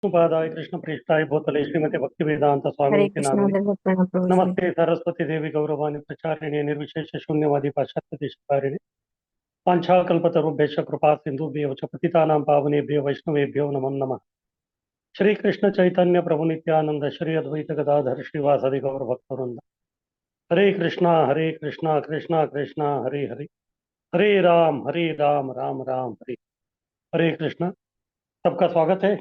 पादाय कृष्ण पृष्ठाय भूतले श्रीमते भक्ति वेदांत स्वामी हरे इति कृष्णा नामिने दंडवत प्रणाम प्रभु जी। नमस्ते सरस्वती देवी गौरवाणी प्रचारिणे निर्विशेष शून्यवादी पाश्चात्य देशकारिणे वाञ्छाकल्पतरुभ्यश्च कृपा सिन्धुभ्यः च पतितानां पावनेभ्यो वैष्णवेभ्यो नमो नमः। श्री कृष्ण चैतन्य प्रभु नित्यानंद श्री अद्वैत गदाधर श्रीवासदि गौर भक्तवृंद। हरे कृष्णा कृष्णा कृष्णा हरे हरे, हरे राम राम राम हरे। हरे कृष्णा। सबका स्वागत है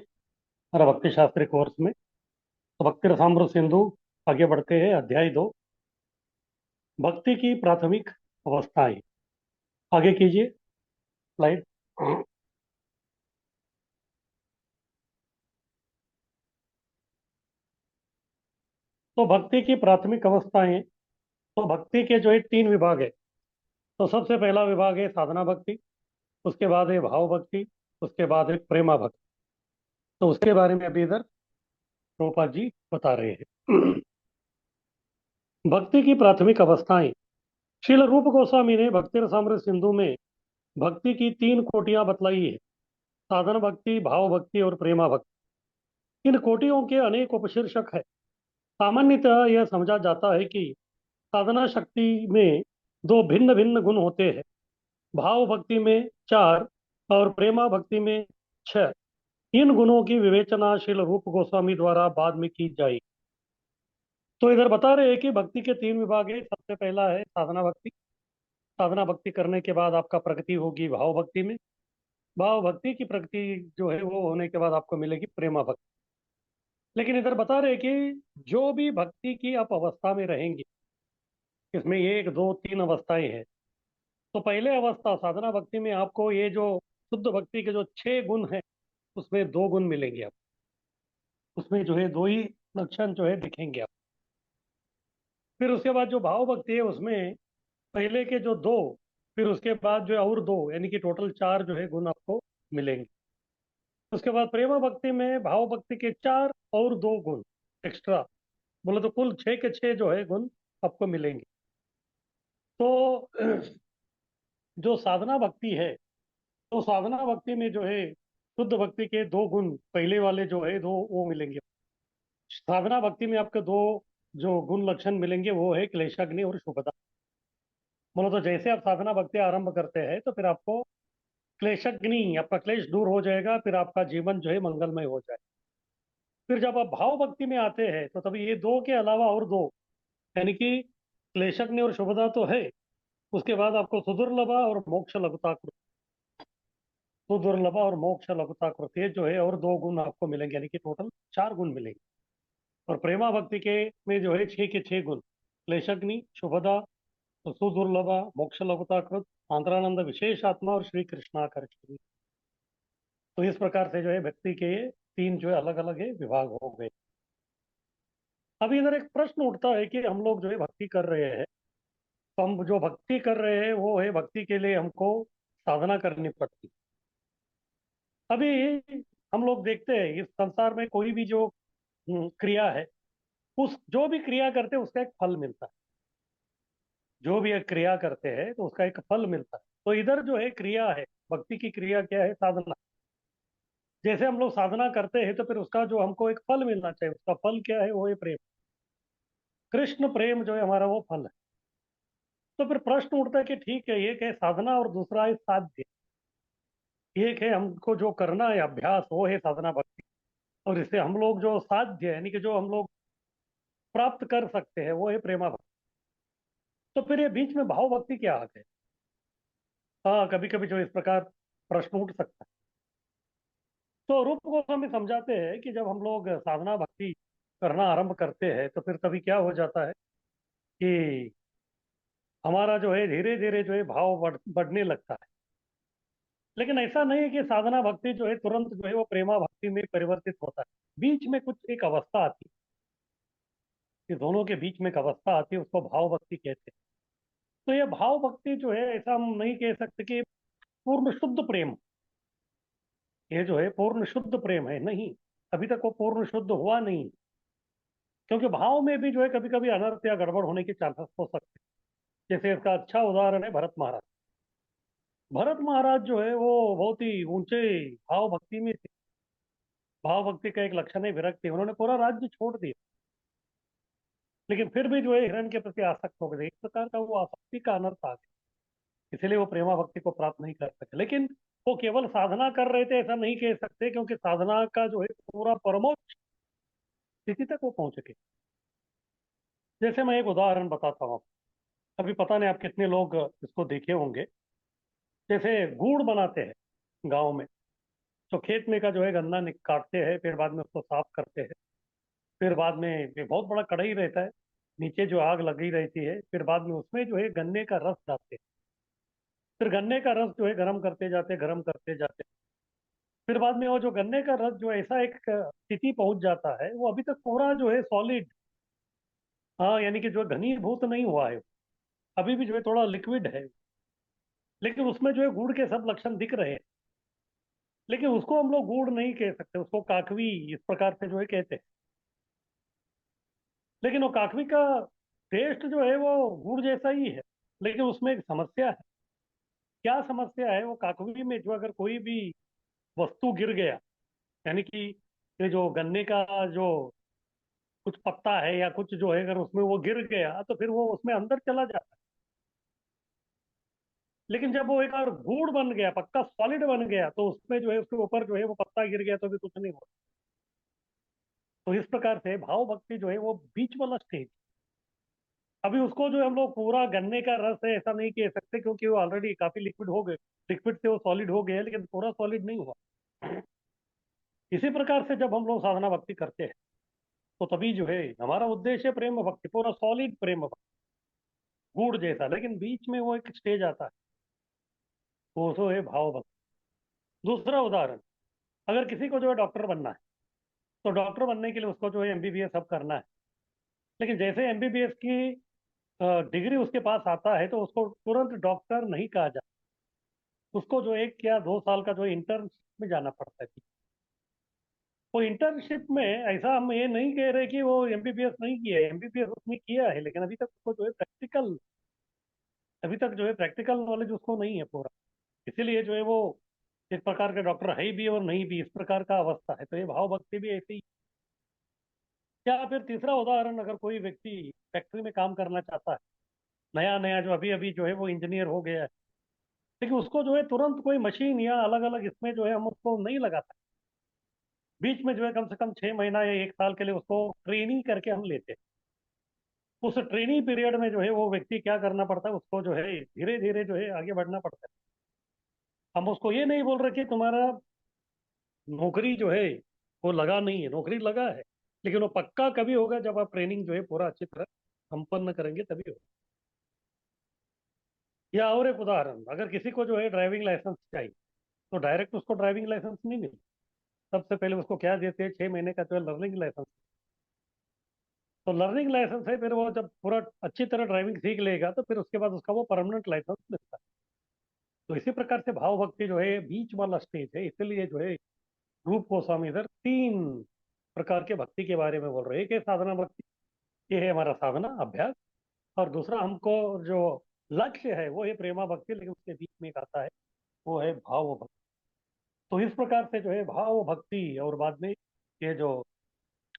हमारा भक्ति शास्त्री कोर्स में। तो भक्ति रसामृत सिंधु आगे बढ़ते हैं। अध्याय 2, भक्ति की प्राथमिक अवस्थाएं। आगे कीजिए स्लाइड। तो भक्ति की प्राथमिक अवस्थाएं, तो भक्ति के जो है 3 विभाग है। तो सबसे पहला विभाग है साधना भक्ति, उसके बाद है भाव भक्ति, उसके बाद है प्रेमा भक्ति। तो उसके बारे में अभी इधर प्रभुपाद जी बता रहे हैं। भक्ति की प्राथमिक अवस्थाएं। श्रील रूप गोस्वामी ने भक्ति रसामृत सिंधु में भक्ति की 3 कोटियां बतलाई है: साधन भक्ति, भाव भक्ति और प्रेमा भक्ति। इन कोटियों के अनेक उपशीर्षक है। सामान्यतः यह समझा जाता है कि साधना शक्ति में 2 भिन्न भिन्न गुण होते हैं। भाव भक्ति में 4 और प्रेमा भक्ति में 6। इन गुणों की विवेचना श्रील रूप गोस्वामी द्वारा बाद में की जाएगी। तो इधर बता रहे हैं कि भक्ति के 3 विभाग है। सबसे पहला है साधना भक्ति। साधना भक्ति करने के बाद आपका प्रगति होगी भाव भक्ति में। भाव भक्ति की प्रगति जो है वो होने के बाद आपको मिलेगी प्रेमा भक्ति। लेकिन इधर बता रहे हैं कि जो भी भक्ति की आप अवस्था में रहेंगे, इसमें 1 2 3 अवस्थाएं हैं। तो पहले अवस्था साधना भक्ति में आपको ये जो शुद्ध भक्ति के जो 6 गुण हैं, उसमें 2 गुण मिलेंगे आप। उसमें जो है 2 ही लक्षण जो है दिखेंगे आप। फिर उसके बाद जो भाव भक्ति है उसमें पहले के जो 2, फिर उसके बाद जो है और 2, यानी कि टोटल 4 जो है गुण आपको मिलेंगे। उसके बाद प्रेमा भक्ति में भाव भक्ति के 4 और 2 गुण एक्स्ट्रा, बोले तो कुल 6 के 6 जो है गुण आपको मिलेंगे। तो जो साधना भक्ति है, तो साधना भक्ति में जो है शुद्ध भक्ति के 2 गुण पहले वाले जो है 2 वो मिलेंगे। साधना भक्ति में आपके 2 जो गुण लक्षण मिलेंगे वो है क्लेशाग्नि और शुभदा। बोलो तो जैसे आप साधना भक्ति आरंभ करते हैं तो फिर आपको क्लेशग्नि, आपका क्लेश दूर हो जाएगा, फिर आपका जीवन जो है मंगलमय हो जाए। फिर जब आप भाव भक्ति में आते हैं तो तभी ये 2 के अलावा और 2, यानी कि क्लेशग्नि और शुभदा तो है, उसके बाद आपको सुदुर्लभा और मोक्ष लघुता कृत, सुदुर्लभा और मोक्ष लघुता कृत ये जो है और 2 गुण आपको मिलेंगे, यानी कि टोटल 4 गुण मिलेंगे। और प्रेमा भक्ति के में जो है 6 के 6 गुण, क्लेशग्नि, शुभदा, तो सुदुर्लभा, मोक्ष लघुता कृत, आंतरानंद, विशेष आत्मा और श्री कृष्णाकर्षण। तो इस प्रकार से जो है व्यक्ति के 3 जो है अलग अलग है विभाग हो गए। अभी इधर एक प्रश्न उठता है कि हम लोग जो है भक्ति कर रहे हैं, तो हम जो भक्ति कर रहे हैं वो है भक्ति के लिए हमको साधना करनी पड़ती। अभी हम लोग देखते हैं इस संसार में कोई भी जो क्रिया है, उस जो भी क्रिया करते हैं उसका एक फल मिलता है। जो भी एक क्रिया करते हैं तो उसका एक फल मिलता है। तो इधर जो है क्रिया है, भक्ति की क्रिया क्या है? साधना। जैसे हम लोग साधना करते हैं तो फिर उसका जो हमको एक फल मिलना चाहिए, उसका फल क्या है? वो है प्रेम। कृष्ण प्रेम जो है हमारा वो फल है। तो फिर प्रश्न उठता है कि ठीक है, एक है साधना और दूसरा है साध्य। एक है हमको जो करना है अभ्यास, वो है साधना भक्ति। और इससे हम लोग जो साध्य यानी कि जो हम लोग प्राप्त कर सकते हैं वो है प्रेमा भक्ति। तो फिर ये बीच में भाव भक्ति क्या आ गए? हाँ, कभी कभी जो इस प्रकार प्रश्न उठ सकता है। तो रूप गोस्वामी समझाते हैं कि जब हम लोग साधना भक्ति करना आरंभ करते हैं तो फिर तभी क्या हो जाता है कि हमारा जो है धीरे धीरे जो है भाव बढ़ने लगता है। लेकिन ऐसा नहीं है कि साधना भक्ति जो है तुरंत जो है वो प्रेमा भक्ति में परिवर्तित होता है। बीच में कुछ एक अवस्था आती है, कि दोनों के बीच में एक अवस्था आती है, उसको भाव भक्ति कहते हैं। तो ये भाव भक्ति जो है ऐसा हम नहीं कह सकते कि पूर्ण शुद्ध प्रेम, ये जो है पूर्ण शुद्ध प्रेम है, नहीं। अभी तक वो पूर्ण शुद्ध हुआ नहीं, क्योंकि भाव में भी जो है कभी कभी अनर्थ या गड़बड़ होने के चांसेस हो सकते हैं। जैसे इसका अच्छा उदाहरण है भरत महाराज। भरत महाराज जो है वो बहुत ही ऊंचे भाव भक्ति में थे। भाव भक्ति का एक लक्षण है विरक्ति। उन्होंने पूरा राज्य छोड़ दिया, लेकिन फिर भी जो है हिरण के प्रति आसक्त हो गए। एक प्रकार का वो आसक्ति का अनर्थ आ गया, इसीलिए वो प्रेमा भक्ति को प्राप्त नहीं कर सके। लेकिन वो केवल साधना कर रहे थे ऐसा नहीं कह सकते, क्योंकि साधना का जो है पूरा परमोच्च स्थिति तक वो पहुंच चुके। जैसे मैं एक उदाहरण बताता हूँ। अभी पता नहीं आप कितने लोग इसको देखे होंगे। जैसे गुड़ बनाते हैं गाँव में, तो खेत में का जो है गन्ना काटते हैं, फिर बाद में उसको साफ करते हैं। फिर बाद में ये बहुत बड़ा कढ़ाई रहता है, नीचे जो आग लगी रहती है, फिर बाद में उसमें जो है गन्ने का रस डालते हैं। फिर गन्ने का रस जो है गर्म करते जाते, गर्म करते जाते। फिर बाद में वो जो गन्ने का रस जो ऐसा एक स्थिति पहुंच जाता है, वो अभी तक पूरा जो है सॉलिड, हाँ, यानी कि जो घनीभूत नहीं हुआ है, अभी भी जो है थोड़ा लिक्विड है। लेकिन उसमें जो है गुड़ के सब लक्षण दिख रहे हैं। लेकिन उसको हम लोग गुड़ नहीं कह सकते, उसको काकवी इस प्रकार से जो है कहते हैं। लेकिन वो काकवी का टेस्ट जो है वो गुड़ जैसा ही है। लेकिन उसमें एक समस्या है। क्या समस्या है? वो काकवी में जो अगर कोई भी वस्तु गिर गया, यानी कि ये जो गन्ने का जो कुछ पत्ता है या कुछ जो है, अगर उसमें वो गिर गया तो फिर वो उसमें अंदर चला जाता है। लेकिन जब वो एक और गुड़ बन गया, पक्का सॉलिड बन गया, तो उसमें जो है उसके ऊपर जो है वो पत्ता गिर गया तो भी कुछ नहीं हुआ। तो इस प्रकार से भाव भक्ति जो है वो बीच वाला स्टेज। अभी उसको जो है हम लोग पूरा गन्ने का रस है ऐसा नहीं कह सकते, क्योंकि वो ऑलरेडी काफी लिक्विड हो गए। लिक्विड से वो सॉलिड हो गया, लेकिन पूरा सॉलिड नहीं हुआ। इसी प्रकार से जब हम लोग साधना भक्ति करते हैं, तो तभी जो है हमारा उद्देश्य प्रेम भक्ति, पूरा सॉलिड प्रेम भक्ति, गुड़ जैसा। लेकिन बीच में वो एक स्टेज आता है, वो तो है भाव भक्ति। दूसरा उदाहरण, अगर किसी को जो है डॉक्टर बनना है, तो डॉक्टर बनने के लिए उसको जो है एमबीबीएस सब करना है। लेकिन जैसे एमबीबीएस की डिग्री उसके पास आता है, तो उसको तुरंत डॉक्टर नहीं कहा जाता। उसको जो 1 या 2 साल का जो इंटर्नशिप में जाना पड़ता है। वो इंटर्नशिप में ऐसा हम ये नहीं कह रहे कि वो एमबीबीएस नहीं किया है, एमबीबीएस उसने किया है, लेकिन अभी तक उसको जो है प्रैक्टिकल, अभी तक जो है प्रैक्टिकल नॉलेज उसको नहीं है पूरा। इसीलिए जो है वो एक प्रकार के डॉक्टर है भी और नहीं भी, इस प्रकार का अवस्था है। तो ये भाव भक्ति भी ऐसे ही। या फिर तीसरा उदाहरण, अगर कोई व्यक्ति फैक्ट्री में काम करना चाहता है, नया नया जो अभी अभी जो है वो इंजीनियर हो गया है, लेकिन उसको जो है तुरंत कोई मशीन या अलग अलग इसमें जो है हम उसको नहीं लगाता। बीच में जो है कम से कम 6 महीना या 1 साल के लिए उसको ट्रेनिंग करके हम लेते हैं। उस ट्रेनिंग पीरियड में जो है वो व्यक्ति क्या करना पड़ता है, उसको जो है धीरे धीरे जो है आगे बढ़ना पड़ता है। हम उसको ये नहीं बोल रहे कि तुम्हारा नौकरी जो है वो लगा नहीं है, नौकरी लगा है। लेकिन वो पक्का कभी होगा जब आप ट्रेनिंग जो है पूरा अच्छी तरह संपन्न करेंगे, तभी होगा। या और एक उदाहरण, अगर किसी को जो है ड्राइविंग लाइसेंस चाहिए, तो डायरेक्ट उसको ड्राइविंग लाइसेंस नहीं मिलता। सबसे पहले उसको क्या देते हैं, 6 महीने का जो है लर्निंग लाइसेंस। तो लर्निंग लाइसेंस है, फिर वो जब पूरा अच्छी तरह ड्राइविंग सीख लेगा, तो फिर उसके बाद उसका वो परमानेंट लाइसेंस मिलता है। तो इसी प्रकार से भाव भक्ति जो है बीच वाला स्टेज है। इसलिए जो है रूप गोस्वामी इधर 3 प्रकार के भक्ति के बारे में बोल रहे हैं। एक है साधना भक्ति, ये है हमारा साधना अभ्यास। और दूसरा हमको जो लक्ष्य है वो है प्रेमा भक्ति, लेकिन उसके बीच में एक आता है, वो है भाव भक्ति। तो इस प्रकार से जो है भाव भक्ति और बाद में ये जो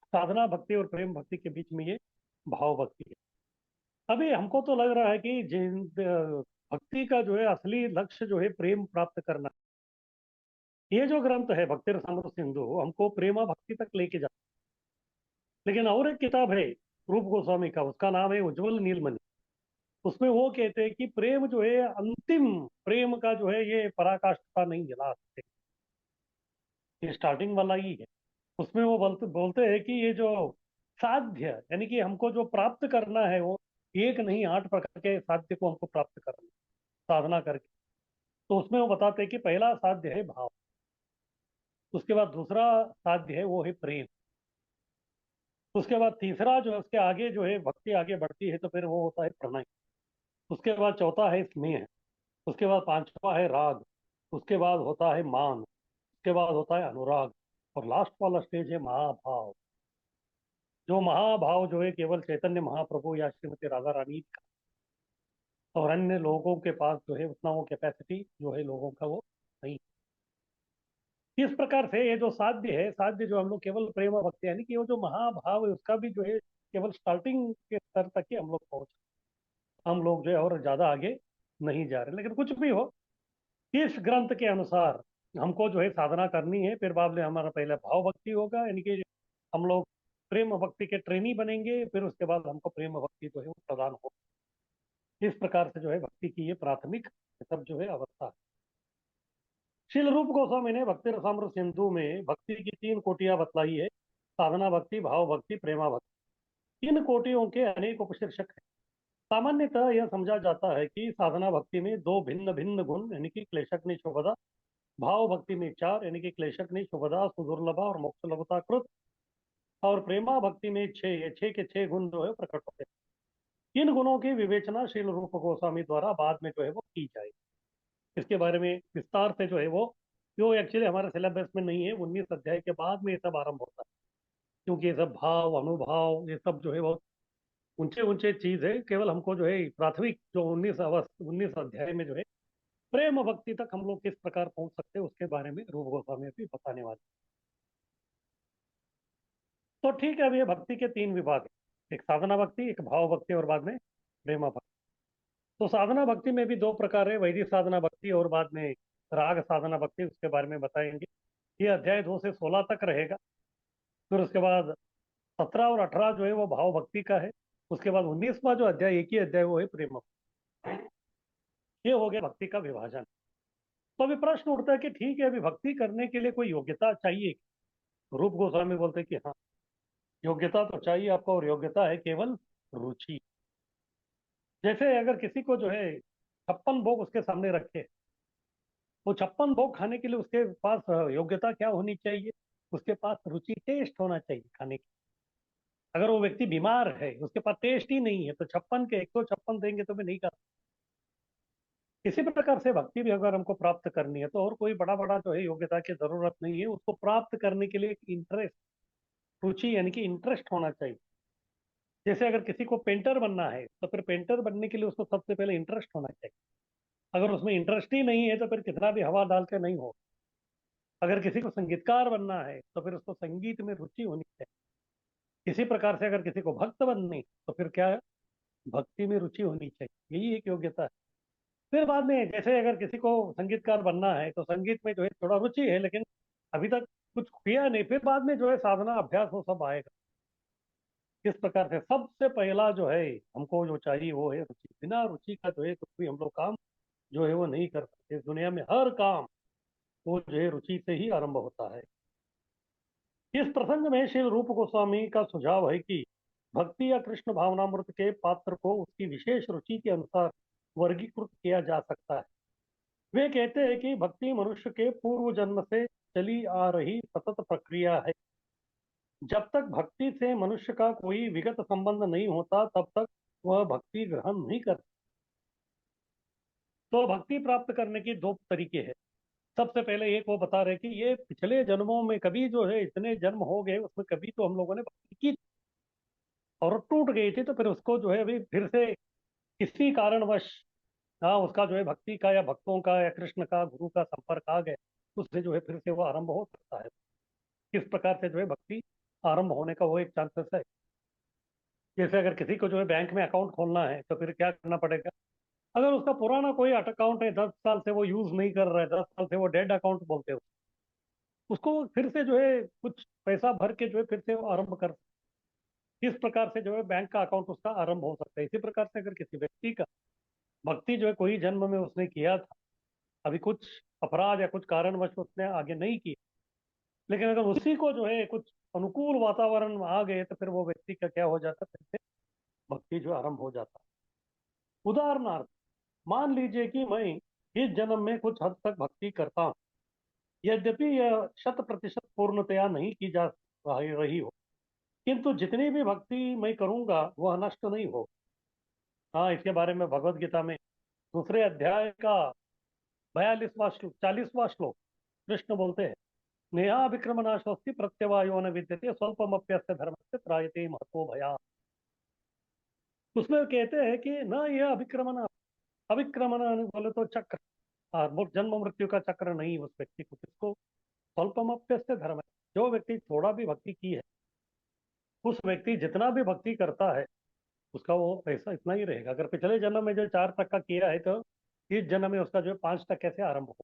साधना भक्ति और प्रेम भक्ति के बीच में ये भाव भक्ति है। अभी हमको तो लग रहा है कि जिन भक्ति का जो है असली लक्ष्य जो है प्रेम प्राप्त करना। ये जो ग्रंथ है भक्ति रसामृत सिंधु हमको प्रेमा भक्ति तक लेके जाता है। लेकिन और एक किताब है रूप गोस्वामी का, उसका नाम है उज्जवल नीलमणि। उसमें वो कहते हैं कि प्रेम जो है अंतिम, प्रेम का जो है ये पराकाष्ठा नहीं है, लास्ट, ये स्टार्टिंग वाला ही है। उसमें वो बोलते बोलते हैं कि ये जो साध्य, यानी कि हमको जो प्राप्त करना है, वो एक नहीं 8 प्रकार के साध्य को हमको प्राप्त करना है, साधना करके। तो उसमें वो बताते हैं कि पहला साध्य है भाव, उसके बाद दूसरा साध्य है वो है प्रेम, उसके बाद तीसरा जो है उसके आगे जो है भक्ति आगे बढ़ती है, तो फिर वो होता है प्रणय। उसके बाद चौथा है स्नेह, उसके बाद पांचवा है राग, उसके बाद होता है मान, उसके बाद होता है अनुराग, और लास्ट वाला स्टेज है महाभाव। जो महाभाव जो है केवल चैतन्य महाप्रभु या श्रीमती राधा रानी का, और अन्य लोगों के पास जो है उतना वो कैपेसिटी जो है लोगों का वो नहीं। इस प्रकार से ये जो साध्य है, साध्य जो हम लोग केवल प्रेम और भक्ति, यानी कि वो जो महाभाव है उसका भी जो है केवल स्टार्टिंग के स्तर तक ही हम लोग पहुंच, हम लोग जो है और ज्यादा आगे नहीं जा रहे। लेकिन कुछ भी हो, इस ग्रंथ के अनुसार हमको जो है साधना करनी है। फिर बाद में हमारा पहले भाव भक्ति होगा, यानी कि हम लोग प्रेम भक्ति के ट्रेनी बनेंगे, फिर उसके बाद हमको प्रेम भक्ति जो है वो प्रदान हो। इस प्रकार से जो है भक्ति की ये प्राथमिक सब जो है अवस्था है। श्रील रूप गोस्वामी ने भक्ति रसामृत सिंधु में भक्ति की तीन कोटियां बतलाई है: साधना भक्ति, भाव भक्ति, प्रेमा भक्ति। इन कोटियों के अनेक उपशीर्षक हैं। सामान्यतः यह समझा जाता है कि साधना भक्ति में दो भिन्न भिन्न गुण, यानी कि क्लेशग्नि शुभदा, भाव भक्ति में चार, यानी कि क्लेशग्नि शुभदा, सुदुर्लभा और मोक्षलभता कृत, और प्रेमा भक्ति में छह, ये छह के छह गुण जो है प्रकट होते हैं। इन गुणों की विवेचना श्रील रूप गोस्वामी द्वारा बाद में जो है वो की जाए। इसके बारे में विस्तार से जो है वो, जो एक्चुअली हमारे सिलेबस में नहीं है, 19 अध्याय के बाद में ये सब आरंभ होता है। क्योंकि ये सब भाव अनुभाव ये सब जो है बहुत ऊंचे ऊंचे चीज है। केवल हमको जो है प्राथमिक जो 19 अध्याय में जो है प्रेम भक्ति तक हम लोग किस प्रकार पहुंच सकते हैं उसके बारे में रूप गोस्वामी भी बताने वाले। तो ठीक है, अब ये भक्ति के तीन विभाग है, एक साधना भक्ति, एक भाव भक्ति और बाद में प्रेमा भक्ति। तो साधना भक्ति में भी दो प्रकार है, वैदिक साधना भक्ति और बाद में राग साधना भक्ति, उसके बारे में बताएंगे। ये अध्याय 2 से 16 तक रहेगा। फिर उसके बाद 17 और 18 जो है वो भाव भक्ति का है। उसके बाद 19वां जो अध्याय, एक ही अध्याय, वो है प्रेम भक्ति। ये हो गया भक्ति का विभाजन। तो अभी प्रश्न उठता है कि ठीक है, अभी भक्ति करने के लिए कोई योग्यता चाहिए? रूप गोस्वामी बोलते हैं कि हाँ, योग्यता तो चाहिए आपको, और योग्यता है केवल रुचि। जैसे अगर किसी को जो है 56 भोग उसके सामने रखे, वो 56 भोग खाने के लिए उसके पास योग्यता क्या होनी चाहिए? उसके पास रुचि, टेस्ट होना चाहिए खाने की। अगर वो व्यक्ति बीमार है, उसके पास टेस्ट ही नहीं है, तो 56 के 156 देंगे तो मैं नहीं खा। इसी प्रकार से भक्ति भी अगर हमको प्राप्त करनी है तो और कोई बड़ा बड़ा जो है योग्यता की जरूरत नहीं है। उसको प्राप्त करने के लिए एक इंटरेस्ट, रुचि यानी कि इंटरेस्ट होना चाहिए। जैसे अगर किसी को पेंटर बनना है तो फिर पेंटर बनने के लिए उसको सबसे पहले इंटरेस्ट होना चाहिए। अगर उसमें इंटरेस्ट ही नहीं है तो फिर कितना भी हवा डाल के नहीं हो। अगर किसी को संगीतकार बनना है तो फिर उसको संगीत में रुचि होनी चाहिए। इसी प्रकार से अगर किसी को भक्त बननी तो फिर क्या है, भक्ति में रुचि होनी चाहिए। यही एक योग्यता है। फिर बाद में जैसे अगर किसी को संगीतकार बनना है तो संगीत में जो है थोड़ा रुचि है, लेकिन अभी तक कुछ किया नहीं, फिर बाद में जो है साधना अभ्यास वो सब आएगा। इस प्रकार से सबसे पहला जो है हमको जो चाहिए वो है रुचि। बिना रुचि का जो है कुछ भी हम लोग काम जो है वो नहीं कर सकते। इस दुनिया में हर काम वो जो है रुचि से ही आरंभ होता है। इस प्रसंग में श्री रूप गोस्वामी का सुझाव है कि भक्ति या कृष्ण भावनामृत के पात्र को उसकी विशेष रुचि के अनुसार वर्गीकृत किया जा सकता है। वे कहते हैं कि भक्ति मनुष्य के पूर्व जन्म से चली आ रही सतत प्रक्रिया है। जब तक भक्ति से मनुष्य का कोई विगत संबंध नहीं होता तब तक वह भक्ति ग्रहण नहीं करता। तो भक्ति प्राप्त करने की दो तरीके हैं। सबसे पहले एक वो बता रहे कि ये पिछले जन्मों में कभी जो है इतने जन्म हो गए, उसमें कभी तो हम लोगों ने भक्ति की और टूट गई थी, तो फिर उसको जो है अभी फिर से किसी कारणवश, हाँ, उसका जो है भक्ति का या भक्तों का या कृष्ण का गुरु का संपर्क आ गया, उससे जो है फिर से वो आरंभ हो सकता है। किस प्रकार से जो है भक्ति आरंभ होने का वो एक चांसेस है। जैसे अगर किसी को जो है बैंक में अकाउंट खोलना है तो फिर क्या करना पड़ेगा? अगर उसका पुराना कोई अकाउंट है, 10 साल से वो यूज नहीं कर रहा है, 10 साल से वो डेड अकाउंट बोलते हैं उसको, फिर से जो है कुछ पैसा भर के जो है फिर से वो आरंभ कर, इस प्रकार से जो है बैंक का अकाउंट उसका आरंभ हो सकता है। इसी प्रकार से अगर किसी व्यक्ति का भक्ति जो है कोई जन्म में उसने किया था, अभी कुछ अपराध या कुछ कारणवश उसने आगे नहीं किया, लेकिन अगर उसी को जो है कुछ अनुकूल वातावरण आ गए तो फिर वो व्यक्ति का क्या हो जाता है, फिर से भक्ति जो आरंभ हो जाता है। उदाहरणार्थ, मान लीजिए कि मैं इस जन्म में कुछ हद तक भक्ति करता हूँ, यद्यपि यह 100% पूर्णतया नहीं की जा रही हो, किंतु जितनी भी भक्ति मैं करूंगा वह नष्ट नहीं हो। हाँ, इसके बारे में भगवत गीता में दूसरे अध्याय का 42वां श्लोक, 40वां श्लोक, कृष्ण बोलते हैं, नेहा विक्रमनाशोस्ति प्रत्यवायो न विद्यते स्वल्पमप्यस्य धर्मस्य त्रायते महतो भया। उसमें कहते हैं कि न यह अभिक्रमण, अभिक्रमण बोले तो चक्र, हाँ, वो जन्म मृत्यु का चक्र नहीं उस व्यक्ति को, किसको? स्वल्पमप्यस्य धर्म है। जो व्यक्ति थोड़ा भी भक्ति की है, उस व्यक्ति जितना भी भक्ति करता है उसका वो पैसा इतना ही रहेगा। अगर पिछले जन्म में जो 4 तक का किया है, तो इस जन्म में उसका जो है 5 तक कैसे आरंभ हो।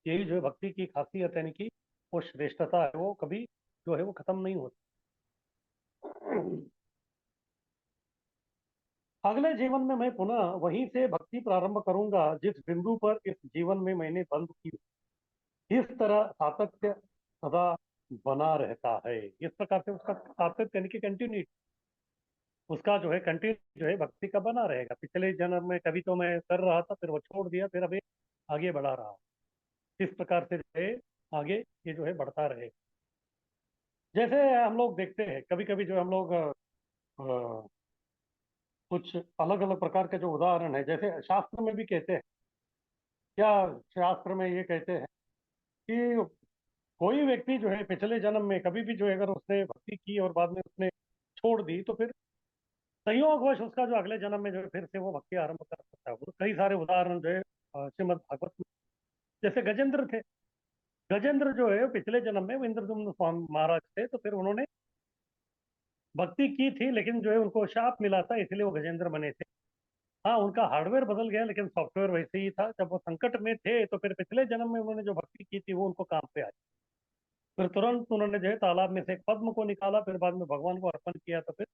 यही जो है भक्ति की खासियत, यानी कि वो श्रेष्ठता है, वो कभी जो है वो खत्म नहीं होती। अगले जीवन में मैं पुनः वहीं से भक्ति प्रारंभ करूंगा जिस बिंदु पर इस जीवन में मैंने बंद की। इस तरह सातत्य सदा बना रहता है। इस प्रकार से उसका सातत्य यानी कि कंटिन्यू, उसका जो है कंटिन्यू जो है भक्ति का बना रहेगा। पिछले जन्म में कभी तो मैं कर रहा था, फिर वो छोड़ दिया, फिर अभी आगे बढ़ा रहा हूँ। इस प्रकार से जो है आगे ये जो है बढ़ता रहेगा। जैसे हम लोग देखते हैं कभी कभी जो हम लोग कुछ अलग अलग प्रकार के जो उदाहरण है, जैसे शास्त्र में भी कहते हैं, क्या शास्त्र में ये कहते हैं कि कोई व्यक्ति जो है पिछले जन्म में कभी भी जो है अगर उसने भक्ति की और बाद में उसने छोड़ दी, तो फिर संयोगवश उसका जो अगले जन्म में जो है फिर से वो भक्ति आरंभ कर सकता है। वो कई सारे उदाहरण जो है श्रीमद् भागवत में, जैसे गजेंद्र थे। गजेंद्र जो है पिछले जन्म में वो इंद्रदुम्न स्वामी महाराज थे, तो फिर उन्होंने भक्ति की थी, लेकिन जो है उनको शाप मिला था, इसलिए वो गजेंद्र बने थे। हाँ, उनका हार्डवेयर बदल गया लेकिन सॉफ्टवेयर वैसे ही था। जब वो संकट में थे तो फिर पिछले जन्म में उन्होंने जो भक्ति की थी वो उनको काम पे आई। फिर तुरंत उन्होंने जो है तालाब में से एक पद्म को निकाला, फिर बाद में भगवान को अर्पण किया, तो फिर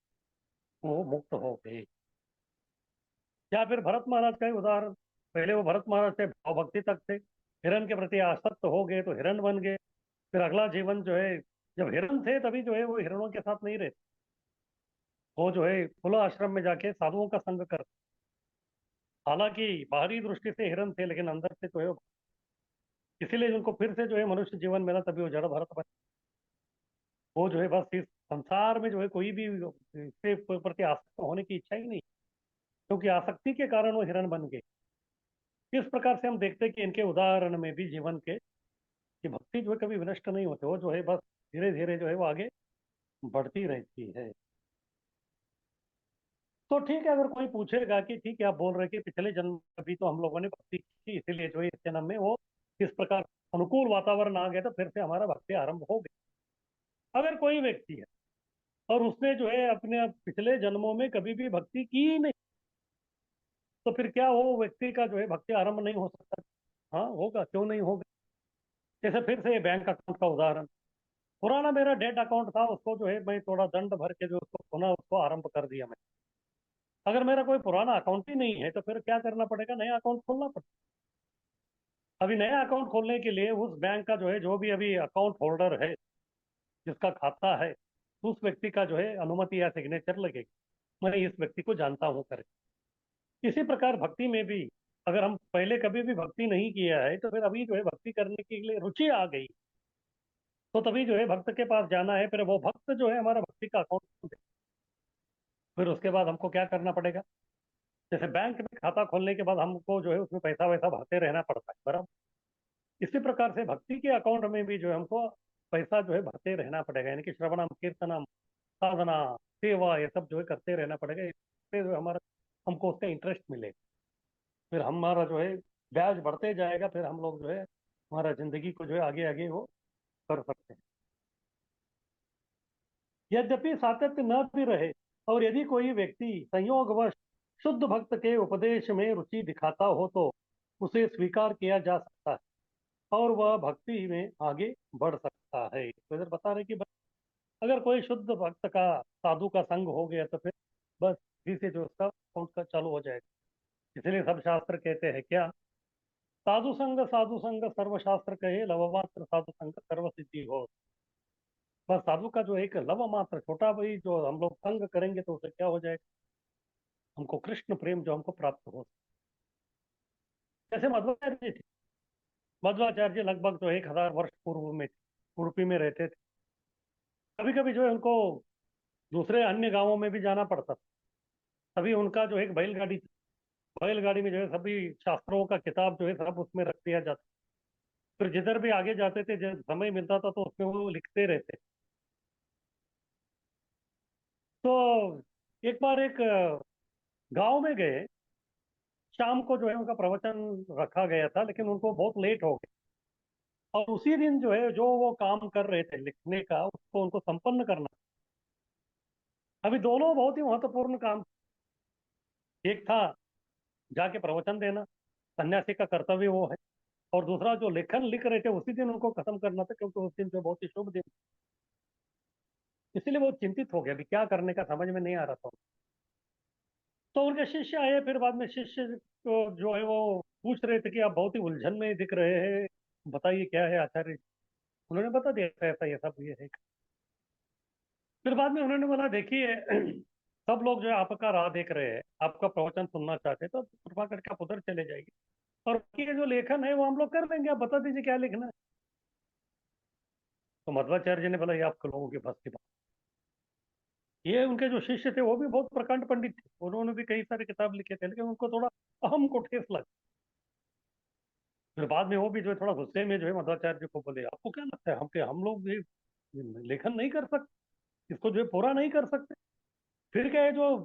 वो मुक्त हो गए। या फिर भरत महाराज का ही उदाहरण, पहले वो भरत महाराज थे, भाव भक्ति तक थे, हिरण के प्रति आसक्त हो गए तो हिरण बन गए। फिर अगला जीवन जो है, जब हिरण थे तभी जो है वो हिरणों के साथ नहीं रहते, वो जो है खुला आश्रम में जाके साधुओं का संग करते। हालांकि बाहरी दृष्टि से हिरण थे, लेकिन अंदर से जो है इसीलिए उनको फिर से जो है मनुष्य जीवन मिला, तभी वो जड़ भरत बने। वो जो है बस इस संसार में जो है कोई भी इसके प्रति आसक्त होने की इच्छा ही नहीं, क्योंकि आसक्ति के कारण वो हिरण बन गए। इस प्रकार से हम देखते हैं कि इनके उदाहरण में भी जीवन के, कि भक्ति जो है कभी विनष्ट नहीं होते, वो जो है बस धीरे धीरे जो है वो आगे बढ़ती रहती है। तो ठीक है, अगर कोई पूछेगा कि ठीक है आप बोल रहे कि पिछले जन्म में भी तो हम लोगों ने भक्ति की, इसीलिए जो है इस जन्म में वो इस प्रकार अनुकूल वातावरण आ गया, तो फिर से हमारा भक्ति आरंभ हो गया। अगर कोई व्यक्ति है और उसने जो है अपने पिछले जन्मों में कभी भी भक्ति की ही नहीं, तो फिर क्या वो व्यक्ति का जो है भक्ति आरंभ नहीं हो सकता? हाँ होगा, क्यों नहीं होगा। जैसे फिर से बैंक अकाउंट का उदाहरण, पुराना मेरा डेट अकाउंट था, उसको जो है मैं थोड़ा दंड भर के जो उसको पुनः उसको आरंभ कर दिया मैं। अगर मेरा कोई पुराना अकाउंट ही नहीं है तो फिर क्या करना पड़ेगा? नया अकाउंट खोलना पड़ेगा। अभी नया अकाउंट खोलने के लिए उस बैंक का जो है, जो भी अभी अकाउंट होल्डर है, जिसका खाता है, उस व्यक्ति का जो है अनुमति या सिग्नेचर लगेगी, मैं इस व्यक्ति को जानता हूँ करे। इसी प्रकार भक्ति में भी, अगर हम पहले कभी भी भक्ति नहीं किया है, तो फिर अभी जो है भक्ति करने के लिए रुचि आ गई, तो तभी जो है भक्त के पास जाना है। फिर वो भक्त जो है हमारा भक्ति का अकाउंट, फिर उसके बाद हमको क्या करना पड़ेगा? जैसे बैंक में खाता खोलने के बाद हमको जो है उसमें पैसा वैसा भरते रहना पड़ता है, बराबर। इसी प्रकार से भक्ति के अकाउंट में भी जो है हमको पैसा जो है भरते रहना पड़ेगा, यानी कि श्रवणम कीर्तनम साधना सेवा ये सब जो है करते रहना पड़ेगा। इससे जो है हमारा, हमको उसका इंटरेस्ट मिलेगा, फिर हमारा जो है ब्याज बढ़ते जाएगा, फिर हम लोग जो है हमारा जिंदगी को जो है आगे आगे वो कर सकते हैं। यद्यपि सातत्य न भी रहे, और यदि कोई व्यक्ति संयोगवश शुद्ध भक्त के उपदेश में रुचि दिखाता हो, तो उसे स्वीकार किया जा सकता है और वह भक्ति में आगे बढ़ सकता है। तो इधर बता रहे कि अगर कोई शुद्ध भक्त का साधु का संग हो गया, तो फिर बस इसी से जो उसका अकाउंट का चालू हो जाएगा। इसलिए सब शास्त्र कहते हैं क्या? साधु संग सर्वशास्त्र कहे, लव मात्र साधु संग सर्व सिद्धि हो। बस साधु का जो एक लव मात्र छोटा भाई जो हम लोग संग करेंगे, तो उसे क्या हो जाएगा? हमको कृष्ण प्रेम जो हमको प्राप्त हो। जैसे मध्वाचार्य जी थे, मध्वाचार्य जी लगभग जो 1000 वर्ष पूर्व में उड़पी में रहते थे। कभी कभी जो है उनको दूसरे अन्य गांवों में भी जाना पड़ता था। तभी उनका जो एक बैलगाड़ी थी, बैलगाड़ी में जो है सभी शास्त्रों का किताब जो है सब उसमें रख दिया जाता। फिर जिधर भी आगे जाते थे, जब समय मिलता था तो उसमें वो लिखते रहते। तो एक बार एक गांव में गए, शाम को जो है उनका प्रवचन रखा गया था, लेकिन उनको बहुत लेट हो गया। और उसी दिन जो है जो वो काम कर रहे थे लिखने का उसको उनको संपन्न करना। अभी दोनों बहुत ही महत्वपूर्ण काम। एक था जाके प्रवचन देना, सन्यासी का कर्तव्य वो है। और दूसरा जो लेखन लिख रहे थे उसी दिन उनको खत्म करना था, क्योंकि उस दिन जो बहुत ही शुभ दिन। इसीलिए वो चिंतित हो गया, अभी क्या करने का समझ में नहीं आ रहा था। तो उनके शिष्य आए, फिर बाद में शिष्य को जो है वो पूछ रहे थे कि आप बहुत ही उलझन में दिख रहे हैं, बताइए क्या है आचार्य जी। उन्होंने बता दिया ऐसा ऐसा ये सब ये है। फिर बाद में उन्होंने बोला देखिए सब लोग जो है आपका राह देख रहे हैं, आपका प्रवचन सुनना चाहते हैं, तो कृपा करके आप उधर चले जाइए, और बाकी ये जो लेखन है वो हम लोग कर देंगे, आप बता दीजिए क्या लिखना है। तो मध्वाचार्य जी ने बोला ये आप लोगों के बस की बात। ये उनके जो शिष्य थे वो भी बहुत प्रकांड पंडित थे, उन्होंने भी कई सारे किताब लिखे थे, लेकिन उनको थोड़ा अहम को ठेस लगा। फिर बाद में वो भी जो है थोड़ा गुस्से में जो है मध्वाचार्य जी को बोले आपको क्या लगता है हम लोग ये लेखन नहीं कर सकते, इसको जो है पूरा नहीं कर सकते। फिर क्या है जो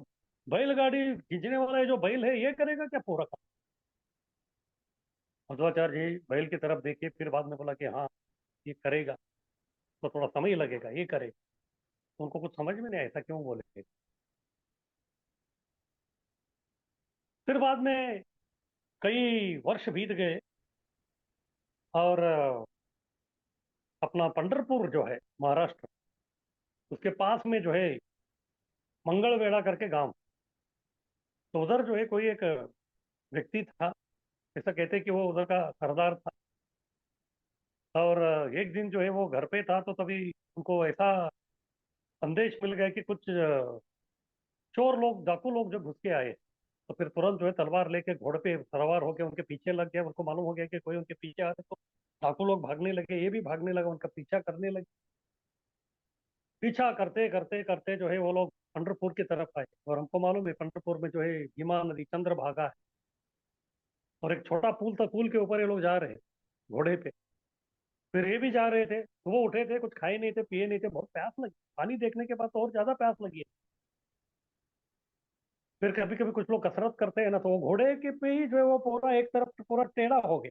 बैलगाड़ी खींचने वाला है जो बैल है ये करेगा क्या पूरा काम। मध्वाचार्य जी बैल की तरफ देखिए, फिर बाद में बोला कि हाँ ये करेगा, तो थोड़ा समय लगेगा ये करेगा। तो उनको कुछ समझ में नहीं आया ऐसा क्यों बोले। फिर बाद में कई वर्ष बीत गए, और अपना पंढरपुर जो है महाराष्ट्र, उसके पास में जो है मंगलवेढ़ा करके गांव। तो उधर जो है कोई एक व्यक्ति था, ऐसा कहते हैं कि वो उधर का सरदार था। और एक दिन जो है वो घर पे था, तो तभी उनको ऐसा संदेश मिल गया कि कुछ चोर लोग डाकू लोग जो घुस के आए। तो फिर तुरंत जो है तलवार लेके घोड़े पे सवार होके उनके पीछे लग गया, उनको मालूम हो गया कि कोई उनके पीछे आ रहे, तो डाकू लोग भागने लगे, ये भी भागने लगा, उनका पीछा करने लगे। पीछा करते करते करते जो है वो लोग पंढरपुर की तरफ आए, और हमको मालूम है पंढरपुर में जो है भीमा नदी चंद्रभागा है, और एक छोटा पुल था, पुल के ऊपर ये लोग जा रहे हैं घोड़े पे। फिर ये भी जा रहे थे, तो वो उठे थे, कुछ खाए नहीं थे पिए नहीं थे, बहुत प्यास लगी, पानी देखने के बाद तो और ज्यादा प्यास लगी है। फिर कभी कभी कुछ लोग कसरत करते हैं ना, तो वो घोड़े के पे ही जो है वो पूरा एक तरफ से पूरा टेढ़ा हो गया।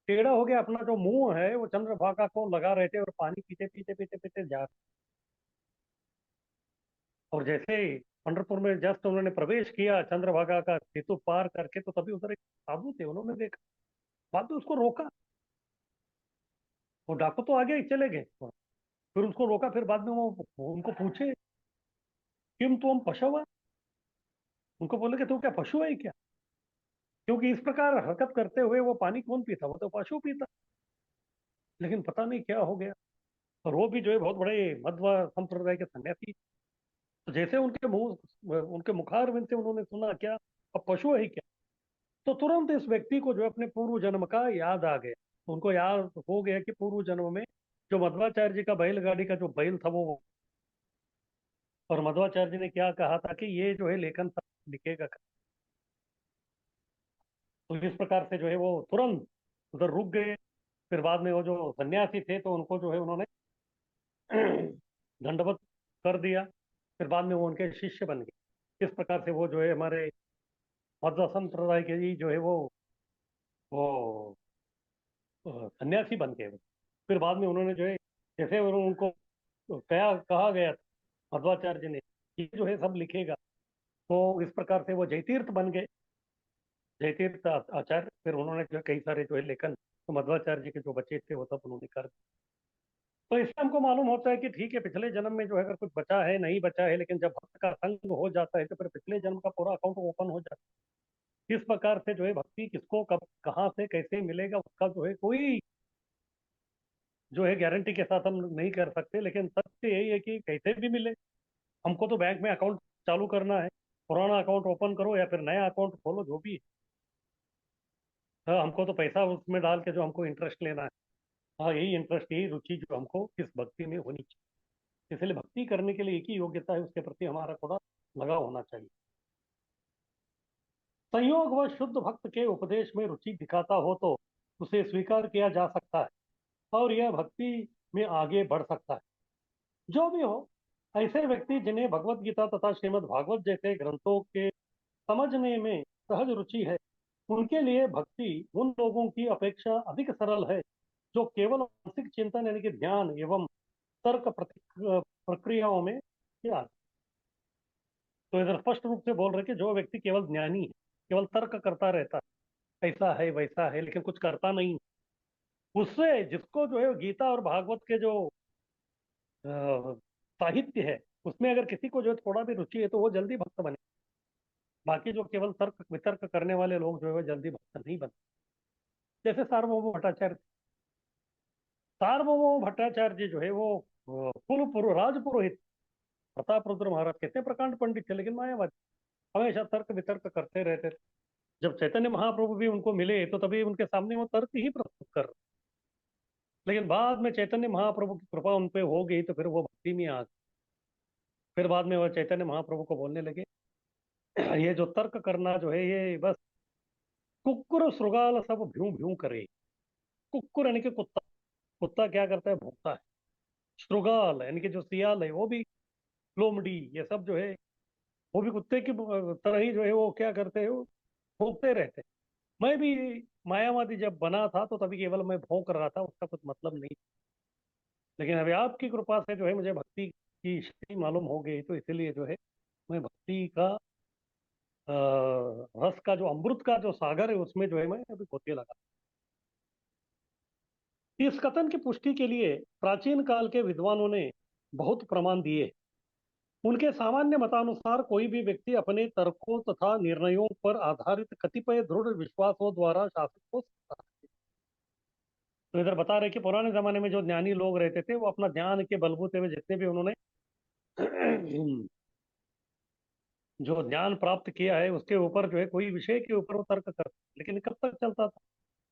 टेढ़ा हो गया, अपना जो मुंह है वो चंद्रभागा को लगा रहे थे, और पानी पीते पीते पीते पीते जा रहे। और जैसे ही पंढरपुर में जस्ट उन्होंने प्रवेश किया चंद्रभागा का सेतु पार करके, तो तभी उधर एक साधु थे, उन्होंने देखा, बाद में उसको रोका। वो डाकू तो आगे ही चले गए, फिर उसको रोका, फिर बाद में वो उनको पूछे किम तुम पशु। उनको बोले कि तू क्या पशु है क्या, क्योंकि इस प्रकार हरकत करते हुए वो पानी कौन पीता, वो तो पशु पीता। लेकिन पता नहीं क्या हो गया। और वो भी जो है बहुत बड़े मध्व संप्रदाय के सन्यासी। तो जैसे उनके मुंह उनके मुखारविंद से उन्होंने सुना क्या अब पशु है क्या, तो तुरंत इस व्यक्ति को जो है अपने पूर्व जन्म का याद आ गया। तो उनको याद हो गया कि पूर्व जन्म में जो मध्वाचार्य जी का बैलगाड़ी का जो बैल था वो, और मध्वाचार्य जी ने क्या कहा था कि ये जो है लेखन सब लिखेगा। तो इस प्रकार से जो है वो तुरंत उधर रुक गए। फिर बाद में वो जो सन्यासी थे तो उनको जो है उन्होंने दंडवत कर दिया। फिर बाद में वो उनके शिष्य बन गए। इस प्रकार से वो जो है हमारे मध्व संप्रदाय के ही जो है वो सन्यासी बन गए। फिर बाद में उन्होंने जो है जैसे उनको कहा कहा गया था मध्वाचार्य जी ने ये जो है सब लिखेगा, तो इस प्रकार से वो जयतीर्थ बन गए, जयतीर्थ आचार्य। फिर उन्होंने जो है कई सारे जो है लेखन तो मध्वाचार्य जी के जो बचे थे वो सब उन्होंने कर दिए। तो इससे हमको मालूम होता है कि ठीक है पिछले जन्म में जो है अगर कुछ बचा है नहीं बचा है, लेकिन जब भक्त का संग हो जाता है तो फिर पिछले जन्म का पूरा अकाउंट ओपन हो जाता है। किस प्रकार से जो है भक्ति किसको कब कहाँ से कैसे मिलेगा उसका जो है कोई जो है गारंटी के साथ हम नहीं कर सकते, लेकिन सत्य यही है कि कैसे भी मिले। हमको तो बैंक में अकाउंट चालू करना है, पुराना अकाउंट ओपन करो या फिर नया अकाउंट खोलो जो भी है। हाँ, हमको तो पैसा उसमें डाल के जो हमको इंटरेस्ट लेना है। हाँ यही इंटरेस्ट यही रुचि जो हमको इस भक्ति में होनी चाहिए। इसलिए भक्ति करने के लिए एक ही योग्यता है, उसके प्रति हमारा थोड़ा लगाव होना चाहिए। संयोग व शुद्ध भक्त के उपदेश में रुचि दिखाता हो तो उसे स्वीकार किया जा सकता है, और यह भक्ति में आगे बढ़ सकता है। जो भी हो, ऐसे व्यक्ति जिन्हें भगवत गीता तथा श्रीमद् भागवत जैसे ग्रंथों के समझने में सहज रुचि है, उनके लिए भक्ति उन लोगों की अपेक्षा अधिक सरल है जो केवल मानसिक चिंतन यानी कि ध्यान एवं तर्क प्रक्रियाओं में क्या। तो इधर स्पष्ट रूप से बोल रहे कि जो व्यक्ति केवल ज्ञानी है, केवल तर्क करता रहता है, ऐसा है वैसा है, लेकिन कुछ करता नहीं, उससे जिसको जो है गीता और भागवत के जो अ, साहित्य है उसमें अगर किसी को जो है थोड़ा भी रुचि है तो वो जल्दी भक्त बने। बाकी जो केवल तर्क वितर्क करने वाले लोग जो है वो जल्दी भक्त नहीं बनते। जैसे सार्वभौम भट्टाचार्य। सार्वभौम भट्टाचार्य जी जो है वो कुल राज पुरोहित प्रताप रुद्र महाराज कितने प्रकांड पंडित थे, लेकिन मायावादी, हमेशा तर्क वितर्क करते रहते थे। जब चैतन्य महाप्रभु भी उनको मिले तो तभी उनके सामने वो तर्क ही प्रस्तुत कर रहे। लेकिन बाद में चैतन्य महाप्रभु की कृपा उन पे हो गई तो फिर वो भक्ति में आ गए। फिर बाद में वो चैतन्य महाप्रभु को बोलने लगे ये जो तर्क करना जो है ये बस कुकुर श्रृगाल सब भ्यूं भ्यूं करे। कुकुर यानी कि कुत्ता। कुत्ता क्या करता है, भौंकता है। श्रृगाल यानी कि जो सियाल है वो भी, लोमड़ी, ये सब जो है वो भी कुत्ते की तरह ही जो है वो क्या करते हैं, वो भौंकते रहते हैं। मैं भी मायावादी जब बना था तो तभी केवल मैं भौंक रहा था, उसका कुछ मतलब नहीं। लेकिन अभी आपकी कृपा से जो है मुझे भक्ति की शक्ति मालूम हो गई, तो इसीलिए जो है मैं भक्ति का अ, रस का जो अमृत का जो सागर है उसमें जो है मैं अभी गोते लगा। इस कथन की पुष्टि के लिए प्राचीन काल के विद्वानों ने बहुत प्रमाण दिए। उनके सामान्य मतानुसार कोई भी व्यक्ति अपने तर्कों तथा निर्णयों पर आधारित कतिपय दृढ़ विश्वासों द्वारा शासित हो सकता है। तो इधर बता रहे कि पुराने जमाने में जो ज्ञानी लोग रहते थे वो अपना ध्यान के बलबूते में जितने भी उन्होंने जो ज्ञान प्राप्त किया है उसके ऊपर जो है कोई विषय के ऊपर वो तर्क करते, लेकिन कब तक चलता था,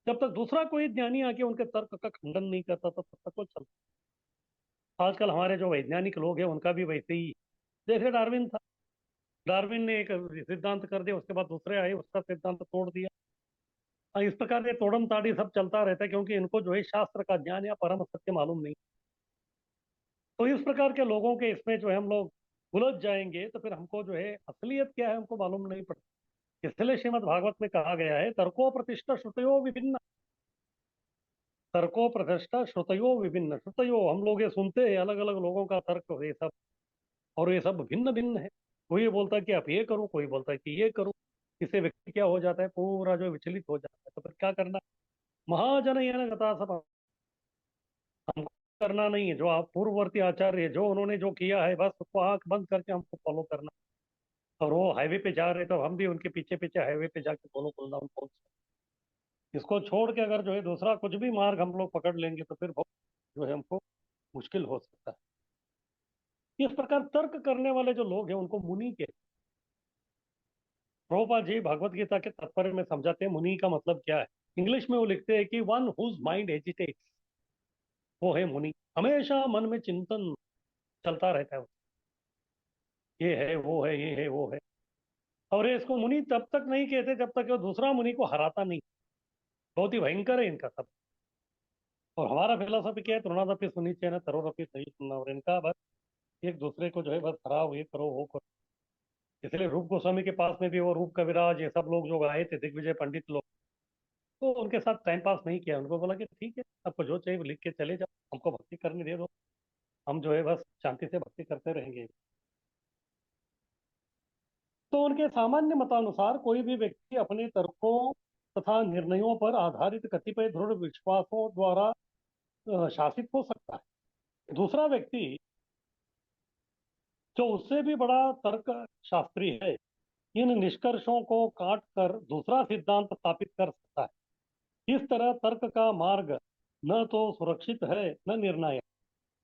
जब तक दूसरा कोई ज्ञानी आके उनके तर्क का खंडन नहीं करता था तब तक वो चलता। आजकल हमारे जो वैज्ञानिक लोग हैं उनका भी वैसे ही, जैसे डार्विन था। डार्विन ने एक सिद्धांत कर दिया, उसके बाद दूसरे आए उसका सिद्धांत तोड़ दिया। इस प्रकार ये तोड़म ताड़ी सब चलता रहता है, क्योंकि इनको जो है शास्त्र का ज्ञान या परम सत्य मालूम नहीं। तो इस प्रकार के लोगों के इसमें जो है हम लोग उलझ जाएंगे तो फिर हमको जो है असलियत क्या है हमको मालूम नहीं पड़ता। इसलिए श्रीमद् भागवत में कहा गया है तर्को प्रतिष्ठा श्रुतयो विभिन्न। तर्को प्रतिष्ठा श्रुतयो विभिन्न। श्रुतयो हम लोग ये सुनते हैं अलग अलग लोगों का तर्क ये सब, और ये सब भिन्न भिन्न है। कोई ये बोलता है कि आप ये करो, कोई बोलता है कि ये करो। इससे व्यक्ति क्या हो जाता है, पूरा जो विचलित हो जाता है। तो फिर क्या करना। महाजन ये ना गता सब, हमको करना नहीं है। जो आप पूर्ववर्ती आचार्य है, जो उन्होंने जो किया है बस उसको आंख बंद करके हमको फॉलो करना। और वो हाईवे पे जा रहे तो हम भी उनके पीछे पीछे हाईवे पे जाके फॉलो करना उनको। इसको छोड़ के अगर जो है दूसरा कुछ भी मार्ग हम लोग पकड़ लेंगे तो फिर बहुत जो है हमको मुश्किल हो सकता है। इस प्रकार तर्क करने वाले जो लोग हैं उनको मुनि के, प्रभुपाद जी भगवत गीता के तात्पर्य में समझाते हैं मुनि का मतलब क्या है। इंग्लिश में वो लिखते हैं कि वन हुज माइंड एजिटेट्स, वो है मुनि। हमेशा मन में चिंतन चलता रहता है, ये है वो है, ये है वो है। और ये इसको मुनि तब तक नहीं कहते जब तक वो दूसरा मुनि को हराता नहीं। बहुत ही भयंकर है इनका सब। और हमारा फिलोसफी क्या है, तृणादपि सुनिचय न तरोरपि सही सुनना। और इनका बस एक दूसरे को जो है बस हराओ, ये करो वो करो। इसलिए रूप गोस्वामी के पास में भी वो रूप कविराज ये सब लोग जो आए थे, दिग्विजय पंडित लोग, तो उनके साथ टाइम पास नहीं किया। उनको बोला कि ठीक है आपको जो चाहिए वो लिख के चले जाओ, हमको भक्ति करने दे दो, हम जो है बस शांति से भक्ति करते रहेंगे। तो उनके सामान्य मतानुसार कोई भी व्यक्ति अपने तर्कों तथा निर्णयों पर आधारित कतिपय दृढ़ विश्वासों द्वारा शासित हो सकता है। दूसरा व्यक्ति जो उससे भी बड़ा तर्क शास्त्री है इन निष्कर्षों को काट कर दूसरा सिद्धांत स्थापित कर सकता है। इस तरह तर्क का मार्ग न तो सुरक्षित है न निर्णायक।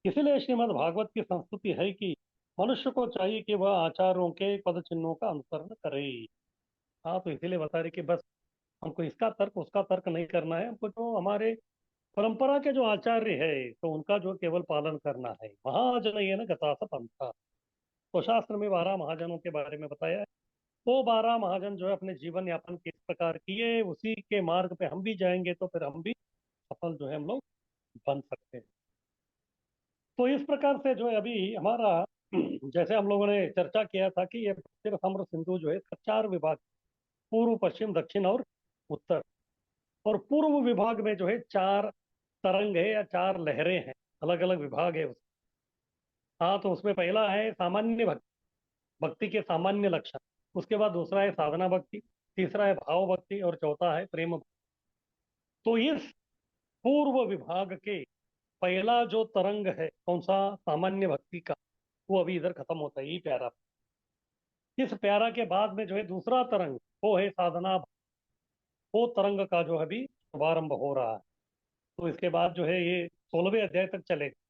इसलिए श्रीमद् भागवत की संस्तुति है कि मनुष्य को चाहिए कि वह आचार्यों के पद चिन्हों का अनुसरण करे। हाँ, तो इसीलिए बता रहे कि बस हमको इसका तर्क उसका तर्क नहीं करना है, हमको जो हमारे परंपरा के जो आचार्य है तो उनका जो केवल पालन करना है। महाजन ये ना गता स पंथा। तो शास्त्र में 12 महाजनों के बारे में बताया है। वो 12 महाजन जो है अपने जीवन यापन किस प्रकार किए, उसी के मार्ग पे हम भी जाएंगे तो फिर हम भी सफल जो है हम लोग बन सकते हैं। तो इस प्रकार से जो है अभी हमारा जैसे हम लोगों ने चर्चा किया था कि ये सिर्फ अमृत सिंधु जो है इसका 4 विभाग, पूर्व पश्चिम दक्षिण और उत्तर। और पूर्व विभाग में जो है 4 तरंग है या 4 लहरें हैं, अलग अलग विभाग है उसके। हाँ, तो उसमें पहला है सामान्य भक्ति, भक्ति के सामान्य लक्षण। उसके बाद दूसरा है साधना भक्ति, तीसरा है भाव भक्ति, और चौथा है प्रेम भक्ति। तो इस पूर्व विभाग के पहला जो तरंग है कौन सा, सामान्य भक्ति का, वो अभी इधर खत्म होता है, ये प्यारा। इस प्यारा के बाद में जो है दूसरा तरंग, वो है साधना। वो तरंग का जो है अभी शुभारंभ हो रहा है। तो इसके बाद जो है ये 16वें अध्याय तक चलेगा।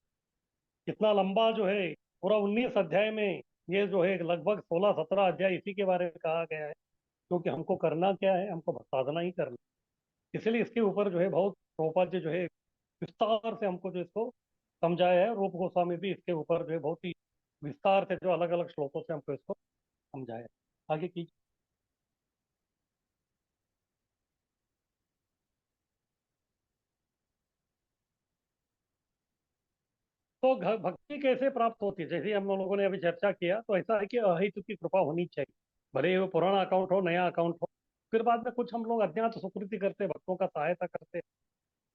इतना लंबा जो है, पूरा 19 अध्याय में ये जो है लगभग 16-17 अध्याय इसी के बारे में कहा गया है। क्योंकि हमको करना क्या है, हमको साधना ही करना। इसलिए इसके ऊपर जो है बहुत प्रभुपाद जी जो है विस्तार से हमको जो इसको समझाया है। रूप गोस्वामी भी इसके ऊपर जो है बहुत ही विस्तार से जो अलग अलग श्लोकों से हमको इसको समझाया है। आगे की। तो भक्ति कैसे प्राप्त होती है, जैसे हम लोगों ने अभी चर्चा किया, तो ऐसा है कि अहितु की कृपा होनी चाहिए। भले ही वो पुराना अकाउंट हो, नया अकाउंट हो। फिर बाद में कुछ हम लोग अज्ञात सुकृति करते हैं, भक्तों का सहायता करते हैं।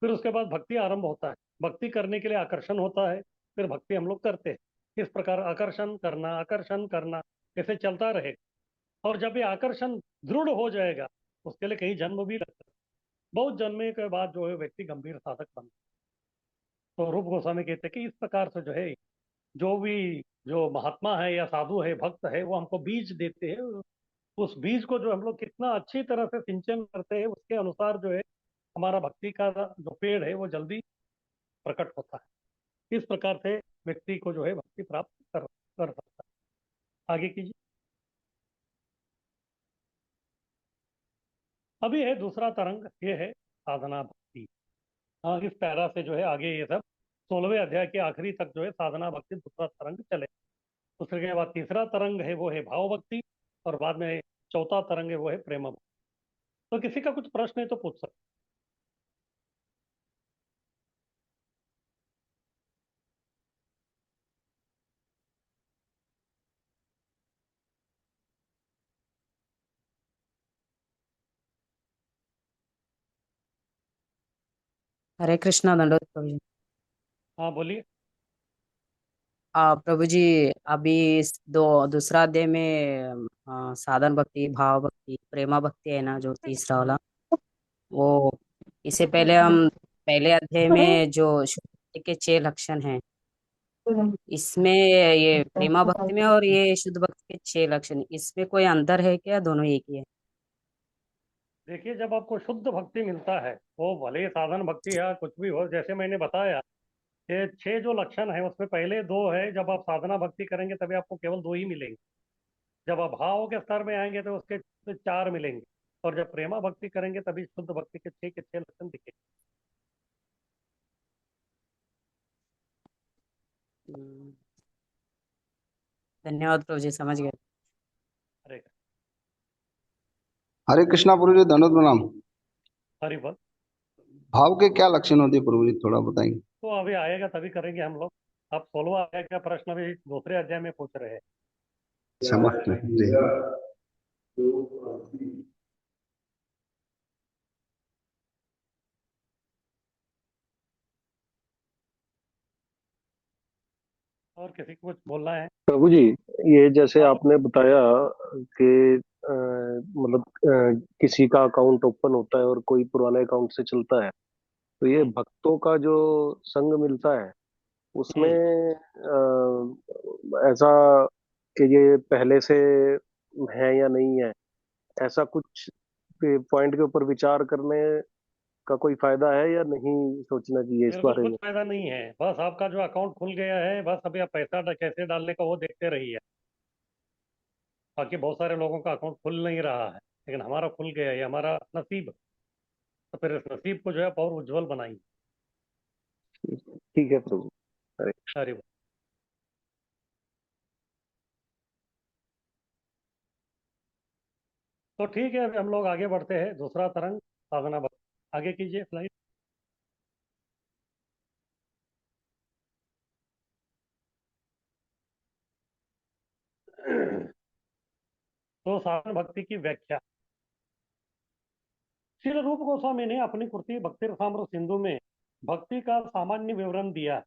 फिर उसके बाद भक्ति आरंभ होता है। भक्ति करने के लिए आकर्षण होता है, फिर भक्ति हम लोग करते हैं। इस प्रकार आकर्षण करना ऐसे चलता रहेगा। और जब ये आकर्षण दृढ़ हो जाएगा, उसके लिए कई जन्म भी लगते हैं। बहुत जन्मे के बाद जो है व्यक्ति गंभीर साधक बनता है। तो रूप गोस्वामी कहते हैं कि इस प्रकार से जो है, जो भी जो महात्मा है या साधु है, भक्त है, वो हमको बीज देते हैं। उस बीज को जो हम लोग कितना अच्छी तरह से सिंचन करते हैं, उसके अनुसार जो है हमारा भक्ति का जो पेड़ है वो जल्दी प्रकट होता है। इस प्रकार से व्यक्ति को जो है भक्ति प्राप्त कर सकता है। आगे कीजिए। अभी है दूसरा तरंग, ये है साधना भक्ति। हाँ, इस पैरा से जो है आगे ये सब 16वें अध्याय के आखिरी तक जो है साधना भक्ति दूसरा तरंग चले। उसके के बाद तीसरा तरंग है वो है भाव भक्ति, और बाद में चौथा तरंग है वो है प्रेम भक्ति। तो किसी का कुछ प्रश्न है तो पूछ सकते हरे कृष्णा दंडोत प्रभु जी। हैं। हाँ, बोलिए। प्रभु जी, अभी इस दूसरा अध्याय में साधन भक्ति, भाव भक्ति, प्रेमा भक्ति है ना, जो तीसरा वाला वो। इससे पहले हम पहले अध्याय में जो शुद्ध भक्ति के 6 लक्षण हैं, इसमें ये प्रेमा भक्ति में और ये शुद्ध भक्ति के 6 लक्षण, इसमें कोई अंतर है क्या, दोनों एक ही है? देखिए, जब आपको शुद्ध भक्ति मिलता है, वो भले ही साधन भक्ति या कुछ भी हो, जैसे मैंने बताया, ये 6 जो लक्षण है उसमें पहले 2 है। जब आप साधना भक्ति करेंगे तभी आपको केवल 2 ही मिलेंगे। जब आप भाव के स्तर में आएंगे तो उसके 4 मिलेंगे। और जब प्रेमा भक्ति करेंगे तभी शुद्ध भक्ति के 6 के 6 लक्षण दिखेंगे। हम्म, धन्यवाद प्रभु जी, समझ गए। अरे, हरे कृष्णा प्रभु जी, दंडवत प्रणाम। हरि बोल। भाव के क्या लक्षण होते हैं प्रभु जी, थोड़ा बताएंगे? तो अभी आएगा तभी करेंगे हम लोग। आप 16वां अध्याय का प्रश्न भी दूसरे अध्याय में पूछ रहे हैं। क्षमा करें जी। और किसी को कुछ बोलना है? प्रभु जी, ये जैसे हाँ, आपने बताया कि मतलब किसी का अकाउंट ओपन होता है और कोई पुराने अकाउंट से चलता है, तो ये हम्म, भक्तों का जो संग मिलता है उसमें हम्म। ऐसा कि ये पहले से है या नहीं है, ऐसा कुछ पॉइंट के ऊपर विचार करने का कोई फायदा है या नहीं, सोचना चाहिए इस बिल्कुल बारे कुछ में? फायदा नहीं है। बस आपका जो अकाउंट खुल गया है, बस अभी आप पैसा कैसे डालने का वो देखते रहिए। बाकी बहुत सारे लोगों का अकाउंट खुल नहीं रहा है, लेकिन हमारा खुल गया है, ये हमारा नसीब। तो फिर इस नसीब को जो है आप और उज्जवल बनाएंगे। ठीक है प्रभु। हरे अरे, तो ठीक है, अभी हम लोग आगे बढ़ते हैं। दूसरा तरंग साधना भक्ति। आगे कीजिए स्लाइड। तो साधन भक्ति की व्याख्या श्रील रूप गोस्वामी ने अपनी कृति भक्ति रसामृत सिंधु में भक्ति का सामान्य विवरण दिया है।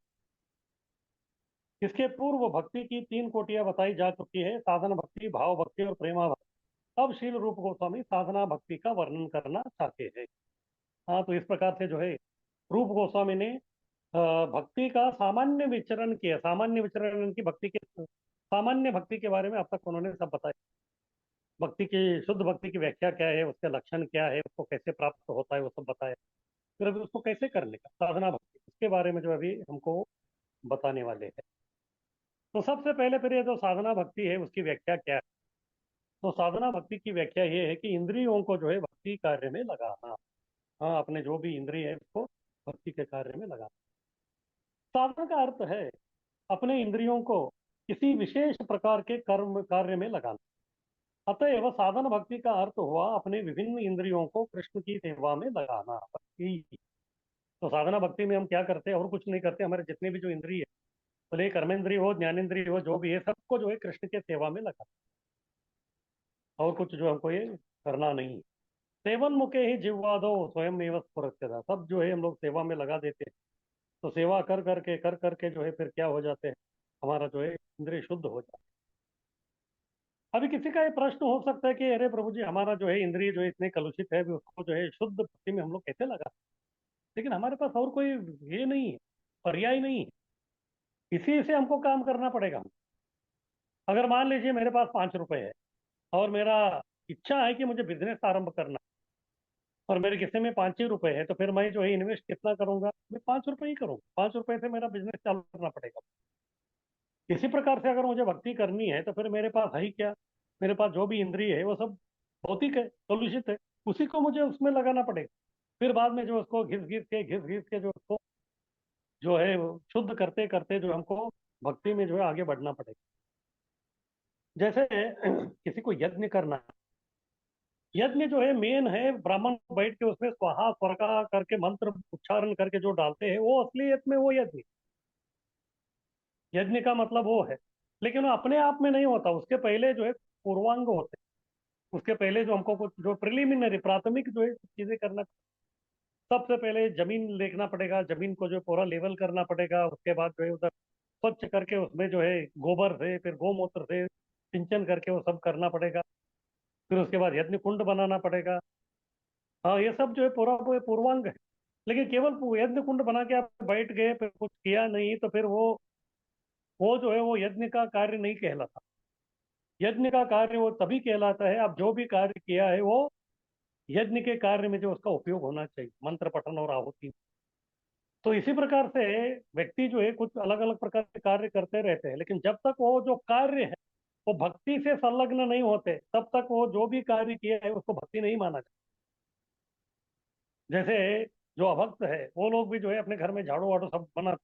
इसके पूर्व भक्ति की 3 कोटियां बताई जा चुकी है, साधन भक्ति, भाव भक्ति और प्रेमा भक्ति। अब श्रील रूप गोस्वामी साधना भक्ति का वर्णन करना चाहते हैं। हाँ, तो इस प्रकार से जो है रूप गोस्वामी ने भक्ति का सामान्य विचरण किया। सामान्य विचरण की भक्ति के सामान्य भक्ति के बारे में अब तक उन्होंने सब बताया। भक्ति की शुद्ध भक्ति की व्याख्या क्या है, उसके लक्षण क्या है, उसको कैसे प्राप्त होता है, वो सब बताया। फिर अभी उसको कैसे करने का साधना भक्ति, इसके बारे में जो अभी हमको बताने वाले हैं। तो सबसे पहले फिर ये जो साधना भक्ति है उसकी व्याख्या क्या है। तो साधना भक्ति की व्याख्या ये है कि इंद्रियों को जो है भक्ति कार्य में लगाना। हाँ, अपने जो भी इंद्रिय है उसको भक्ति के कार्य में लगाना। साधना का अर्थ है अपने इंद्रियों को किसी विशेष प्रकार के कर्म कार्य में लगाना। अतएव साधन भक्ति का अर्थ हुआ अपने विभिन्न इंद्रियों को कृष्ण की सेवा में लगाना, भक्ति। तो साधना भक्ति में हम क्या करते हैं और कुछ नहीं करते। हमारे जितने भी जो इंद्रिय है, भले कर्मेंद्रिय हो, ज्ञानेंद्रिय हो, जो भी है, सबको जो है कृष्ण के सेवा में लगाना, और कुछ जो हमको ये करना नहीं है। सेवन मुखे ही जिह्वादो स्वयं एवं स्फुरत्यता, सब जो है हम लोग सेवा में लगा देते हैं। तो सेवा कर करके जो है फिर क्या हो जाते हैं, हमारा जो है इंद्रिय शुद्ध हो जाता है। अभी किसी का ये प्रश्न हो सकता है कि अरे प्रभु जी, हमारा जो है इंद्रिय जो है इतने कलुषित है, अभी उसको जो है शुद्ध भक्ति में हम लोग कैसे लगा। लेकिन हमारे पास और कोई ये नहीं है, पर्याय नहीं है। इसी से हमको काम करना पड़ेगा। अगर मान लीजिए मेरे पास 5 रुपए है और मेरा इच्छा है कि मुझे बिजनेस आरंभ करना, और मेरे किस्से में 5 ही रुपए है, तो फिर मैं जो है इन्वेस्ट कितना करूंगा, मैं 5 रुपए ही करूंगा। 5 रुपए से मेरा बिजनेस चालू करना पड़ेगा। इसी प्रकार से अगर मुझे भक्ति करनी है तो फिर मेरे पास है ही क्या, मेरे पास जो भी इंद्रिय है वो सब भौतिक है, कलुषित है। उसी को मुझे उसमें लगाना पड़ेगा। फिर बाद में जो उसको घिस घिस के जो उसको जो है वो शुद्ध करते करते जो हमको भक्ति में जो है आगे बढ़ना पड़ेगा। जैसे किसी को यज्ञ करना है, यज्ञ जो है मेन है, ब्राह्मण बैठ के उसमें स्वाहा स्वर्गा करके मंत्र उच्चारण करके जो डालते हैं, वो असलियत में वो यज्ञ। यज्ञ का मतलब वो है। लेकिन वो अपने आप में नहीं होता, उसके पहले जो है पूर्वांग होते हैं। उसके पहले जो हमको कुछ जो प्रिलिमिनरी प्राथमिक जो है चीजें करना। सबसे पहले जमीन देखना पड़ेगा, जमीन को जो है पूरा लेवल करना पड़ेगा। उसके बाद जो है उधर स्वच्छ करके उसमें जो है गोबर से फिर गोमूत्र से सिंचन करके वो सब करना पड़ेगा। फिर उसके बाद यज्ञ कुंड बनाना पड़ेगा। हाँ, ये सब जो है पूरा वो पूर्वांग है। लेकिन केवल यज्ञ कुंड बना के आप बैठ गए, फिर कुछ किया नहीं, तो फिर वो जो है वो यज्ञ का कार्य नहीं कहलाता। यज्ञ का कार्य वो तभी कहलाता है आप जो भी कार्य किया है वो यज्ञ के कार्य में जो उसका उपयोग होना चाहिए, मंत्र पठन और आहुति। तो इसी प्रकार से व्यक्ति जो है कुछ अलग अलग प्रकार के कार्य करते रहते हैं, लेकिन जब तक वो जो कार्य है वो भक्ति से संलग्न नहीं होते, तब तक वो जो भी कार्य किया है उसको भक्ति नहीं माना जाता। जैसे जो अभक्त है वो लोग भी जो है अपने घर में झाड़ू वाड़ू सब बना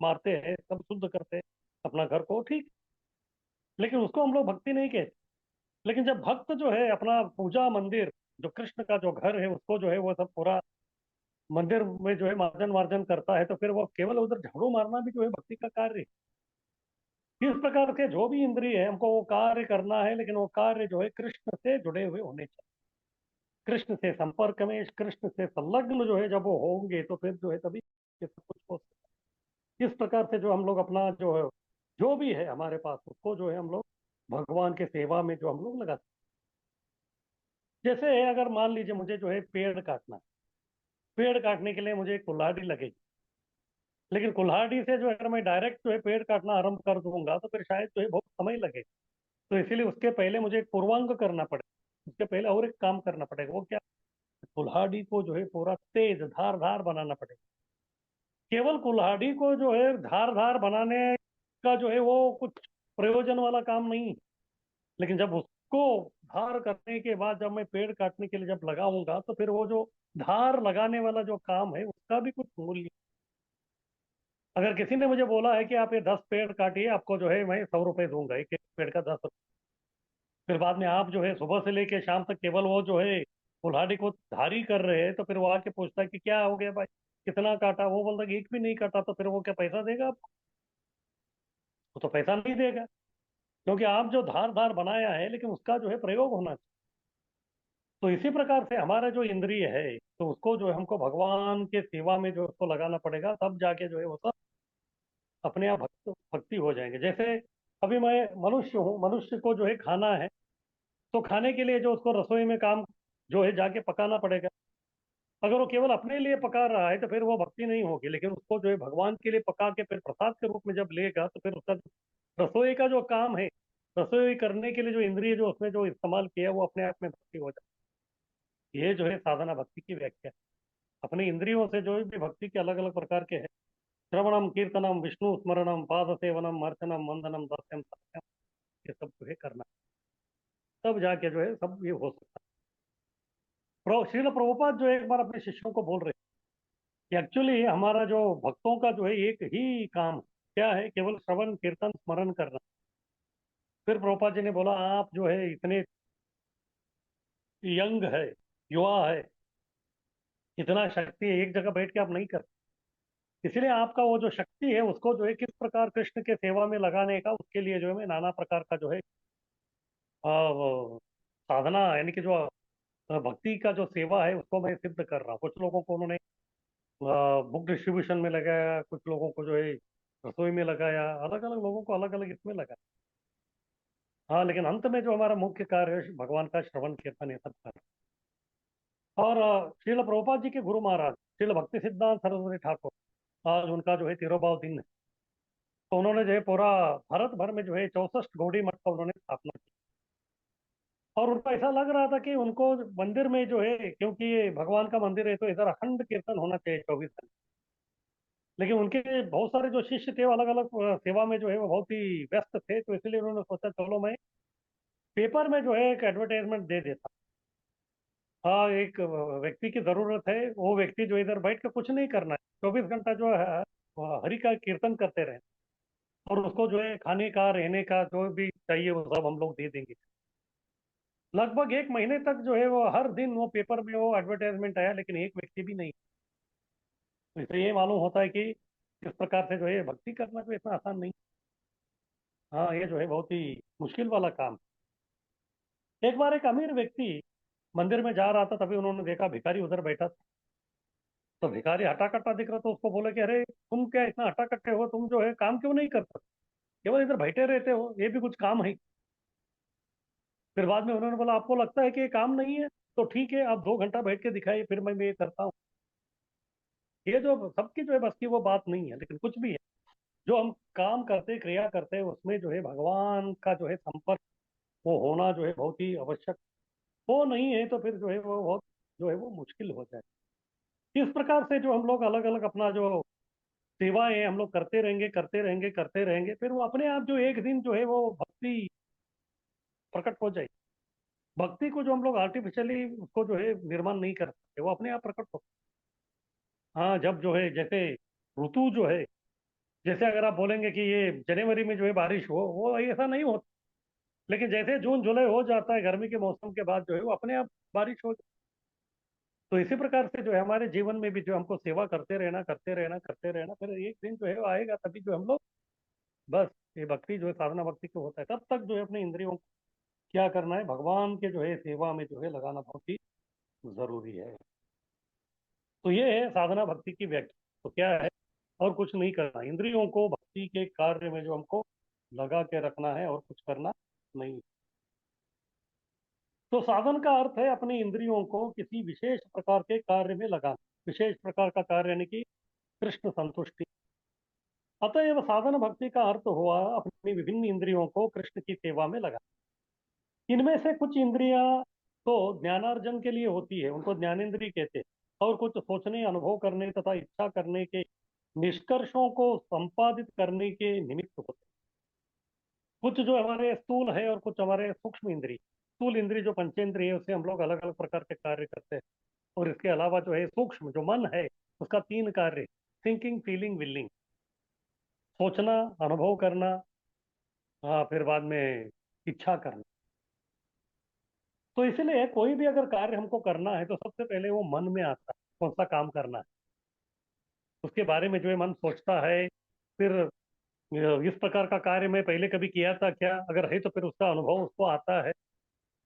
मारते हैं, सब शुद्ध करते हैं अपना घर को, ठीक। लेकिन उसको हम लोग भक्ति नहीं कहते। लेकिन जब भक्त जो है अपना पूजा मंदिर, जो कृष्ण का जो घर है, उसको जो है वो सब पूरा मंदिर में जो है मार्जन वार्जन करता है, तो फिर वो केवल उधर झाड़ू मारना भी जो है भक्ति का कार्य है। इस प्रकार के जो भी इंद्रिय है हमको वो कार्य करना है, लेकिन वो कार्य जो है कृष्ण से जुड़े हुए होने चाहिए। कृष्ण से संपर्क में, कृष्ण से संलग्न जो है जब वो होंगे तो फिर जो है तभी ये सब कुछ हो सकता है। इस प्रकार से जो हम लोग अपना जो है जो भी है हमारे पास उसको जो है हम लोग भगवान के सेवा में जो हम लोग लगाते हैं। जैसे अगर मान लीजिए मुझे जो है पेड़ काटना है, पेड़ काटने के लिए मुझे एक कुल्हाड़ी लगेगी। लेकिन कुल्हाड़ी से जो है अगर मैं डायरेक्ट जो है पेड़ काटना आरंभ कर दूंगा तो फिर शायद जो है बहुत समय लगेगा। तो इसीलिए उसके पहले मुझे एक पूर्वांग करना पड़ेगा। उसके पहले और एक काम करना पड़ेगा, वो क्या, कुल्हाड़ी को जो है पूरा तेज धार धार बनाना पड़ेगा। केवल कुल्हाड़ी को जो है धार धार बनाने का जो है वो कुछ प्रयोजन वाला काम नहीं है। लेकिन जब उसको धार करने के बाद जब मैं पेड़ काटने के लिए जब लगाऊंगा तो फिर वो जो धार लगाने वाला जो काम है उसका भी कुछ मूल्य। अगर किसी ने मुझे बोला है कि आप ये 10 पेड़ काटिए, आपको जो है मैं 100 रुपए दूंगा, एक एक पेड़ का 10 रुपये। फिर बाद में आप जो है सुबह से लेके शाम तक केवल वो जो है कुल्हाड़ी को धारी कर रहे हैं, तो फिर वो आके पूछता है कि क्या हो गया भाई, कितना काटा। वो बोलता है कि एक भी नहीं काटा, तो फिर वो क्या पैसा देगा आपको? वो तो पैसा नहीं देगा, क्योंकि आप जो धार धार बनाया है लेकिन उसका जो है प्रयोग होना चाहिए। तो इसी प्रकार से हमारा जो इंद्रिय है तो उसको जो है हमको भगवान के सेवा में जो उसको लगाना पड़ेगा, तब जाके जो है वो सब अपने आप भक्ति हो जाएंगे। जैसे अभी मैं मनुष्य हूँ, मनुष्य को जो है खाना है, तो खाने के लिए जो उसको रसोई में काम जो है जाके पकाना पड़ेगा। अगर वो केवल अपने लिए पका रहा है तो फिर वो भक्ति नहीं होगी, लेकिन उसको जो है भगवान के लिए पका के फिर प्रसाद के रूप में जब लेगा तो फिर उसका रसोई का जो काम है, रसोई करने के लिए जो इंद्रिय जो उसने जो इस्तेमाल किया वो अपने आप में भक्ति हो जाती है। ये जो है साधना भक्ति की व्याख्या है। अपने इंद्रियों से जो भी भक्ति के अलग अलग प्रकार के हैं, श्रवणम कीर्तनम विष्णु स्मरणम पाद सेवनम अर्चनम वंदनम दास्यम सत्यम, ये सब जो है करना, तब जाके जो है सब ये हो सकता है। श्रील प्रभुपाद जो है एक बार अपने शिष्यों को बोल रहे कि एक्चुअली हमारा जो भक्तों का जो है एक ही काम क्या है, केवल श्रवण कीर्तन स्मरण करना। फिर प्रभुपाद जी ने बोला आप जो है इतने यंग है, युवा है, इतना शक्ति है, एक जगह बैठ के आप नहीं कर, इसलिए आपका वो जो शक्ति है उसको जो है किस प्रकार कृष्ण के सेवा में लगाने का, उसके लिए जो है मैं नाना प्रकार का जो है वो साधना यानी कि जो भक्ति का जो सेवा है उसको मैं सिद्ध कर रहा हूँ। कुछ लोगों को उन्होंने बुक डिस्ट्रीब्यूशन में लगाया, कुछ लोगों को जो है रसोई में लगाया, अलग अलग लोगों को अलग अलग इसमें लगाया। हाँ, लेकिन अंत में जो हमारा मुख्य कार्य है भगवान का श्रवण कीर्तन ये सब करना। और श्रील प्रभुपाद जी के गुरु महाराज श्रील भक्ति सिद्धांत सरस्वती ठाकुर, आज उनका जो है 13वां दिन है। तो उन्होंने जो है पूरा भारत भर में जो है 64 गौड़ी मठ का उन्होंने स्थापना की। और उनको ऐसा लग रहा था कि उनको मंदिर में जो है, क्योंकि ये भगवान का मंदिर है तो इधर अखंड कीर्तन होना चाहिए 24 घंटे। लेकिन उनके बहुत सारे जो शिष्य थे वो अलग अलग सेवा में जो है वो बहुत ही व्यस्त थे, तो इसलिए उन्होंने सोचा चलो मैं पेपर में जो है एक एडवर्टाइजमेंट दे देता। हाँ, एक व्यक्ति की जरूरत है, वो व्यक्ति जो इधर बैठ के कुछ नहीं करना है, 24 घंटा जो है वो हरि का कीर्तन करते रहे, और उसको जो है खाने का रहने का जो भी चाहिए वो सब हम लोग दे देंगे। लगभग एक महीने तक जो है वो हर दिन वो पेपर में वो एडवर्टाइजमेंट आया, लेकिन एक व्यक्ति भी नहीं। तो इससे ये मालूम होता है कि इस प्रकार से जो है भक्ति करना तो इतना आसान नहीं। हाँ, ये जो है बहुत ही मुश्किल वाला काम। एक बार एक अमीर व्यक्ति मंदिर में जा रहा था, तभी उन्होंने देखा भिखारी उधर बैठा था। तो भिखारी हटा कट्टा दिख रहा, तो उसको बोले कि अरे तुम क्या इतना हटा कट्टे हो, तुम जो है काम क्यों नहीं करते, केवल इधर बैठे रहते हो, ये भी कुछ काम है। फिर बाद में उन्होंने बोला आपको लगता है कि ये काम नहीं है, तो ठीक है आप 2 घंटा बैठ के दिखाइए, फिर मैं ये करता हूँ। ये जो सबकी जो है बस की वो बात नहीं है, लेकिन कुछ भी है जो हम काम करते क्रिया करते हैं उसमें जो है भगवान का जो है संपर्क वो होना जो है बहुत ही आवश्यक। वो नहीं है तो फिर जो है वो बहुत जो है वो मुश्किल हो जाए। इस प्रकार से जो हम लोग अलग अलग अपना जो सेवाएं हम लोग करते रहेंगे करते रहेंगे करते रहेंगे, फिर वो अपने आप जो एक दिन जो है वो भक्ति प्रकट हो जाए। भक्ति को जो हम लोग आर्टिफिशियली उसको जो है निर्माण नहीं कर सकते, वो अपने आप प्रकट हो। हाँ, जब जो है जैसे ऋतु जो है, जैसे अगर आप बोलेंगे कि ये जनवरी में जो है बारिश हो, वो ऐसा नहीं होता। लेकिन जैसे जून जुलाई हो जाता है गर्मी के मौसम के बाद जो है वो अपने आप बारिश हो। तो इसी प्रकार से जो है हमारे जीवन में भी जो हमको सेवा करते रहना करते रहना करते रहना, फिर एक दिन जो है वो आएगा तभी जो हम लोग बस ये भक्ति जो है साधना भक्ति को होता है। तब तक जो है अपने इंद्रियों को क्या करना है, भगवान के जो है सेवा में जो है लगाना बहुत ही जरूरी है। तो ये है साधना भक्ति की व्याख्या। तो क्या है, और कुछ नहीं करना, इंद्रियों को भक्ति के कार्य में जो हमको लगा के रखना है और कुछ करना नहीं। तो साधन का अर्थ है अपनी इंद्रियों को किसी विशेष प्रकार के कार्य में लगाना। विशेष प्रकार का कार्य यानी कि कृष्ण संतुष्टि। अतएव साधन भक्ति का अर्थ हुआ अपनी विभिन्न इंद्रियों को कृष्ण की सेवा में लगाना। इनमें से कुछ इंद्रियां तो ज्ञानार्जन के लिए होती है, उनको ज्ञानेंद्रिय कहते हैं, और कुछ सोचने अनुभव करने तथा इच्छा करने के निष्कर्षों को संपादित करने के निमित्त होते हैं। कुछ जो हमारे स्थूल है और कुछ हमारे सूक्ष्म इंद्रिय। स्थूल इंद्रिय जो पंचेंद्रिय है उससे हम लोग अलग अलग प्रकार के कार्य करते हैं। और इसके अलावा जो है सूक्ष्म जो मन है उसका 3 कार्य, थिंकिंग फीलिंग विलिंग, सोचना अनुभव करना, हाँ फिर बाद में इच्छा करना। तो इसलिए कोई भी अगर कार्य हमको करना है तो सबसे पहले वो मन में आता है कौन सा काम करना है, उसके बारे में जो है मन सोचता है। फिर इस प्रकार का कार्य मैं पहले कभी किया था क्या, अगर है तो फिर उसका अनुभव उसको आता है।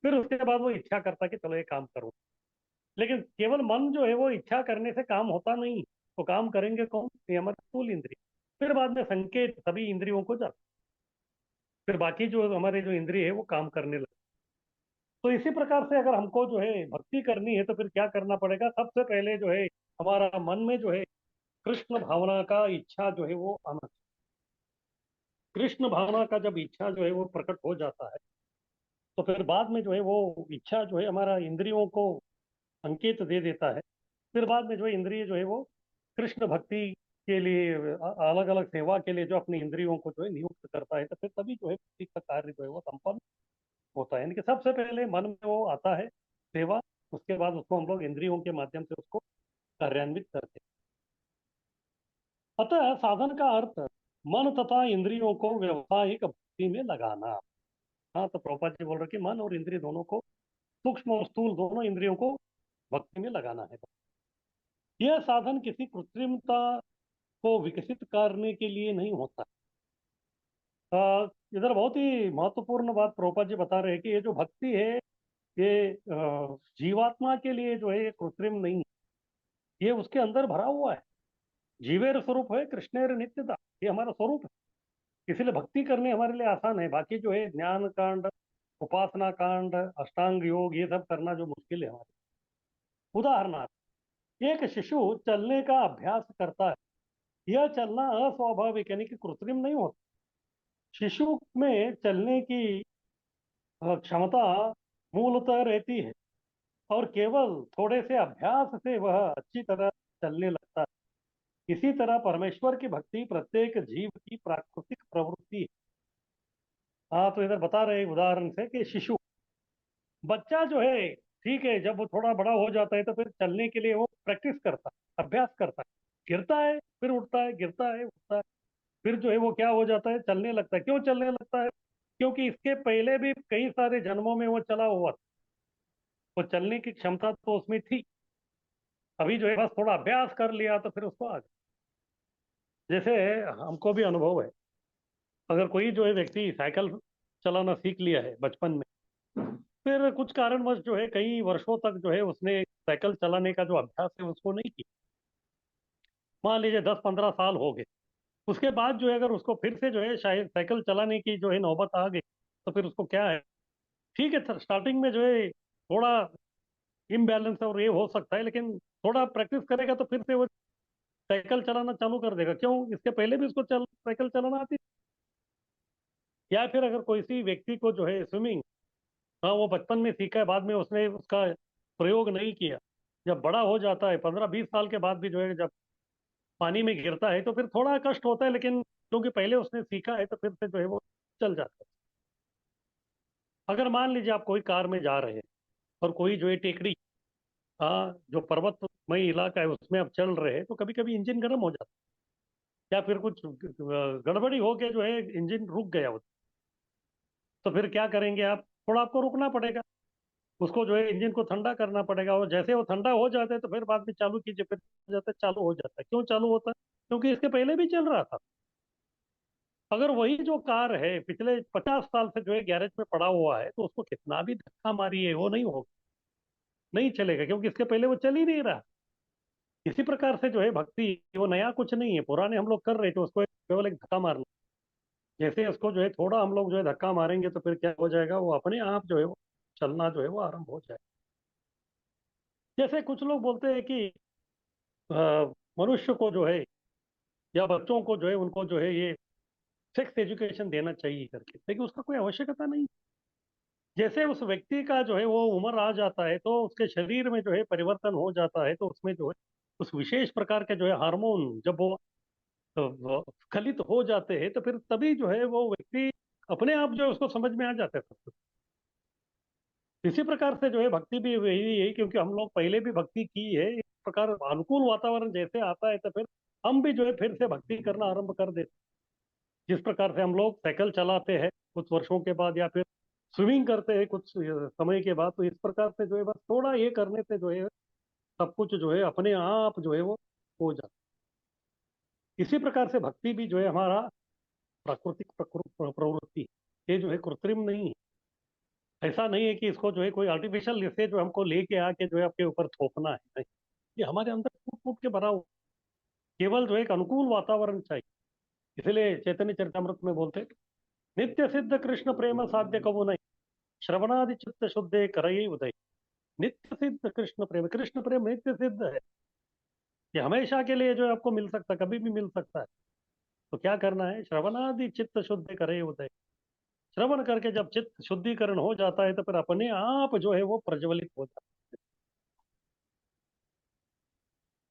फिर उसके बाद वो इच्छा करता है कि चलो ये काम करूँ। लेकिन केवल मन जो है वो इच्छा करने से काम होता नहीं। तो काम करेंगे कौन? ये हमारे स्थूल इंद्रिय। फिर बाद में संकेत सभी इंद्रियों को जाता, फिर बाकी जो हमारे जो इंद्रिय है वो काम करने लगते। तो इसी प्रकार से अगर हमको जो है भक्ति करनी है तो फिर क्या करना पड़ेगा? सबसे पहले जो है हमारा मन में जो है कृष्ण भावना का इच्छा जो है वो आना चाहिए। कृष्ण भावना का जब इच्छा जो है वो प्रकट हो जाता है तो फिर बाद में जो है वो इच्छा जो है हमारा इंद्रियों को संकेत दे देता है। फिर बाद में जो है इंद्रिय जो है वो कृष्ण भक्ति के लिए अलग अलग सेवा के लिए जो अपनी इंद्रियों को जो है नियुक्त करता है, तो फिर तभी जो है भक्ति का कार्य जो है वो संपन्न होता है। यानी कि सबसे पहले मन में वो आता है सेवा, उसके बाद उसको हम लोग इंद्रियों के माध्यम से उसको कार्यान्वित करते हैं। अतः साधन का अर्थ मन तथा इंद्रियों को व्यवसायिक भक्ति में लगाना। हाँ, तो प्रभुपाद जी बोल रहे कि मन और इंद्रिय दोनों को, सूक्ष्म और स्थूल दोनों इंद्रियों को भक्ति में लगाना है। यह साधन किसी कृत्रिमता को विकसित करने के लिए नहीं होता। इधर बहुत ही महत्वपूर्ण बात प्रभुपाद जी बता रहे हैं कि ये जो भक्ति है ये जीवात्मा के लिए जो है ये कृत्रिम नहीं है, ये उसके अंदर भरा हुआ है। जीवेर स्वरूप है कृष्णेर नित्यता, ये हमारा स्वरूप है। इसीलिए भक्ति करने हमारे लिए आसान है। बाकी जो है ज्ञान कांड, उपासना कांड, अष्टांग योग, ये सब करना जो मुश्किल है हमारे। उदाहरणार्थ, एक शिशु चलने का अभ्यास करता है। यह चलना अस्वाभाविक यानी कि कृत्रिम नहीं होता। शिशु में चलने की क्षमता मूलतः रहती है और केवल थोड़े से अभ्यास से वह अच्छी तरह चलने लगता है। इसी तरह परमेश्वर की भक्ति प्रत्येक जीव की प्राकृतिक प्रवृत्ति है। हाँ, तो इधर बता रहे उदाहरण से कि शिशु, बच्चा जो है, ठीक है, जब वो थोड़ा बड़ा हो जाता है तो फिर चलने के लिए वो प्रैक्टिस करता है, अभ्यास करता है, गिरता है फिर उठता है, गिरता है उठता है, फिर जो है वो क्या हो जाता है, चलने लगता है। क्यों चलने लगता है? क्योंकि इसके पहले भी कई सारे जन्मों में वो चला हुआ था, वो चलने की क्षमता तो उसमें थी। अभी जो है बस थोड़ा अभ्यास कर लिया तो फिर उसको आ गया। जैसे हमको भी अनुभव है, अगर कोई जो है व्यक्ति साइकिल चलाना सीख लिया है बचपन में, फिर कुछ कारणवश जो है कई वर्षों तक जो है उसने साइकिल चलाने का जो अभ्यास है उसको नहीं किया। मान लीजिए 10-15 साल हो गए, उसके बाद जो है अगर उसको फिर से जो है शायद साइकिल चलाने की जो है नौबत आ गई, तो फिर उसको क्या है, ठीक है स्टार्टिंग में जो है थोड़ा इम्बैलेंस और ये हो सकता है, लेकिन थोड़ा प्रैक्टिस करेगा तो फिर से वो साइकिल चलाना चालू कर देगा। क्यों? इसके पहले भी उसको साइकिल चलाना आती। या फिर अगर कोई सी व्यक्ति को जो है स्विमिंग, हाँ, वो बचपन में सीखा है, बाद में उसने उसका प्रयोग नहीं किया, जब बड़ा हो जाता है 15-20 साल के बाद भी जो है जब पानी में गिरता है तो फिर थोड़ा कष्ट होता है, लेकिन क्योंकि पहले उसने सीखा है तो फिर से जो है वो चल जाता है। अगर मान लीजिए आप कोई कार में जा रहे हैं और कोई जो है टेकड़ी, हाँ, जो पर्वतमय इलाका है उसमें आप चल रहे हैं, तो कभी कभी इंजन गर्म हो जाता है या फिर कुछ गड़बड़ी हो के जो है इंजन रुक गया हो, तो फिर क्या करेंगे आप? थोड़ा आपको रुकना पड़ेगा, उसको जो है इंजन को ठंडा करना पड़ेगा, और जैसे वो ठंडा हो जाता है तो फिर बाद में चालू कीजिए, फिर हो जाता है, चालू हो जाता है। क्यों चालू होता है? क्योंकि इसके पहले भी चल रहा था। अगर वही जो कार है पिछले 50 साल से जो है गैरेज में पड़ा हुआ है, तो उसको कितना भी धक्का मारिए वो नहीं होगा, नहीं चलेगा, क्योंकि इसके पहले वो चल ही नहीं रहा। इसी प्रकार से जो है भक्ति, वो नया कुछ नहीं है, पुराने हम लोग कर रहे थे, उसको केवल एक धक्का मारना। जैसे उसको जो है थोड़ा हम लोग जो है धक्का मारेंगे तो फिर क्या हो जाएगा, वो अपने आप जो है वो चलना जो है वो आरंभ हो जाएगा। जैसे कुछ लोग बोलते हैं कि अ, मनुष्य को जो है या बच्चों को जो है उनको जो है ये सेक्स एजुकेशन देना चाहिए करके, लेकिन उसका कोई आवश्यकता नहीं। जैसे उस व्यक्ति का जो है वो उम्र आ जाता है तो उसके शरीर में जो है परिवर्तन हो जाता है, तो उसमें जो है उस विशेष प्रकार के जो है हार्मोन जब वो स्खलित हो जाते हैं, तो फिर तभी जो है वो व्यक्ति अपने आप जो है उसको समझ में आ जाता है सब कुछ। इसी प्रकार से जो है भक्ति भी वही है, क्योंकि हम लोग पहले भी भक्ति की है। इस प्रकार अनुकूल वातावरण जैसे आता है तो फिर हम भी जो है फिर से भक्ति करना आरंभ कर देते हैं। जिस प्रकार से हम लोग साइकिल चलाते हैं कुछ वर्षों के बाद, या फिर स्विमिंग करते हैं कुछ समय के बाद, तो इस प्रकार से जो है बस थोड़ा ये करने से जो है सब कुछ जो है अपने आप जो है वो हो जाता है। इसी प्रकार से भक्ति भी जो है हमारा प्राकृतिक प्रवृत्ति है। ये जो है कृत्रिम नहीं है। ऐसा नहीं है कि इसको जो है कोई आर्टिफिशियल इससे जो हमको लेके आके जो है आपके ऊपर थोपना है, नहीं। ये हमारे अंदर फूट फूट के भरा हुआ, केवल जो एक अनुकूल वातावरण चाहिए। इसलिए चैतन्य चरितमृत में बोलते हैं, नित्य सिद्ध कृष्ण प्रेम साध्य कबू नहीं, श्रवणादि चित्त शुद्धे करई उदय। नित्य सिद्ध कृष्ण प्रेम नित्य सिद्ध है। ये हमेशा के लिए जो है आपको मिल सकता है, कभी भी मिल सकता है। तो क्या करना है, श्रवणादि चित्त शुद्धि करे उदय। श्रवण करके जब चित्त शुद्धिकरण हो जाता है तो फिर अपने आप जो है वो प्रज्वलित हो जाता है।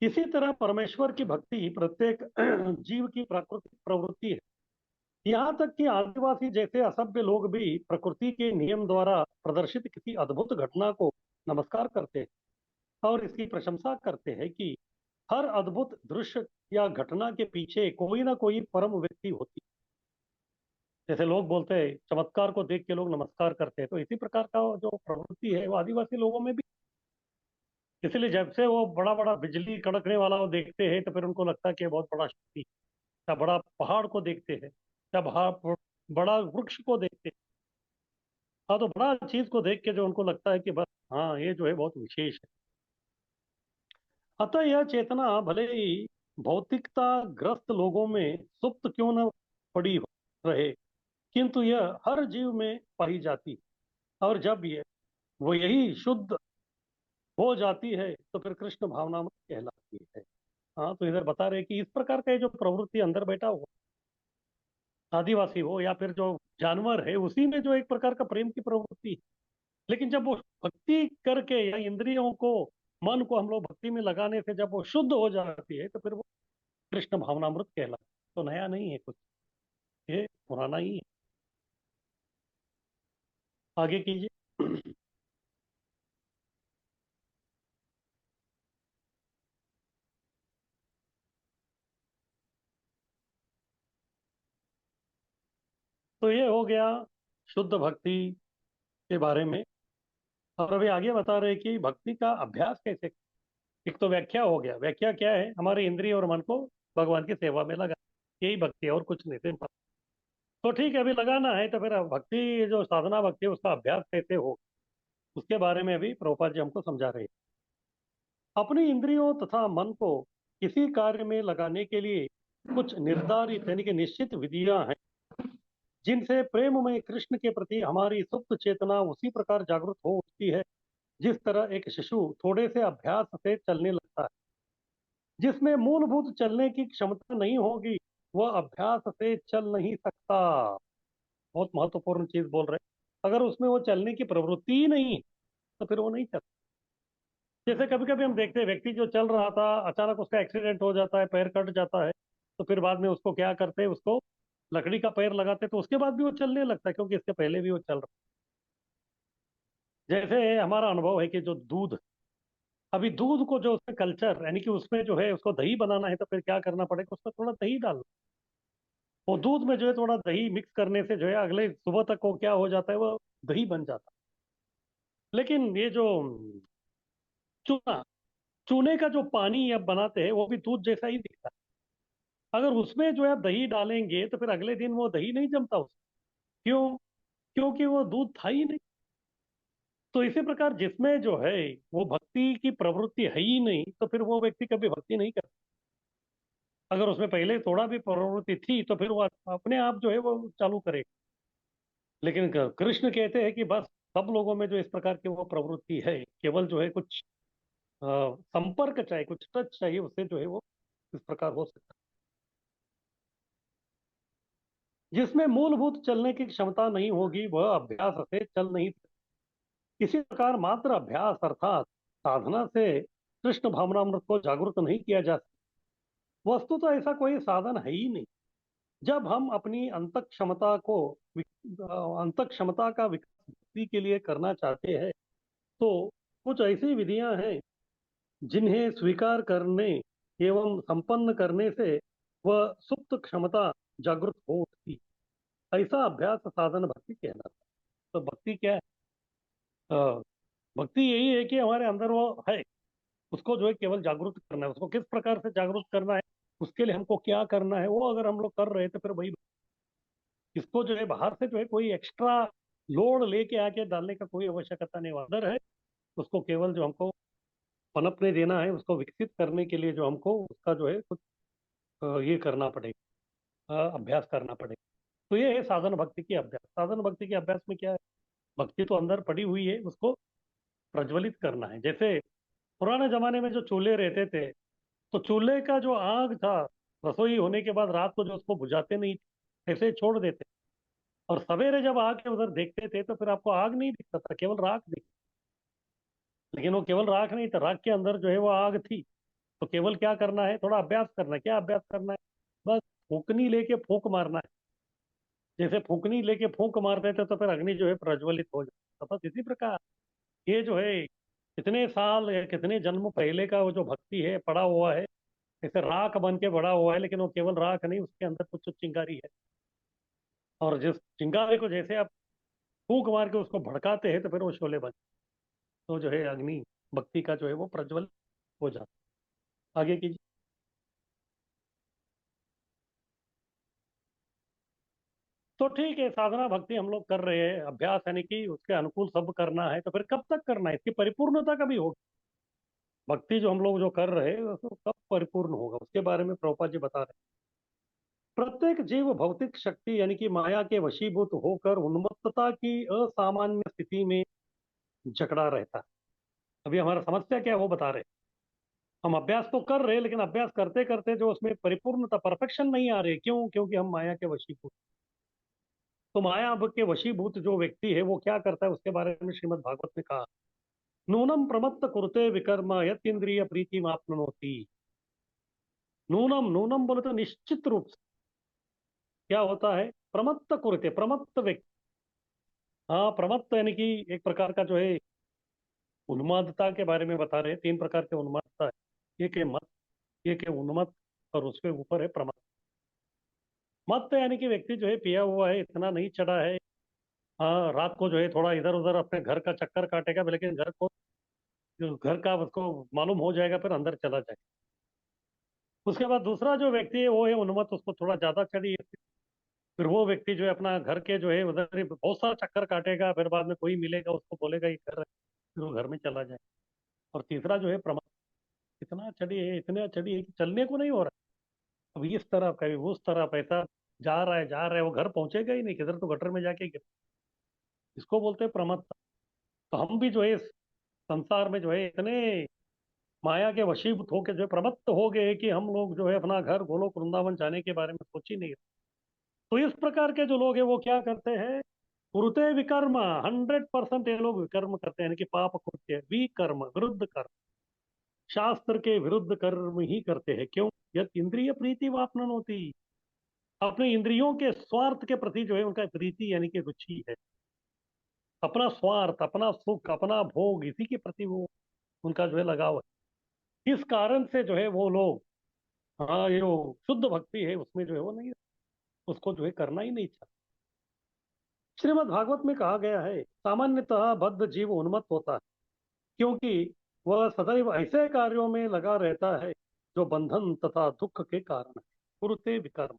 इसी तरह परमेश्वर की भक्ति प्रत्येक जीव की प्राकृतिक प्रवृत्ति है। यहाँ तक कि आदिवासी जैसे असभ्य लोग भी प्रकृति के नियम द्वारा प्रदर्शित किसी अद्भुत घटना को नमस्कार करते हैं और इसकी प्रशंसा करते हैं कि हर अद्भुत दृश्य या घटना के पीछे कोई ना कोई परम व्यक्ति होती है। जैसे लोग बोलते हैं चमत्कार को देख के लोग नमस्कार करते हैं, तो इसी प्रकार का जो प्रवृत्ति है वो आदिवासी लोगों में भी। इसलिए जब से वो बड़ा बड़ा बिजली कड़कने वाला वो देखते हैं तो फिर उनको लगता है कि ये बहुत बड़ा शक्ति है। या बड़ा पहाड़ को देखते हैं, या बड़ा वृक्ष को देखते हैं, हाँ, तो बड़ा चीज को देख के जो उनको लगता है कि बस हाँ ये जो है बहुत विशेष है। अतः यह चेतना भले ही भौतिकता ग्रस्त लोगों में सुप्त क्यों न पड़ी हो रहे, किंतु यह हर जीव में पाई जाती है। और जब ये वो यही शुद्ध हो जाती है तो फिर कृष्ण भावना में कहलाती है। हाँ, तो इधर बता रहे कि इस प्रकार का ये जो प्रवृत्ति अंदर बैठा हो, आदिवासी हो या फिर जो जानवर है, उसी में जो एक प्रकार का प्रेम की प्रवृत्ति है। लेकिन जब वो भक्ति करके या इंद्रियों को, मन को हम लोग भक्ति में लगाने से जब वो शुद्ध हो जाती है तो फिर वो कृष्ण भावनामृत कहलाता है। तो नया नहीं है कुछ, ये पुराना ही है। आगे कीजिए। तो ये हो गया शुद्ध भक्ति के बारे में। और अभी आगे बता रहे कि भक्ति का अभ्यास कैसे। एक तो व्याख्या हो गया, व्याख्या क्या है, हमारे इंद्रिय और मन को भगवान की सेवा में लगा, यही भक्ति है और कुछ नहीं, सिंपल। तो ठीक है, अभी लगाना है तो फिर भक्ति जो साधना भक्ति है उसका अभ्यास कैसे हो, उसके बारे में अभी प्रभुपाद जी हमको समझा रहे हैं। अपनी इंद्रियों तथा मन को किसी कार्य में लगाने के लिए कुछ निर्धारित यानी कि निश्चित विधियां हैं, जिनसे प्रेम में कृष्ण के प्रति हमारी सुप्त चेतना उसी प्रकार जागृत हो उठती है जिस तरह एक शिशु थोड़े से अभ्यास से चलने लगता है। जिसमें मूलभूत चलने की क्षमता नहीं होगी वह अभ्यास से चल नहीं सकता। बहुत महत्वपूर्ण चीज बोल रहे हैं। अगर उसमें वो चलने की प्रवृत्ति ही नहीं है तो फिर वो नहीं चलता। जैसे कभी कभी हम देखते हैं व्यक्ति जो चल रहा था, अचानक उसका एक्सीडेंट हो जाता है, पैर कट जाता है, तो फिर बाद में उसको क्या करते हैं, उसको लकड़ी का पैर लगाते हैं, तो उसके बाद भी वो चलने लगता है क्योंकि इसके पहले भी वो चल रहा है। जैसे हमारा अनुभव है कि जो दूध, अभी दूध को जो उसमें कल्चर यानी कि उसमें जो है उसको दही बनाना है तो फिर क्या करना पड़ेगा, उसमें थोड़ा दही डालना। वो दूध में जो है थोड़ा दही मिक्स करने से जो है अगले सुबह तक वो क्या हो जाता है, वो दही बन जाता है। लेकिन ये जो चूना, चूने का जो पानी अब बनाते हैं वो भी दूध जैसा ही दिखता है। अगर उसमें जो है आप दही डालेंगे तो फिर अगले दिन वो दही नहीं जमता उसमें। क्यों? क्योंकि वो दूध था ही नहीं। तो इसी प्रकार जिसमें जो है वो भक्ति की प्रवृत्ति है ही नहीं तो फिर वो व्यक्ति कभी भक्ति नहीं करता। अगर उसमें पहले थोड़ा भी प्रवृत्ति थी तो फिर वो अपने आप जो है वो चालू करेगा। लेकिन कृष्ण कहते हैं कि बस सब लोगों में जो इस प्रकार की वो प्रवृत्ति है, केवल जो है कुछ संपर्क चाहिए, कुछ टच चाहिए, उससे जो है वो इस प्रकार हो सकता है। जिसमें मूलभूत चलने की क्षमता नहीं होगी वह अभ्यास से चल नहीं सकता। इसी प्रकार मात्र अभ्यास अर्थात साधना से कृष्ण भावनामृत को जागरूक नहीं किया जा सकता। वस्तु तो ऐसा कोई साधन है ही नहीं। जब हम अपनी अंतक क्षमता को अंतक क्षमता का विकास भक्ति के लिए करना चाहते हैं तो कुछ ऐसी विधियां हैं जिन्हें स्वीकार करने एवं संपन्न करने से वह सुप्त क्षमता जागृत हो उठती। ऐसा अभ्यास साधन भक्ति कहलाता है। तो भक्ति क्या है? अ, भक्ति यही है कि हमारे अंदर वो है, उसको जो है केवल जागरूक करना है। उसको किस प्रकार से जागरूक करना है, उसके लिए हमको क्या करना है, वो अगर हम लोग कर रहे हैं तो फिर वही। इसको जो है बाहर से जो है कोई एक्स्ट्रा लोड लेके आके डालने का कोई आवश्यकता नहीं, अंदर है, उसको केवल जो हमको पनपने देना है, उसको विकसित करने के लिए जो हमको उसका जो है कुछ ये करना पड़ेगा, अभ्यास करना पड़ेगा। तो ये है साधन भक्ति की अभ्यास। साधन भक्ति के अभ्यास में क्या है, भक्ति तो अंदर पड़ी हुई है, उसको प्रज्वलित करना है। जैसे पुराने जमाने में जो चूल्हे रहते थे, तो चूल्हे का जो आग था, रसोई होने के बाद रात को जो उसको बुझाते नहीं थे, ऐसे ही छोड़ देते, और सवेरे जब आके उधर देखते थे तो फिर आपको आग नहीं दिखता था, केवल राख दिखती। लेकिन वो केवल राख नहीं था, राख के अंदर जो है वो आग थी। तो केवल क्या करना है, थोड़ा अभ्यास करना है। क्या अभ्यास करना है, बस फूकनी लेके फूंक मारना है। जैसे फूकनी लेके फूंक मारते थे तो फिर अग्नि जो है प्रज्वलित हो जाता। बस इसी प्रकार ये जो है कितने साल या कितने जन्म पहले का वो जो भक्ति है पड़ा हुआ है, जैसे राख बन के बड़ा हुआ है, लेकिन वो केवल राख नहीं, उसके अंदर कुछ चिंगारी है। और जिस चिंगारे को जैसे आप फूंक मार के उसको भड़काते हैं तो फिर वो शोले बन, तो जो है अग्नि भक्ति का जो है वो प्रज्वल हो जाता। आगे कीजिए। तो ठीक है, साधना भक्ति हम लोग कर रहे हैं, अभ्यास यानी कि उसके अनुकूल सब करना है, तो फिर कब तक करना है, इसकी परिपूर्णता कभी होगी? भक्ति जो हम लोग जो कर रहे हैं वो कब परिपूर्ण होगा, उसके बारे में प्रभुपाद जी बता रहे हैं। प्रत्येक जीव भौतिक शक्ति यानी कि माया के वशीभूत होकर उन्मत्तता की असामान्य स्थिति में जकड़ा रहता है। अभी हमारा समस्या क्या है वो बता रहे हैं। हम अभ्यास तो कर रहे हैं, लेकिन अभ्यास करते करते जो उसमें परिपूर्णता, परफेक्शन नहीं आ रही। क्यों? क्योंकि हम माया के वशीभूत। तो माया के वशीभूत जो व्यक्ति है वो क्या करता है, उसके बारे में श्रीमद् भागवत में कहा, नूनम प्रमत्त कुरुते विकर्म यत इंद्रिय प्रीति माप्नोति। नूनम, नूनम बोले तो निश्चित रूप से क्या होता है, प्रमत्त कुरुते, प्रमत्त व्यक्ति। हाँ, प्रमत्त यानी कि एक प्रकार का जो है उन्मादता के बारे में बता रहे हैं। तीन प्रकार के उन्मादता है, एक है मत, एक है उन्मत्त, और उसके ऊपर है प्रमत्त। मत यानी कि व्यक्ति जो है पिया हुआ है, इतना नहीं चढ़ा है। हाँ, रात को जो है थोड़ा इधर उधर अपने घर का चक्कर काटेगा, लेकिन घर को, जो घर का उसको मालूम हो जाएगा, फिर अंदर चला जाएगा। उसके बाद दूसरा जो व्यक्ति है वो है उन्मत्त, उसको थोड़ा ज्यादा चढ़ी है। फिर वो व्यक्ति जो है अपना घर के जो है उधर ही बहुत सारा चक्कर काटेगा, फिर बाद में कोई मिलेगा उसको बोलेगा ये कर रहा है, फिर वो घर में चला जाए। और तीसरा जो है प्रमाद, इतना चढ़ी है, इतना चढ़ी है कि चलने को नहीं हो रहा। अब इस तरफ कभी उस तरफ ऐसा जा रहा है, वो घर पहुंचेगा ही नहीं, किधर तो गटर में जाके गिर। इसको बोलते हैं प्रमत्त। तो हम भी जो है इस संसार में जो है इतने माया के वशीभूत होके जो है प्रमत्त हो गए कि हम लोग जो है अपना घर गोलोक वृंदावन जाने के बारे में सोच ही नहीं रहे। तो इस प्रकार के जो लोग हैं वो क्या करते हैं, कुरुते विकर्म, 100% ये लोग विकर्म करते हैं, यानी कि पाप कृत्य, विकर्म, विरुद्ध कर्म, शास्त्र के विरुद्ध कर्म ही करते हैं। क्यों? यह इंद्रिय प्रीति वापनन होती, अपने इंद्रियों के स्वार्थ के प्रति जो है उनका प्रीति यानी कि रुचि है। अपना स्वार्थ, अपना सुख, अपना भोग, इसी के प्रति वो उनका जो है लगाव है। इस कारण से जो है वो लोग, हाँ, ये जो शुद्ध भक्ति है उसमें जो है वो नहीं, उसको जो है करना ही नहीं चाहते। श्रीमद् भागवत में कहा गया है, सामान्यतः बद्ध जीव उन्मत्त होता है क्योंकि वह सदैव ऐसे कार्यों में लगा रहता है जो बंधन तथा दुख के कारण है। कुरुते विकर्म।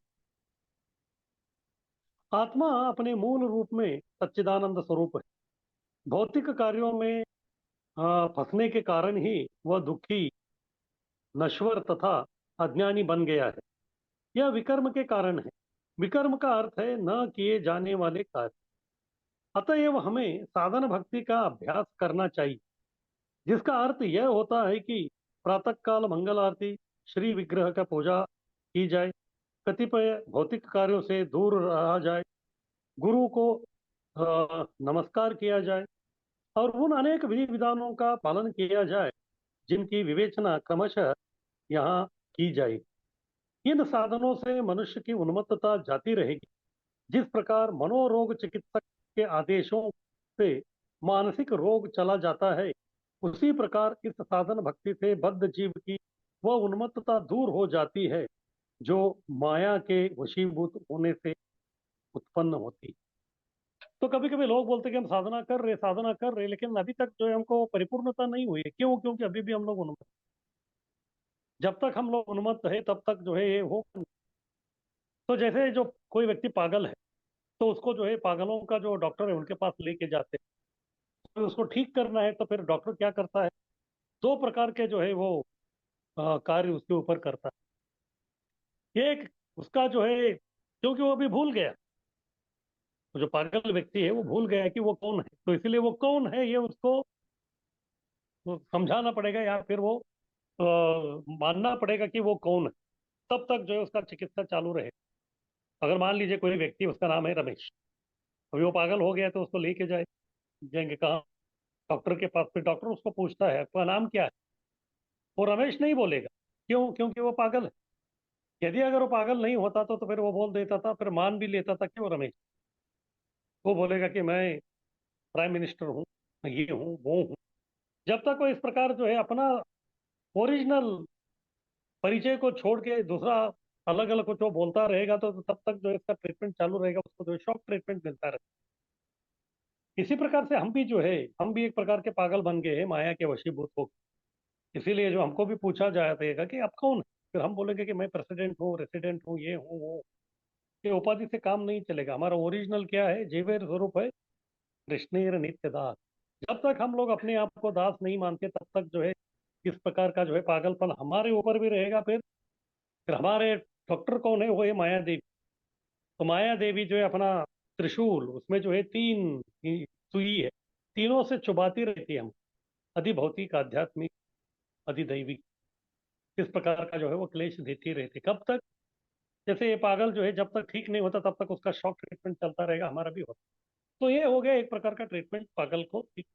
आत्मा अपने मूल रूप में सच्चिदानंद स्वरूप है। भौतिक कार्यों में फंसने के कारण ही वह दुखी, नश्वर तथा अज्ञानी बन गया है। यह विकर्म के कारण है। विकर्म का अर्थ है न किए जाने वाले कार्य। अतएव हमें साधन भक्ति का अभ्यास करना चाहिए, जिसका अर्थ यह होता है कि प्रातःकाल मंगल आरती, श्री विग्रह का पूजा की जाए, कतिपय भौतिक कार्यों से दूर रहा जाए, गुरु को नमस्कार किया जाए, और उन अनेक विधि विधानों का पालन किया जाए जिनकी विवेचना क्रमशः यहाँ की जाए। इन साधनों से मनुष्य की उन्मत्तता जाती रहेगी। जिस प्रकार मनोरोग चिकित्सक के आदेशों से मानसिक रोग चला जाता है, उसी प्रकार इस साधन भक्ति से बद्ध जीव की वह उन्मत्तता दूर हो जाती है जो माया के वशीभूत होने से उत्पन्न होती। तो कभी कभी लोग बोलते हैं कि हम साधना कर रहे, साधना कर रहे, लेकिन अभी तक जो है हमको परिपूर्णता नहीं हुई है। क्यों? क्योंकि अभी भी हम लोग उन्मत्त। जब तक हम लोग उन्मत्त है तब तक जो है ये हो। तो जैसे जो कोई व्यक्ति पागल है, तो उसको जो है पागलों का जो डॉक्टर है उनके पास लेके जाते हैं। तो उसको ठीक करना है तो फिर डॉक्टर क्या करता है, दो प्रकार के जो है वो कार्य उसके ऊपर करता है। एक, उसका जो है, क्योंकि वो अभी भूल गया, वो जो पागल व्यक्ति है वो भूल गया कि वो कौन है, तो इसलिए वो कौन है ये उसको वो समझाना पड़ेगा, या फिर वो मानना पड़ेगा कि वो कौन है। तब तक जो है उसका चिकित्सा चालू रहे। अगर मान लीजिए कोई व्यक्ति, उसका नाम है रमेश, अभी वो पागल हो गया तो उसको लेके जाएंगे कहाँ, डॉक्टर के पास। फिर डॉक्टर उसको पूछता है आपका नाम क्या है, वो रमेश नहीं बोलेगा। क्यों? क्योंकि वो पागल है। यदि अगर वो पागल नहीं होता तो फिर वो बोल देता था, फिर मान भी लेता था कि वो रमेश। वो बोलेगा कि मैं प्राइम मिनिस्टर हूँ, मैं ये हूँ वो हूँ। जब तक वो इस प्रकार जो है अपना ओरिजिनल परिचय को छोड़ के दूसरा अलग अलग कुछ वो बोलता रहेगा तो तब तक जो है इसका ट्रीटमेंट चालू रहेगा, उसको जो है शॉक ट्रीटमेंट मिलता रहेगा। इसी प्रकार से हम भी जो है, हम भी एक प्रकार के पागल बन गए हैं माया के वशीभूत हो। इसीलिए जो हमको भी पूछा जाएगा कि आप कौन है, फिर हम बोलेंगे कि मैं प्रेसिडेंट हूँ, रेसिडेंट हूँ, ये हूँ वो। ये उपाधि से काम नहीं चलेगा। हमारा ओरिजिनल क्या है, जीवेर स्वरूप है कृष्णेर नित्य दास। जब तक हम लोग अपने आप को दास नहीं मानते तब तक जो है इस प्रकार का जो है पागलपन हमारे ऊपर भी रहेगा। फिर हमारे डॉक्टर कौन है, वो है माया देवी। तो माया देवी जो है अपना त्रिशूल, उसमें जो है तीन सुई है, तीनों से चुबाती रहती है हम, अधिभौतिक, आध्यात्मिक, अधिदैविक। इस प्रकार का जो है वो क्लेश देती रहती है। कब तक? जैसे ये पागल जो है जब तक ठीक नहीं होता तब तक उसका शॉक ट्रीटमेंट चलता रहेगा, हमारा भी होता। तो ये हो गया एक प्रकार का ट्रीटमेंट पागल को ठीक।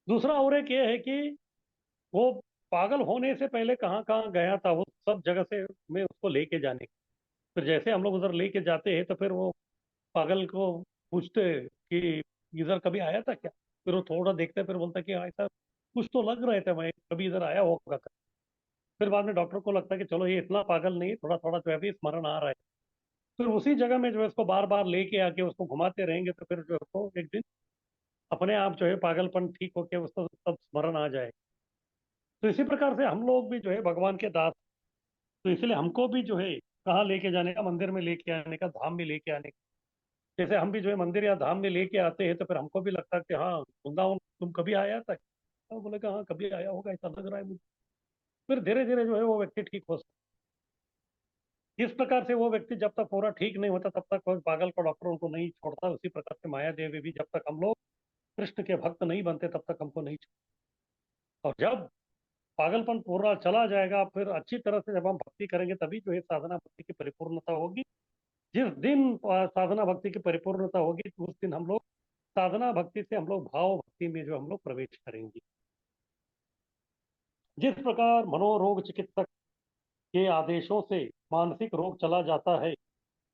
दूसरा और एक ये है कि वो पागल होने से पहले कहाँ कहाँ गया था, वो सब जगह से में उसको लेके जाने। फिर जैसे हम लोग उधर लेके जाते हैं तो फिर वो पागल को पूछते कि इधर कभी आया था क्या। फिर वो थोड़ा देखता है, फिर बोलता है कि हाँ ऐसा कुछ तो लग रहे थे, मैं कभी इधर आया होगा। फिर बाद में डॉक्टर को लगता है कि चलो ये इतना पागल नहीं है, थोड़ा थोड़ा जो है अभी स्मरण आ रहा है। फिर उसी जगह में जो है उसको बार बार लेके आके उसको घुमाते रहेंगे तो फिर जो है उसको एक दिन अपने आप जो है पागलपन ठीक होके उसको सब स्मरण आ जाए। तो इसी प्रकार से हम लोग भी जो है भगवान के दास। तो इसलिए हमको भी जो है कहाँ लेके जाने का, मंदिर में लेके आने का, धाम में लेके आने का। जैसे हम भी जो है मंदिर या धाम में लेके आते हैं तो फिर हमको भी लगता है कि हाँ वृंदावन तुम कभी आया था, तो बोले कि हाँ कभी आया होगा, ऐसा लग रहा है मुझे। फिर धीरे धीरे जो है वो व्यक्ति ठीक हो सकता है। इस प्रकार से वो व्यक्ति जब तक पूरा ठीक नहीं होता तब तक वो पागल को डॉक्टर उनको नहीं छोड़ता। उसी प्रकार से माया देवी भी जब तक हम लोग कृष्ण के भक्त नहीं बनते तब तक हमको नहीं छोड़ता। और जब पागलपन पूरा चला जाएगा, फिर अच्छी तरह से जब हम भक्ति करेंगे तभी जो है साधना भक्ति की परिपूर्णता होगी। जिस दिन साधना भक्ति की परिपूर्णता होगी उस दिन हम लोग साधना भक्ति से हम लोग भाव भक्ति में जो हम लोग प्रवेश करेंगे। जिस प्रकार मनोरोग चिकित्सक के आदेशों से मानसिक रोग चला जाता है,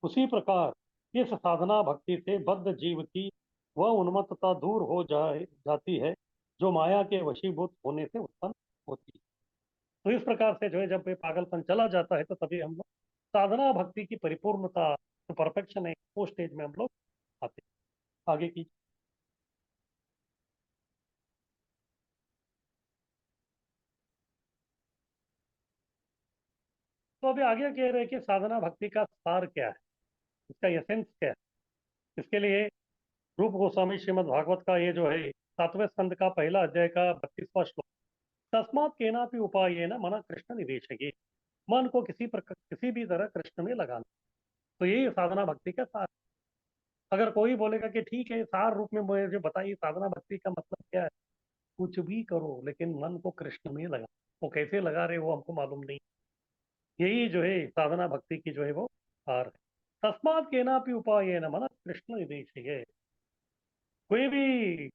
उसी प्रकार इस साधना भक्ति से बद्ध जीव की वह उन्मत्तता दूर हो जाती है जो माया के वशीभूत होने से उत्पन्न होती है। तो इस प्रकार से जो है जब ये पागलपन चला जाता है तो तभी हम लोग साधना भक्ति की परिपूर्णता, जो परफेक्शन है, वो स्टेज में हम लोग आते हैं। आगे की। तो अभी आगे कह रहे हैं कि साधना भक्ति का सार क्या है, इसका एसेंस क्या है। इसके लिए रूप गोस्वामी श्रीमद् भागवत का ये जो है 7वें स्कंद का पहला अध्याय का 32वां श्लोक, तस्मात् केनापि उपायेन मन कृष्ण निवेशये, मन को किसी भी तरह कृष्ण में लगाना। तो यही साधना भक्ति का सार। अगर कोई बोलेगा कि ठीक है सार रूप में मुझे बताइए साधना भक्ति का मतलब क्या है, कुछ भी करो लेकिन मन को कृष्ण में लगा। वो कैसे लगा रहे वो हमको मालूम नहीं। यही जो है साधना भक्ति की जो है वो सार है। तस्मात् केनापि उपायेन मन कृष्ण निवेशये। कोई भी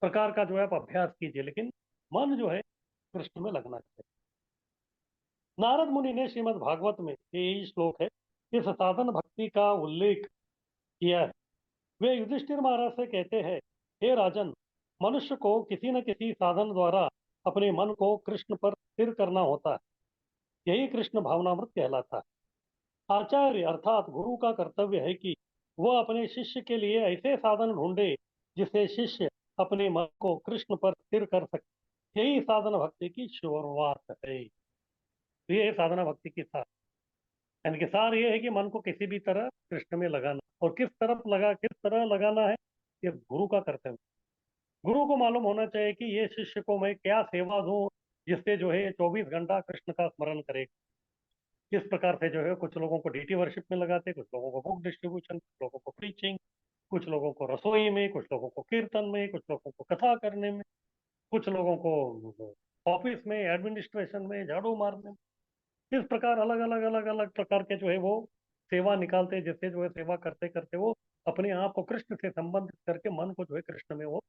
प्रकार का जो है आप अभ्यास कीजिए लेकिन मन जो है कृष्ण में लगना चाहिए। नारद मुनि ने श्रीमद् भागवत में यही श्लोक है, इस साधन भक्ति का उल्लेख किया है। वे युधिष्ठिर महाराज से कहते हैं, हे राजन, मनुष्य को किसी न किसी साधन द्वारा अपने मन को कृष्ण पर स्थिर करना होता है। यही कृष्ण भावनामृत कहलाता है। आचार्य अर्थात गुरु का कर्तव्य है कि वह अपने शिष्य के लिए ऐसे साधन ढूंढे जिससे शिष्य अपने मन को कृष्ण पर स्थिर कर सके। यही साधना भक्ति की शुरुआत है। तो ये है साधना भक्ति की सार। यानी कि सार ये है कि मन को किसी भी तरह कृष्ण में लगाना। और किस तरह लगाना है, ये गुरु का कर्तव्य। गुरु को मालूम होना चाहिए कि ये शिष्य को मैं क्या सेवा दूं जिससे जो है 24 घंटा कृष्ण का स्मरण करे। किस प्रकार से जो है कुछ लोगों को डीटी वर्शिप में लगाते, कुछ लोगों को बुक डिस्ट्रीब्यूशन, कुछ लोगों को प्रीचिंग, कुछ लोगों को रसोई में, कुछ लोगों को कीर्तन में, कुछ लोगों को कथा करने में, कुछ लोगों को ऑफिस में, एडमिनिस्ट्रेशन में, झाड़ू मारने में। इस प्रकार अलग अलग प्रकार के जो है वो सेवा निकालते हैं, जिससे जो है सेवा करते करते वो अपने आप को कृष्ण से संबंधित करके मन को जो है कृष्ण में वो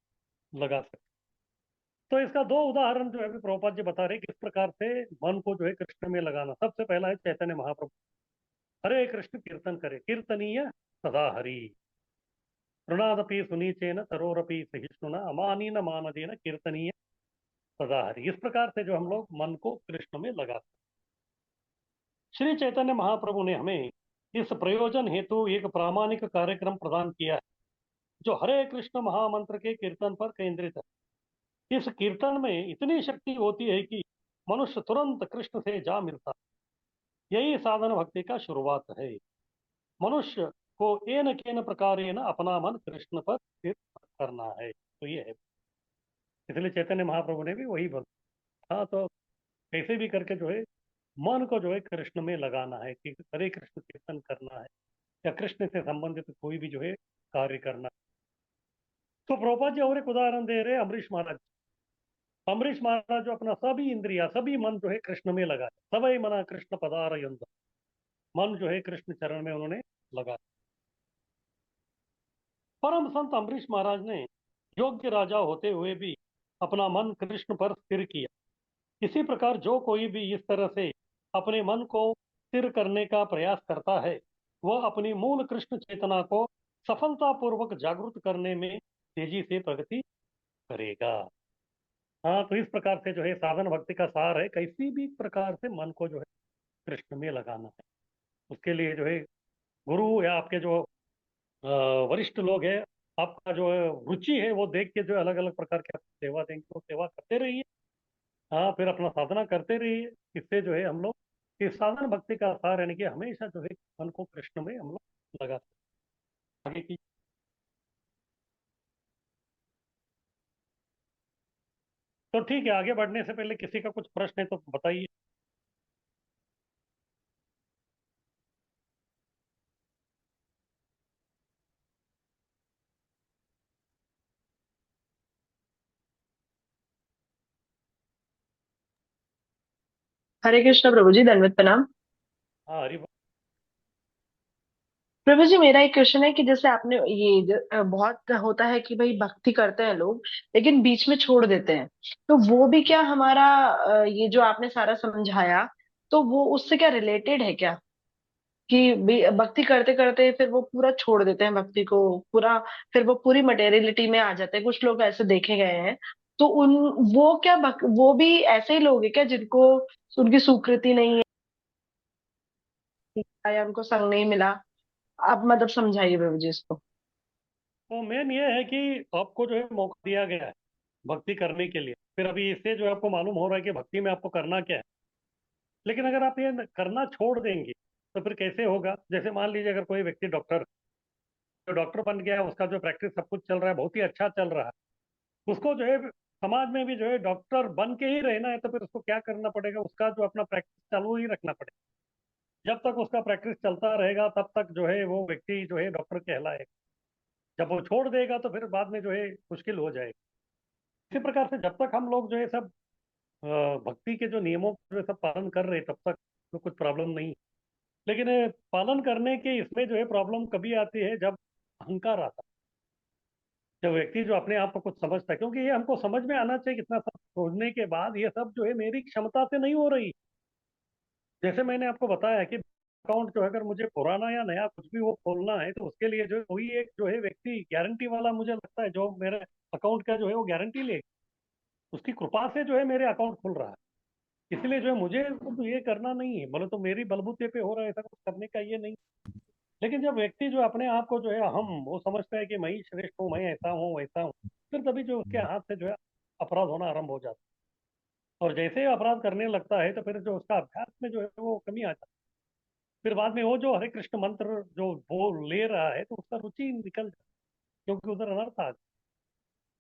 लगा सकते। तो इसका दो उदाहरण जो है अभी प्रभुपाद जी बता रहे किस प्रकार से मन को जो है कृष्ण में लगाना। सबसे पहला है चैतन्य महाप्रभु, हरे कृष्ण कीर्तन करे, कीर्तनीय सदा हरि, प्रणादपि सुनीचेन तरोरपि सहिष्णुना अमानीन मानदेन कीर्तनीय सदा हरि। इस प्रकार से जो हम लोग मन को कृष्ण में लगा सकते। श्री चैतन्य महाप्रभु ने हमें इस प्रयोजन हेतु एक प्रामाणिक कार्यक्रम प्रदान किया है, जो हरे कृष्ण महामंत्र के कीर्तन पर केंद्रित है। इस कीर्तन में इतनी शक्ति होती है कि मनुष्य तुरंत कृष्ण से जा मिलता है। यही साधन भक्ति का शुरुआत है। मनुष्य को एन केन प्रकारेण अपना मन कृष्ण पर स्थिर करना है। तो ये है, इसलिए चैतन्य महाप्रभु ने भी वही बोला। हाँ, तो कैसे भी करके जो है मन को जो है कृष्ण में लगाना है, कि हरे कृष्ण कीर्तन करना है या कृष्ण से संबंधित कोई भी जो है कार्य करना है। तो प्रभुपाद जी और एक उदाहरण दे रहे अमरीश महाराज। अमरीश महाराज जो अपना सभी इंद्रिया सभी मन जो है कृष्ण में लगा, सभी मना कृष्ण पदारयंत, मन जो है कृष्ण चरण में उन्होंने लगा। परम संत अमरीश महाराज ने योग्य राजा होते हुए भी अपना मन कृष्ण पर स्थिर किया। इसी प्रकार जो कोई भी इस तरह से अपने मन को स्थिर करने का प्रयास करता है, वह अपनी मूल कृष्ण चेतना को सफलतापूर्वक जागृत करने में तेजी से प्रगति करेगा। हाँ, तो इस प्रकार से जो है साधन भक्ति का सार है, किसी भी प्रकार से मन को जो है कृष्ण में लगाना है। उसके लिए जो है गुरु या आपके जो अ, वरिष्ठ लोग हैं, आपका जो है रुचि है वो देख के जो अलग अलग प्रकार की आपको सेवा देंगे, तो सेवा करते रहिए। हाँ, फिर अपना साधना करते रहिए। इससे जो है हम लोग इस साधन भक्ति का सार यानी कि हमेशा जो है मन को कृष्ण में हम लोग लगा सकते हैं। आगे की। तो ठीक है, आगे बढ़ने से पहले किसी का कुछ प्रश्न है तो बताइए। हरे कृष्ण प्रभु जी, दंडवत प्रणाम। हाँ, हरी। प्रभु जी, मेरा एक क्वेश्चन है कि जैसे आपने बहुत होता है कि भाई भक्ति करते हैं लोग लेकिन बीच में छोड़ देते हैं, तो वो भी क्या हमारा ये जो आपने सारा समझाया, तो वो उससे क्या रिलेटेड है क्या? कि भक्ति करते करते फिर वो पूरा छोड़ देते हैं भक्ति को पूरा, फिर वो पूरी मटेरियलिटी में आ जाते हैं, कुछ लोग ऐसे देखे गए हैं। तो वो क्या वो भी ऐसे ही लोग हैं क्या जिनको उनकी स्वीकृति नहीं है या उनको संग नहीं मिला? आप मतलब समझाइए प्रभु जी इसको। तो मेन ये है कि आपको जो है मौका दिया गया है भक्ति करने के लिए, फिर अभी इससे जो है आपको मालूम हो रहा है कि भक्ति में आपको करना क्या है। लेकिन अगर आप ये करना छोड़ देंगे तो फिर कैसे होगा। जैसे मान लीजिए अगर कोई व्यक्ति डॉक्टर, जो डॉक्टर बन गया, उसका जो प्रैक्टिस सब कुछ चल रहा है, बहुत ही अच्छा चल रहा है, उसको जो है समाज में भी जो है डॉक्टर बन के ही रहना है, तो फिर उसको क्या करना पड़ेगा, उसका जो अपना प्रैक्टिस चालू ही रखना पड़ेगा। जब तक उसका प्रैक्टिस चलता रहेगा तब तक जो है वो व्यक्ति जो है डॉक्टर कहलाएगा। जब वो छोड़ देगा तो फिर बाद में जो है मुश्किल हो जाएगा। इसी प्रकार से जब तक हम लोग जो है सब अ, भक्ति के जो नियमों का जो है सब पालन कर रहे हैं, तब तक तो कुछ प्रॉब्लम नहीं। लेकिन पालन करने के इसमें जो है प्रॉब्लम कभी आती है जब अहंकार आता है, जब व्यक्ति जो अपने आप को कुछ समझता है। क्योंकि ये हमको समझ में आना चाहिए, कितना सब सोचने के बाद ये सब जो है मेरी क्षमता से नहीं हो रही। जैसे मैंने आपको बताया कि अकाउंट जो है अगर मुझे पुराना या नया कुछ भी वो खोलना है, तो उसके लिए जो है कोई एक जो है व्यक्ति गारंटी वाला मुझे लगता है जो मेरे अकाउंट का जो है वो गारंटी ले, उसकी कृपा से जो है मेरे अकाउंट खुल रहा है। इसलिए जो है मुझे तो ये करना नहीं है, बोले तो मेरी बलबूते पे हो रहा है, ऐसा कुछ करने का ये नहीं। लेकिन जब व्यक्ति जो अपने आप को जो है हम वो समझता है कि मैं ही श्रेष्ठ हूँ, मैं ऐसा हूँ वैसा हूँ, फिर तभी जो उसके हाथ से जो है अपराध होना आरंभ हो जाता है। और जैसे ही अपराध करने लगता है तो फिर जो उसका अभ्यास में जो है वो कमी आ जाती फिर बाद में वो जो हरे कृष्ण मंत्र जो वो ले रहा है तो उसका रुचि निकल जाती है, क्योंकि उधर अनर्थ आ जाता है।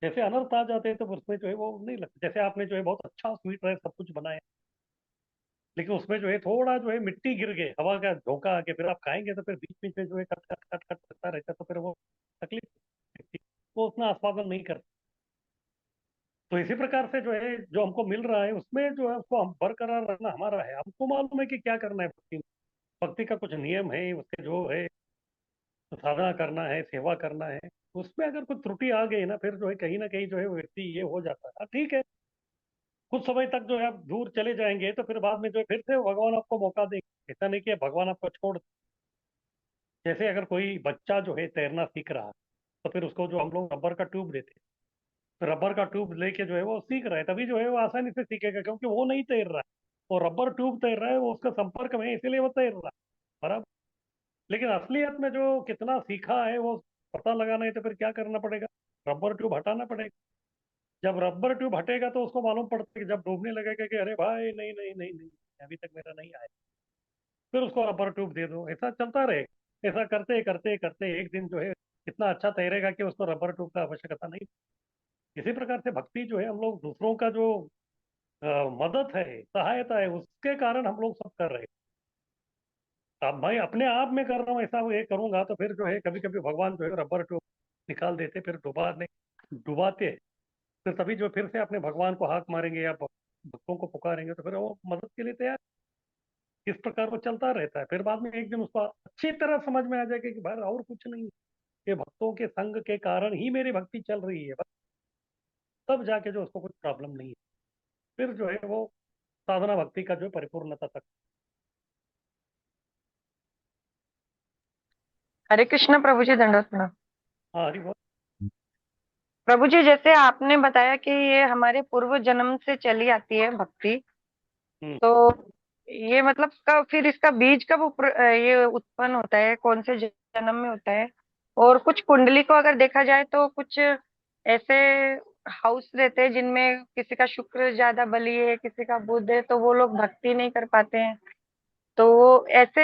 जैसे अनर्थ आ जाते हैं तो उसमें जो है वो नहीं लगता। जैसे आपने जो है बहुत अच्छा स्वीट है, सब कुछ बनाया, लेकिन उसमें जो है थोड़ा जो है मिट्टी गिर गए, हवा का झोंका आके, फिर आप खाएंगे तो फिर बीच बीच में जो है कट कट कट कट करता रहता है, तो फिर वो तकलीफ होती है। वो उतना आस्वादन नहीं करता। तो इसी प्रकार से जो है जो हमको मिल रहा है उसमें जो है उसको हम बरकरार रखना हमारा है। हमको मालूम है कि क्या करना है भक्ति में। भक्ति का कुछ नियम है, उसके जो है साधना करना है, सेवा करना है। उसमें अगर कोई त्रुटि आ गई ना, फिर जो है कहीं ना कहीं जो है वो व्यक्ति ये हो जाता है। हाँ, ठीक है, कुछ समय तक जो है आप दूर चले जाएंगे तो फिर बाद में जो है फिर से भगवान आपको मौका देंगे। ऐसा नहीं कि भगवान आपको छोड़ दे। जैसे अगर कोई बच्चा जो है तैरना सीख रहा है, तो फिर उसको जो हम लोग रबर का ट्यूब देते हैं, तो रबर का ट्यूब लेके जो है वो सीख रहा है, तभी जो है वो आसानी से सीखेगा, क्योंकि वो नहीं तैर रहा है, वो रबर ट्यूब तैर रहा है, वो उसका संपर्क में है, इसीलिए वो तैर रहा है। बराबर। लेकिन असलियत में जो कितना सीखा है वो पता लगाना है, तो फिर क्या करना पड़ेगा? रबर ट्यूब हटाना पड़ेगा। जब रबर ट्यूब हटेगा तो उसको मालूम पड़ता है कि जब डूबने लगेगा कि अरे भाई नहीं नहीं नहीं नहीं, अभी तक मेरा नहीं आया, फिर उसको रबर ट्यूब दे दो। ऐसा चलता रहे। ऐसा करते करते करते एक दिन जो है इतना अच्छा तैरेगा कि उसको रबर ट्यूब का आवश्यकता नहीं। इसी प्रकार से भक्ति जो है हम लोग दूसरों का जो अ, मदद है, सहायता है, उसके कारण हम लोग सब कर रहे हैं। अब भाई अपने आप में कर रहा हूँ ऐसा ये करूंगा तो फिर जो है कभी कभी भगवान जो है रबर ट्यूब निकाल देते, फिर डुबाते। फिर तभी जो फिर से अपने भगवान को हाथ मारेंगे या भक्तों को पुकारेंगे तो फिर वो मदद के लिए तैयार। इस प्रकार वो चलता रहता है। फिर बाद में एक दिन उसको अच्छी तरह समझ में आ जाएगा कि भाई और कुछ नहीं, ये भक्तों के संग के कारण ही मेरी भक्ति चल रही है बस। तब जाके जो उसको कुछ प्रॉब्लम नहीं है, फिर जो है वो साधना भक्ति का जो है परिपूर्णता तक। हरे कृष्ण प्रभु जी, दंडवत प्रणाम। हाँ हरि बोल। प्रभु जी, जैसे आपने बताया कि ये हमारे पूर्व जन्म से चली आती है भक्ति, हम्म। तो ये मतलब कब फिर इसका बीज कब ये उत्पन्न होता है, कौन से जन्म में होता है? और कुछ कुंडली को अगर देखा जाए तो कुछ ऐसे हाउस रहते हैं जिनमें किसी का शुक्र ज्यादा बली है, किसी का बुध है, तो वो लोग भक्ति नहीं कर पाते हैं। तो वो ऐसे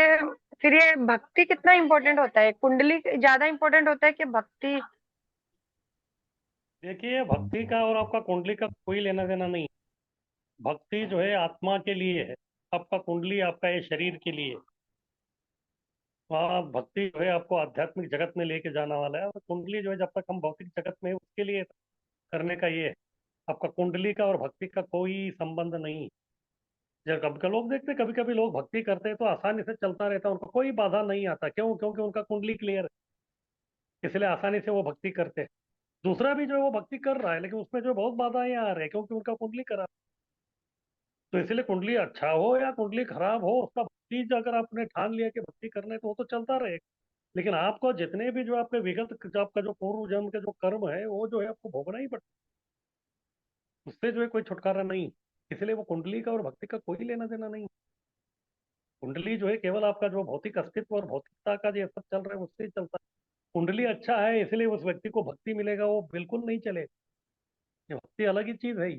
फिर ये भक्ति कितना इम्पोर्टेंट होता है? कुंडली ज्यादा इम्पोर्टेंट होता है कि भक्ति? देखिए, भक्ति का और आपका कुंडली का कोई लेना देना नहीं है। भक्ति जो है आत्मा के लिए है, आपका कुंडली आपका ये शरीर के लिए है। वहाँ भक्ति जो है आपको आध्यात्मिक जगत में लेके जाना वाला है, और कुंडली जो है जब तक हम भौतिक जगत में है उसके लिए करने का ये है। आपका कुंडली का और भक्ति का कोई संबंध नहीं है। जब कभी कभी लोग देखते, कभी कभी लोग भक्ति करते हैं तो आसानी से चलता रहता है, उनको कोई बाधा नहीं आता। क्यों? क्योंकि उनका कुंडली क्लियर है, इसलिए आसानी से वो भक्ति करते हैं। दूसरा भी जो है वो भक्ति कर रहा है, लेकिन उसमें जो बहुत बाधाएं आ रही है क्योंकि उनका कुंडली खराब। तो इसलिए कुंडली अच्छा हो या कुंडली खराब हो, उसका भक्ति अगर आपने ठान लिया कि भक्ति करना है तो वो तो चलता रहेगा। लेकिन आपको जितने भी जो आपके विगत जो आपका जो पूर्व जन्म के जो कर्म है वो जो है आपको भोगना ही पड़ता है। उससे जो है कोई छुटकारा नहीं। इसलिए वो कुंडली का और भक्ति का कोई लेना देना नहीं। कुंडली जो है केवल आपका जो भौतिक अस्तित्व और भौतिकता का जो सब चल रहा है उससे ही चलता है। कुंडली अच्छा है इसलिए उस व्यक्ति को भक्ति मिलेगा, वो बिल्कुल नहीं चलेगा। ये भक्ति अलग ही चीज है।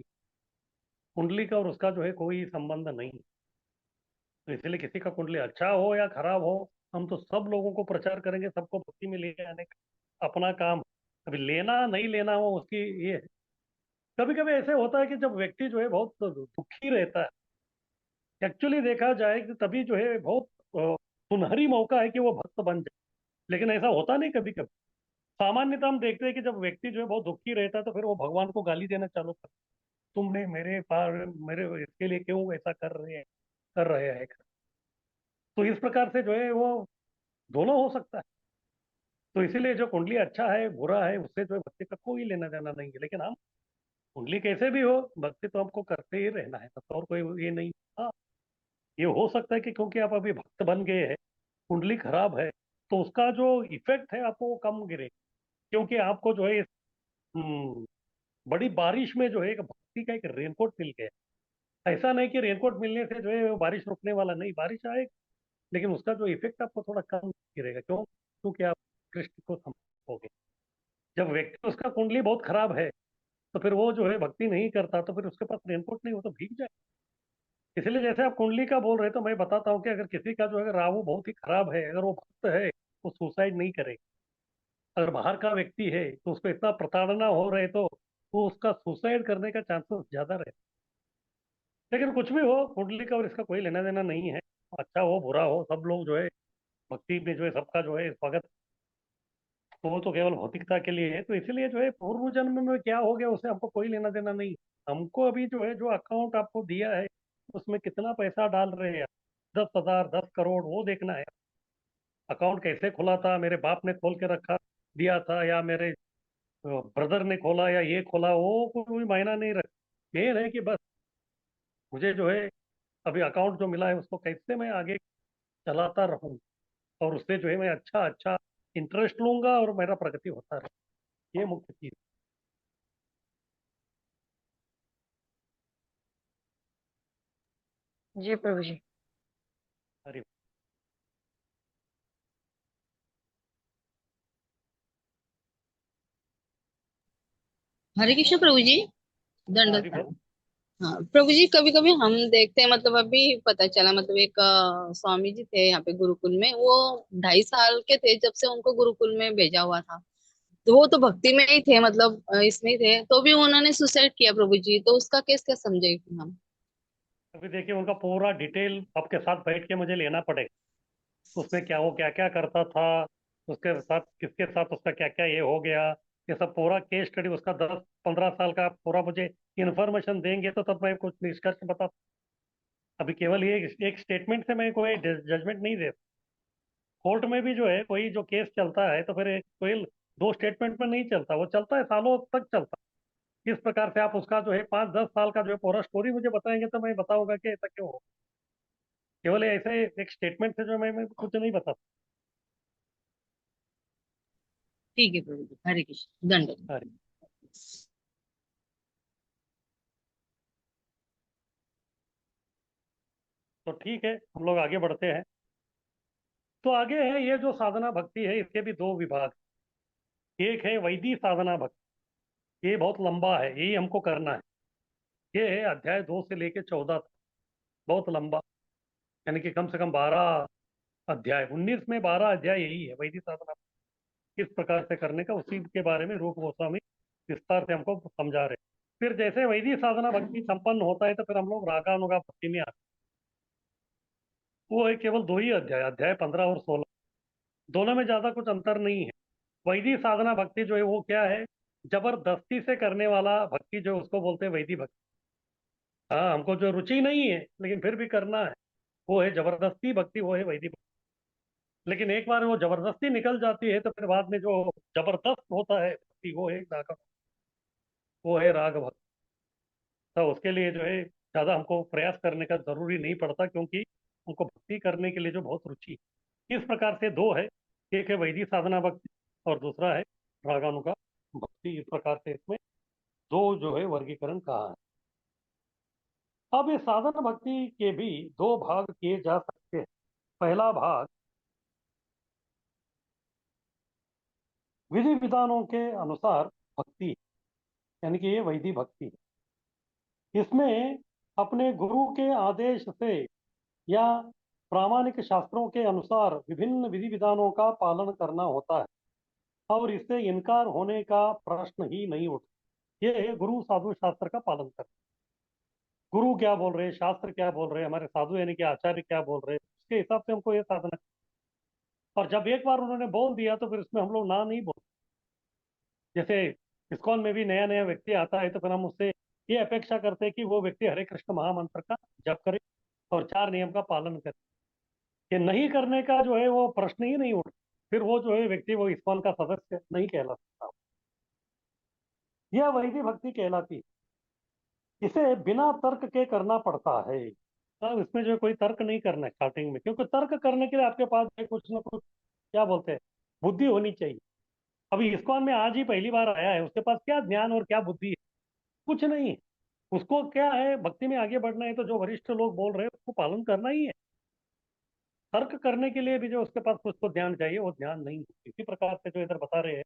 कुंडली का और उसका जो है कोई संबंध नहीं। तो इसलिए किसी का कुंडली अच्छा हो या खराब हो, हम तो सब लोगों को प्रचार करेंगे, सबको भक्ति में लेके आने का अपना काम। अभी लेना नहीं लेना हो उसकी ये है। कभी कभी ऐसे होता है कि जब व्यक्ति जो है बहुत दुखी रहता है, एक्चुअली देखा जाए कि तभी जो है बहुत सुनहरी मौका है कि वो भक्त बन जाए। लेकिन ऐसा होता नहीं कभी कभी। सामान्यतः हम देखते हैं कि जब व्यक्ति जो है बहुत दुखी रहता है तो फिर वो भगवान को गाली देना चालू करता है। तुमने मेरे पार मेरे इसके लिए क्यों ऐसा कर रहे हैं। तो इस प्रकार से जो है वो दोनों हो सकता है। तो इसीलिए जो कुंडली अच्छा है बुरा है उससे जो है भक्ति का कोई लेना देना नहीं है। लेकिन हम कुंडली कैसे भी हो, भक्ति तो हमको करते ही रहना है, बस और कोई ये नहीं। हाँ, ये हो सकता है कि क्योंकि आप अभी भक्त बन गए हैं, कुंडली खराब है, तो उसका जो इफेक्ट है आपको वो कम गिरे, क्योंकि आपको जो है हम्म, बड़ी बारिश में जो है एक भक्ति का एक रेनकोट मिल गया है। ऐसा नहीं कि रेनकोट मिलने से जो है वो बारिश रुकने वाला नहीं, बारिश आएगी, लेकिन उसका जो इफेक्ट आपको थोड़ा कम गिरेगा। क्यों? क्योंकि आप कृष्ण को समझोगे। जब व्यक्ति उसका कुंडली बहुत खराब है तो फिर वो जो है भक्ति नहीं करता, तो फिर उसके पास रेनकोट नहीं हो तो भीग जाए। इसलिए जैसे आप कुंडली का बोल रहे तो मैं बताता हूँ कि अगर किसी का जो है राहु बहुत ही खराब है, अगर वो भक्त है तो सुसाइड नहीं करेगा। अगर बाहर का व्यक्ति है तो उसको इतना प्रताड़ना हो रहे तो वो उसका सुसाइड करने का चांसेस ज्यादा रहे। लेकिन कुछ भी हो, कुंडली का और इसका कोई लेना देना नहीं है। अच्छा हो बुरा हो, सब लोग जो है भक्ति में जो है सबका जो है स्वागत। तो वो तो केवल भौतिकता के लिए है, तो इसीलिए जो है पूर्व जन्म में क्या हो गया उससे हमको कोई लेना देना नहीं। हमको अभी जो है जो अकाउंट आपको दिया है उसमें कितना पैसा डाल रहे हैं, 10,000 10 करोड़, वो देखना है। अकाउंट कैसे खुला था, मेरे बाप ने खोल के रखा दिया था या मेरे ब्रदर ने खोला या ये खोला, वो कोई मायना नहीं रख। मेन है कि बस मुझे जो है अभी अकाउंट जो मिला है उसको कैसे मैं आगे चलाता रहूं, और उससे जो है मैं अच्छा अच्छा इंटरेस्ट लूंगा और मेरा प्रगति होता रहे। ये मुख्य चीज। जी प्रभु जी। अरे हरे कृष्ण प्रभु जी। हाँ, दंडवत अरे बोल। प्रणाम। हाँ प्रभु जी, कभी कभी हम देखते हैं, मतलब अभी पता चला, मतलब एक स्वामी जी थे यहाँ पे गुरुकुल में। वो 2.5 साल के थे जब से उनको गुरुकुल में भेजा हुआ था। तो वो तो भक्ति में ही थे, मतलब इसमें ही थे, तो भी उन्होंने सुसाइड किया प्रभु जी। तो उसका केस क्या समझेंगे हम? अभी देखिए उनका पूरा डिटेल आपके साथ बैठ के मुझे लेना पड़ेगा। उसमें क्या वो क्या क्या करता था, उसके साथ किसके साथ उसका क्या क्या ये हो गया, ये सब पूरा केस स्टडी उसका 10 15 साल का पूरा मुझे इन्फॉर्मेशन देंगे तो तब मैं कुछ निष्कर्ष बता। अभी केवल ये एक स्टेटमेंट से मैं कोई जजमेंट नहीं दे। कोर्ट में भी जो है कोई जो केस चलता है तो फिर कोई 2 स्टेटमेंट में नहीं चलता, वो चलता है सालों तक चलता है। किस प्रकार से आप उसका जो है 5 10 साल का जो है पूरा स्टोरी मुझे बताएंगे तो मैं बताऊंगा कि ऐसा क्यों हो। केवल ऐसे एक स्टेटमेंट से जो मैं कुछ नहीं बता ठीक है प्रभु जी, हरे कृष्ण, दंडवत। सकता। तो ठीक है, हम लोग आगे बढ़ते हैं। तो आगे है ये जो साधना भक्ति है, इसके भी दो विभाग। एक है वैदिक साधना भक्ति, ये बहुत लंबा है, यही हमको करना है। ये है अध्याय 2 से लेके 14 तक, बहुत लंबा। यानी कि कम से कम 12 अध्याय, 19 में 12 अध्याय यही है वैदिक साधना। किस प्रकार से करने का उसी के बारे में रूप गोस्वामी विस्तार से हमको समझा रहे हैं। फिर जैसे वैदिक साधना भक्ति संपन्न होता है तो फिर हम लोग रागानुगा भक्ति में आते हैं। वो है केवल 2 ही अध्याय, अध्याय 15 और 16। दोनों में ज्यादा कुछ अंतर नहीं है। वैदिक साधना भक्ति जो है वो क्या है, जबरदस्ती से करने वाला भक्ति जो उसको बोलते हैं वैदिक भक्ति। हाँ, हमको जो रुचि नहीं है लेकिन फिर भी करना है, वो है जबरदस्ती भक्ति, वो है वैदिक भक्ति। लेकिन एक बार वो जबरदस्ती निकल जाती है तो फिर बाद में जो जबरदस्त होता है भक्ति, वो है राग, वो है राग भक्ति। तो उसके लिए जो है ज्यादा हमको प्रयास करने का जरूरी नहीं पड़ता, क्योंकि हमको भक्ति करने के लिए जो बहुत रुचि है। इस प्रकार से दो है, एक है वैदिक साधना भक्ति और दूसरा है रागानुगा भक्ति। इस प्रकार से इसमें दो जो है वर्गीकरण कहा है। अब इस साधन भक्ति के भी दो भाग किए जा सकते हैं। पहला भाग विधि विधानों के अनुसार भक्ति, यानी कि ये वैदिक भक्ति है। इसमें अपने गुरु के आदेश से या प्रामाणिक शास्त्रों के अनुसार विभिन्न विधि विधानों का पालन करना होता है, और इससे इनकार होने का प्रश्न ही नहीं उठता। ये है गुरु साधु शास्त्र का पालन करना। गुरु क्या बोल रहे हैं, शास्त्र क्या बोल रहे हैं, हमारे साधु यानी कि आचार्य क्या बोल रहे हैं, उसके हिसाब से हमको ये साधना। और जब एक बार उन्होंने बोल दिया तो फिर इसमें हम लोग ना नहीं बोल। जैसे इस्कॉन में भी नया नया व्यक्ति आता है तो फिर हम उससे ये अपेक्षा करते हैं कि वो व्यक्ति हरे कृष्ण महामंत्र का जप करे और 4 नियम का पालन करे। ये नहीं करने का जो है वो प्रश्न ही नहीं उठता, फिर वो जो है व्यक्ति वो इस्कॉन का सदस्य नहीं कहला सकता। यह वैदिक भक्ति कहलाती है। इसे बिना तर्क के करना पड़ता है। अब इसमें जो है कोई तर्क नहीं करना है स्टार्टिंग में, क्योंकि तर्क करने के लिए आपके पास जो है कुछ ना कुछ क्या बोलते हैं, बुद्धि होनी चाहिए। अभी इस्कॉन में आज ही पहली बार आया है, उसके पास क्या ज्ञान और क्या बुद्धि है? कुछ नहीं है। उसको क्या है, भक्ति में आगे बढ़ना है तो जो वरिष्ठ लोग बोल रहे हैं उसको पालन करना ही है। तर्क करने के लिए भी जो उसके पास कुछ तो ध्यान चाहिए, वो ध्यान नहीं है। इसी प्रकार से जो इधर बता रहे हैं,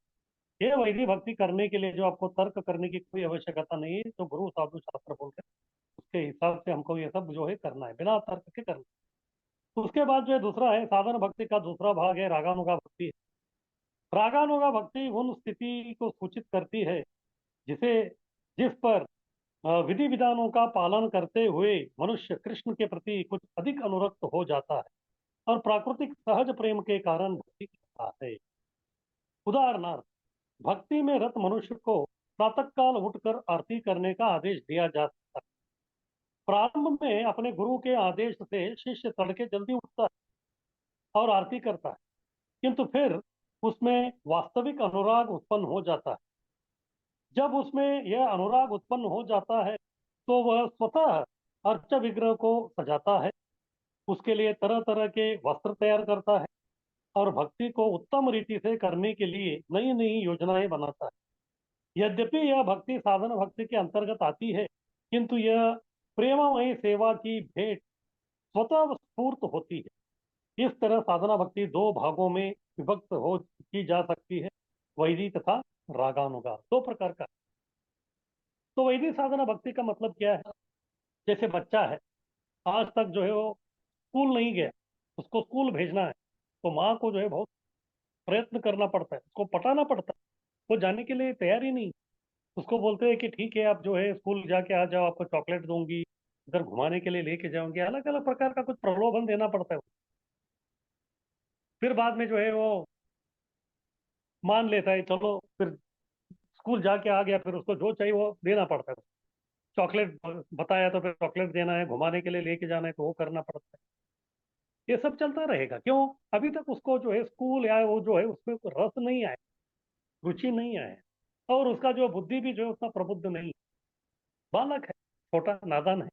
ये वैदिक भक्ति करने के लिए जो आपको तर्क करने की कोई आवश्यकता नहीं है, तो गुरु साधु शास्त्र बोलते हैं उसके हिसाब से हमको ये सब जो है करना है, बिना तर्क के करना है। उसके बाद जो है दूसरा है साधन भक्ति का दूसरा भाग है रागानुगा भक्ति। रागानुगा भक्ति उन स्थिति को सूचित करती है जिसे जिस पर विधि विधानों का पालन करते हुए मनुष्य कृष्ण के प्रति कुछ अधिक अनुरक्त हो जाता है और प्राकृतिक सहज प्रेम के कारण भक्ति करता है। उदाहरणार्थ, भक्ति में रत मनुष्य को प्रातःकाल उठकर आरती करने का आदेश दिया जा सकता है। प्रारंभ में अपने गुरु के आदेश से शिष्य तड़के जल्दी उठता है और आरती करता है, किंतु फिर उसमें वास्तविक अनुराग उत्पन्न हो जाता है। जब उसमें यह अनुराग उत्पन्न हो जाता है तो वह स्वतः अर्च विग्रह को सजाता है, उसके लिए तरह तरह के वस्त्र तैयार करता है और भक्ति को उत्तम रीति से करने के लिए नई नई योजनाएं बनाता है। यद्यपि यह भक्ति साधन भक्ति के अंतर्गत आती है, किंतु यह प्रेममयी सेवा की भेंट स्वतः स्फूर्त होती है। इस तरह साधना भक्ति दो भागों में विभक्त हो की जा सकती है, वैदिक तथा रागानुगा, दो प्रकार का। तो वैदिक साधना भक्ति का मतलब क्या है? जैसे बच्चा है, आज तक जो है वो स्कूल नहीं गया, उसको स्कूल भेजना है, तो माँ को जो है बहुत प्रयत्न करना पड़ता है, उसको पटाना पड़ता है। वो जाने के लिए तैयार ही नहीं। उसको बोलते हैं कि ठीक है, आप जो है स्कूल जाके आ जाओ, आपको चॉकलेट दूंगी, इधर घुमाने के लिए लेके जाऊंगी, अलग अलग प्रकार का कुछ प्रलोभन देना पड़ता है। फिर बाद में जो है वो मान लेता है, चलो फिर स्कूल जाके आ गया, फिर उसको जो चाहिए वो देना पड़ता है। चॉकलेट बताया तो फिर चॉकलेट देना है, घुमाने के लिए लेके जाना है तो वो करना पड़ता है। ये सब चलता रहेगा। क्यों? अभी तक उसको जो है स्कूल या वो जो है उसमें रस नहीं आया, रुचि नहीं आया, और उसका जो बुद्धि भी जो है उतना प्रबुद्ध नहीं है। बालक है, छोटा नादान है।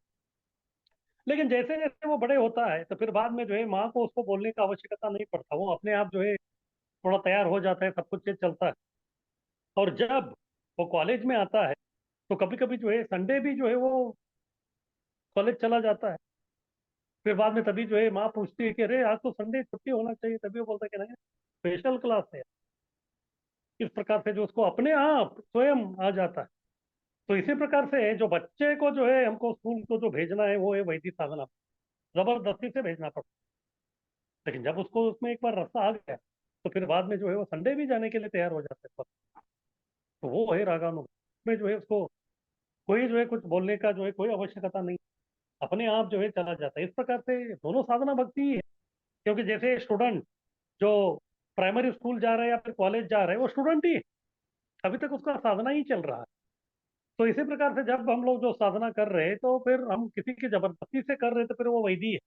लेकिन जैसे जैसे वो बड़े होता है तो फिर बाद में जो है माँ को उसको बोलने का आवश्यकता नहीं पड़ता, वो अपने आप जो है थोड़ा तैयार हो जाता है, सब कुछ ये चलता है। और जब वो कॉलेज में आता है तो कभी कभी जो है संडे भी जो है वो कॉलेज चला जाता है। फिर बाद में तभी जो है माँ पूछती है कि अरे आज तो संडे छुट्टी होना चाहिए, तभी वो बोलता है कि नहीं, स्पेशल क्लास है। इस प्रकार से जो उसको अपने आप स्वयं आ जाता है। तो इसी प्रकार से जो बच्चे को जो है हमको स्कूल को जो भेजना है वो है वैदिक साधना, जबरदस्ती से भेजना पड़ता है। लेकिन जब उसको उसमें एक बार रास्ता आ गया तो फिर बाद में जो है वो संडे भी जाने के लिए तैयार हो जाता है। तो वो है रागानुग में जो है उसको कोई जो है कुछ बोलने का जो है कोई आवश्यकता नहीं, अपने आप जो है चला जाता है। इस प्रकार से दोनों साधना भक्ति ही है। क्योंकि जैसे स्टूडेंट जो प्राइमरी स्कूल जा रहा है या फिर कॉलेज जा रहा है वो स्टूडेंट ही है, अभी तक उसका साधना ही चल रहा है। तो इसी प्रकार से जब हम लोग जो साधना कर रहे हैं तो फिर हम किसी की जबरदस्ती से कर रहे हैं तो फिर वो वैदी है।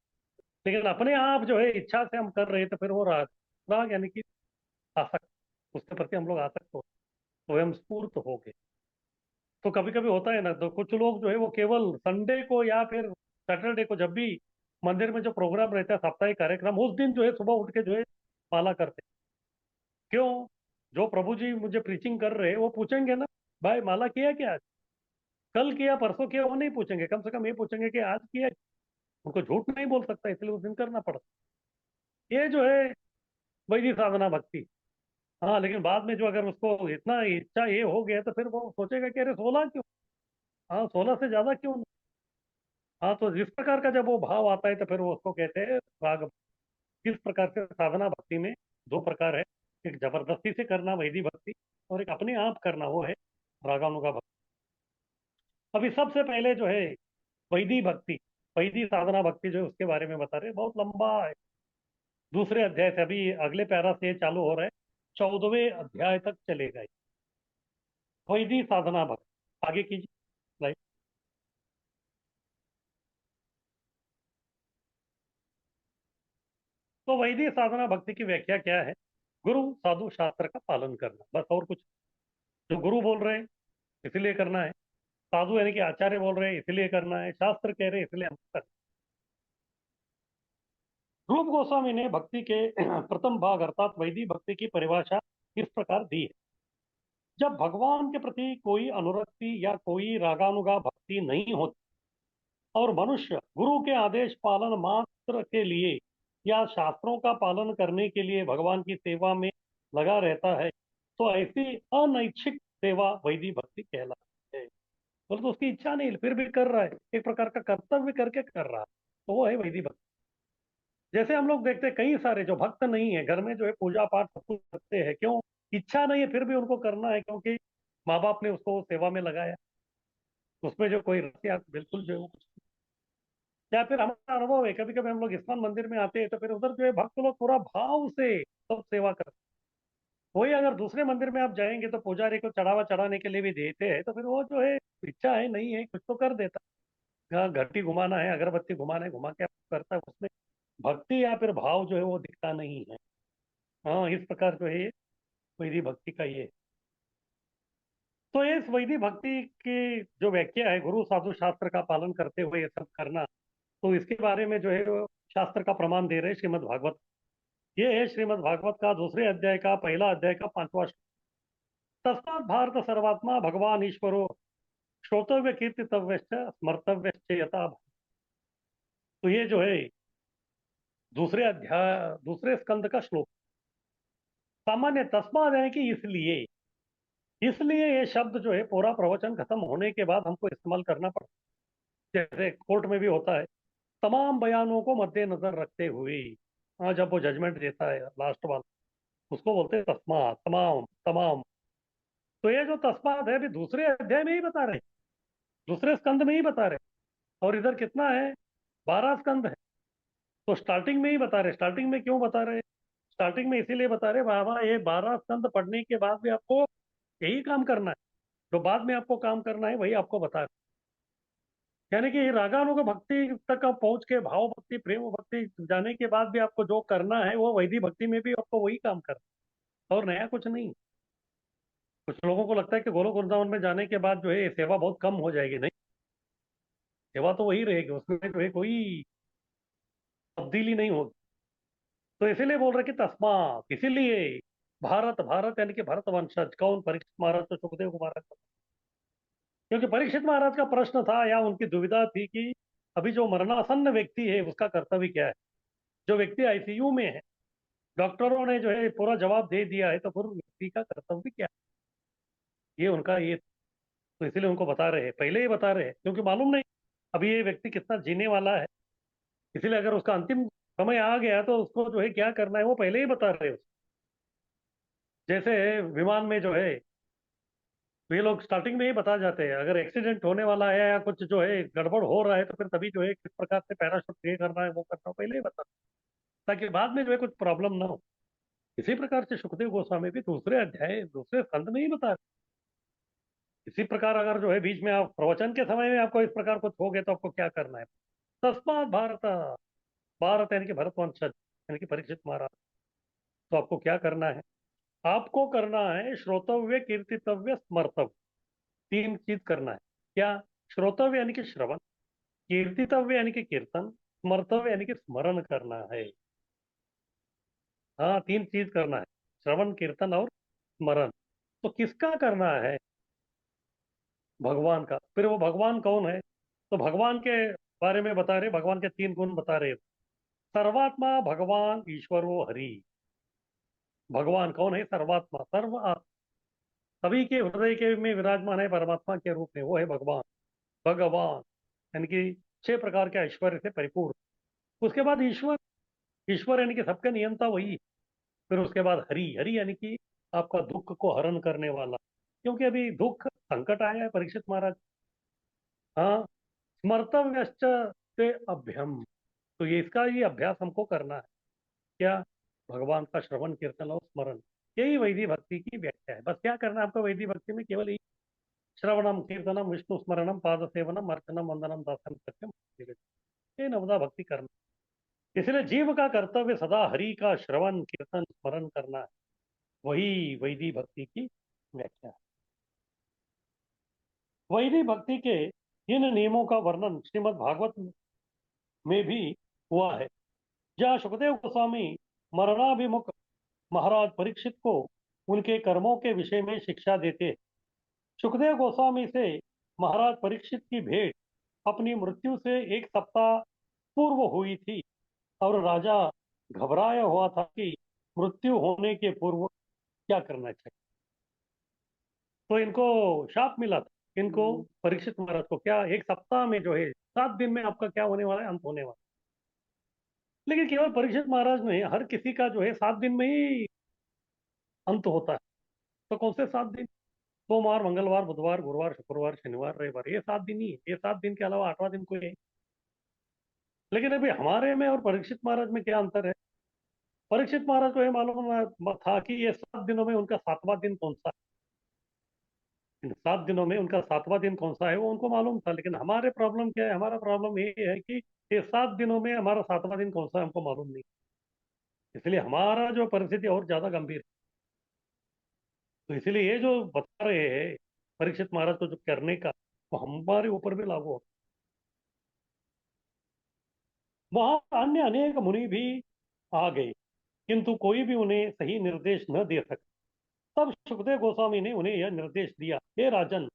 लेकिन अपने आप जो है इच्छा से हम कर रहे हैं तो फिर वो राग, राग यानी कि आसक्त, उसके प्रति हम लोग आसक्त हो, स्वयं स्फूर्त हो गए। तो कभी कभी होता है ना, तो कुछ लोग जो है वो केवल संडे को या फिर सैटरडे को जब भी मंदिर में जो प्रोग्राम रहता है साप्ताहिक कार्यक्रम, उस दिन जो है सुबह उठ के जो है माला करते हैं। क्यों? जो प्रभु जी मुझे प्रीचिंग कर रहे हैं वो पूछेंगे ना, भाई माला किया क्या आज, कल किया परसों किया, वो नहीं पूछेंगे, कम से कम ये पूछेंगे कि आज किया। उनको झूठ नहीं बोल सकता, इसलिए उस दिन करना पड़ता। ये जो है वही साधना भक्ति। हाँ, लेकिन बाद में जो अगर उसको इतना इच्छा ये हो गया तो फिर वो सोचेगा कि अरे 16 क्यों, हाँ 16 से ज्यादा क्यों नहीं? हाँ, तो जिस प्रकार का जब वो भाव आता है तो फिर वो उसको कहते हैं राग। इस प्रकार से साधना भक्ति में दो प्रकार है, एक जबरदस्ती से करना वैदिक भक्ति, और एक अपने आप करना वो है रागानुगा भक्ति। अभी सबसे पहले जो है वैदिक भक्ति, वैदिक साधना भक्ति जो है उसके बारे में बता रहे हैं, बहुत लंबा है। दूसरे अध्याय से, अभी अगले पैरा से ये चालू हो रहा है, 14वें अध्याय तक चलेगा ये वैदिक साधना भक्ति। आगे कीजिए स्लाइड। तो वैदिक साधना भक्ति की व्याख्या क्या है? गुरु साधु शास्त्र का पालन करना, बस और कुछ। जो गुरु बोल रहे हैं इसलिए करना है, साधु यानी कि आचार्य बोल रहे हैं इसलिए करना है, शास्त्र कह रहे हैं इसलिए हम करना है। रूप गोस्वामी ने भक्ति के प्रथम भाग अर्थात वैदिक भक्ति की परिभाषा इस प्रकार दी है। जब भगवान के प्रति कोई अनुरक्ति या कोई रागानुगा भक्ति नहीं होती और मनुष्य गुरु के आदेश पालन मात्र के लिए या शास्त्रों का पालन करने के लिए भगवान की सेवा में लगा रहता है, तो ऐसी अनैच्छिक सेवा वैदिक भक्ति कहलाती है। बोले तो उसकी इच्छा नहीं, फिर भी कर रहा है, एक प्रकार का कर्तव्य करके कर रहा है, तो वो है वैदिक भक्ति। जैसे हम लोग देखते हैं कई सारे जो भक्त नहीं है, घर में जो है पूजा पाठ सब कुछ करते हैं, क्यों? इच्छा नहीं है फिर भी उनको करना है, क्योंकि माँ बाप ने उसको सेवा में लगाया, उसमें जो कोई रस या बिल्कुल जो है या फिर हमारा अनुभव है, कभी कभी हम लोग इस्कॉन मंदिर में आते हैं तो फिर उधर जो है भक्त लोग पूरा भाव से सब सेवा करते हैं। वही अगर दूसरे मंदिर में आप जाएंगे तो पुजारी को चढ़ावा चढ़ाने के लिए भी देते हैं, तो फिर वो जो है इच्छा है नहीं है कुछ तो कर देता है। हाँ, घंटी घुमाना है, अगरबत्ती घुमाना है, घुमा के आप करता है, उसमें भक्ति या फिर भाव जो है वो दिखता नहीं है। हाँ, इस प्रकार जो है ये वैदिक भक्ति का ये है। तो ये इस वैदिक भक्ति की जो व्याख्या है, गुरु साधु शास्त्र का पालन करते हुए ये सब करना, तो इसके बारे में जो है वो शास्त्र का प्रमाण दे रहे हैं श्रीमद् भागवत। ये है श्रीमद् भागवत का दूसरे अध्याय का पहला अध्याय का 5वां श्लोक। तस्मात् भारत सर्वात्मा भगवान ईश्वरो श्रोतव्य कीर्तितव्यश्च स्मर्तव्यश्च यथा। तो ये जो है दूसरे अध्याय दूसरे स्कंद का श्लोक। सामान्य तस्मात् यानी कि इसलिए, इसलिए ये शब्द जो है पूरा प्रवचन खत्म होने के बाद हमको इस्तेमाल करना पड़ता है, जैसे कोर्ट में भी होता है, तमाम बयानों को मद्देनजर रखते हुए। हाँ, जब वो जजमेंट देता है लास्ट वाला, उसको बोलते हैं तस्मात, तमाम तमाम। तो ये जो तस्मात है अभी दूसरे अध्याय में ही बता रहे, दूसरे स्कंद में ही बता रहे, और इधर कितना है, 12 स्कंद है। तो स्टार्टिंग में ही बता रहे। स्टार्टिंग में क्यों बता रहे? स्टार्टिंग में इसीलिए बता रहे बाबा, ये 12 स्कंद पढ़ने के बाद भी आपको यही काम करना है, जो बाद में आपको काम करना है वही आपको बता रहे। यानी कि रागानुग भक्ति तक आप पहुंच के भाव भक्ति प्रेम भक्ति जाने के बाद भी आपको जो करना है वो वैदिक भक्ति में भी आपको वही काम करना है, और नया कुछ नहीं। कुछ लोगों को लगता है कि गोलोक वृंदावन में जाने के बाद जो है सेवा बहुत कम हो जाएगी। नहीं, सेवा तो वही रहेगी, उसमें जो है कोई तब्दीली नहीं होगी। तो इसीलिए बोल रहे कि तस्मात, इसीलिए भारत, भारत यानी कि भरत वंशज कौन? परीक्षित महाराज, तो सुखदेव को महाराज को। क्योंकि परीक्षित महाराज का प्रश्न था या उनकी दुविधा थी कि अभी जो मरणासन्न व्यक्ति है उसका कर्तव्य क्या है। जो व्यक्ति आईसीयू में है, डॉक्टरों ने जो है पूरा जवाब दे दिया है, तो फिर व्यक्ति का कर्तव्य क्या है, ये उनका ये। तो इसीलिए उनको बता रहे हैं, पहले ही बता रहे हैं, क्योंकि मालूम नहीं अभी ये व्यक्ति कितना जीने वाला है। इसीलिए अगर उसका अंतिम समय आ गया तो उसको जो है क्या करना है वो पहले ही बता रहे हैं। जैसे विमान में जो है, तो ये लोग स्टार्टिंग में ही बता जाते हैं, अगर एक्सीडेंट होने वाला है या कुछ जो है गड़बड़ हो रहा है तो फिर तभी जो है किस प्रकार से पैराशूट ये करना है वो करना है, पहले ही बता, ताकि बाद में जो है कुछ प्रॉब्लम ना हो। इसी प्रकार से सुखदेव गोस्वामी भी दूसरे अध्याय दूसरे स्कंद में ही बता रहे। इसी प्रकार अगर जो है बीच में आप प्रवचन के समय में आपको इस प्रकार कुछ हो गया तो आपको क्या करना है? तस्मात् भारत, भारत यानी कि भरतवंशज यानी कि परीक्षित महाराज। तो आपको क्या करना है? आपको करना है श्रोतव्य कीर्तितव्य स्मर्तव्य, 3 चीज करना है। क्या? श्रोतव्य यानी कि श्रवण, कीर्तितव्य यानी कि कीर्तन, स्मर्तव्य यानी कि स्मरण करना है। हाँ, 3 चीज करना है, श्रवण कीर्तन और स्मरण। तो किसका करना है? भगवान का। फिर वो भगवान कौन है? तो भगवान के बारे में बता रहे, भगवान के 3 गुण बता रहे। सर्वात्मा भगवान ईश्वरो हरि। भगवान कौन है? सर्वात्मा, सर्व सभी के हृदय के में विराजमान है परमात्मा के रूप में, वो है भगवान। भगवान यानी कि 6 प्रकार के ऐश्वर्य से परिपूर्ण। उसके बाद ईश्वर, ईश्वर यानी कि सबके नियंता वही। फिर उसके बाद हरि, हरि यानी कि आपका दुख को हरण करने वाला, क्योंकि अभी दुख संकट आया है परीक्षित महाराज। हाँ, स्मर्तव्यश्च ते अभ्यम। तो ये इसका ये अभ्यास हमको करना है। क्या? भगवान का श्रवण कीर्तन और स्मरण। यही वैदिक भक्ति की व्याख्या है। बस क्या करना है आपको वैदिक भक्ति में? केवल श्रवणम कीर्तनम विष्णु स्मरणम पाद सेवनम अर्चनम वंदनम दासम सत्यम, ये नवदा भक्ति करना। इसलिए जीव का कर्तव्य सदा हरि का श्रवण कीर्तन स्मरण करना है, वही वैदिक भक्ति की व्याख्या है। वैदिक भक्ति के इन नियमों का वर्णन श्रीमद् भागवत में भी हुआ है, जहाँ सुखदेव गोस्वामी मरणाभिमुख महाराज परीक्षित को उनके कर्मों के विषय में शिक्षा देते हैं। सुखदेव गोस्वामी से महाराज परीक्षित की भेंट अपनी मृत्यु से 1 सप्ताह पूर्व हुई थी, और राजा घबराया हुआ था कि मृत्यु होने के पूर्व क्या करना चाहिए। तो इनको शाप मिला था इनको, परीक्षित महाराज को, क्या एक सप्ताह में जो है 7 दिन में आपका क्या होने वाला है, अंत होने वाला है। लेकिन केवल परीक्षित महाराज नहीं, हर किसी का जो है 7 दिन में ही अंत होता है। तो कौन से 7 दिन? सोमवार, मंगलवार, बुधवार, गुरुवार, शुक्रवार, शनिवार, रविवार, ये 7 दिन ही है। ये 7 दिन के अलावा 8वां दिन कोई है। लेकिन अभी हमारे में और परीक्षित महाराज में क्या अंतर है? परीक्षित महाराज को ये मालूम था कि ये 7 दिनों में उनका 7वां दिन कौन सा है। इन 7 दिनों में उनका 7वां दिन कौन सा है वो उनको मालूम था। लेकिन हमारे प्रॉब्लम क्या है? हमारा प्रॉब्लम ये है कि ये 7 दिनों में हमारा 7वां दिन कौन सा है हमको मालूम नहीं। इसलिए हमारा जो परिस्थिति और ज्यादा गंभीर है। तो इसलिए ये जो बता रहे हैं परीक्षित महाराज को जो करने का, वो हमारे ऊपर भी लागू होता है। वहां अन्य अनेक मुनि भी आ गए, किंतु कोई भी उन्हें सही निर्देश न दे सका। तब सुखदेव गोस्वामी ने उन्हें यह निर्देश दिया, हे राजन,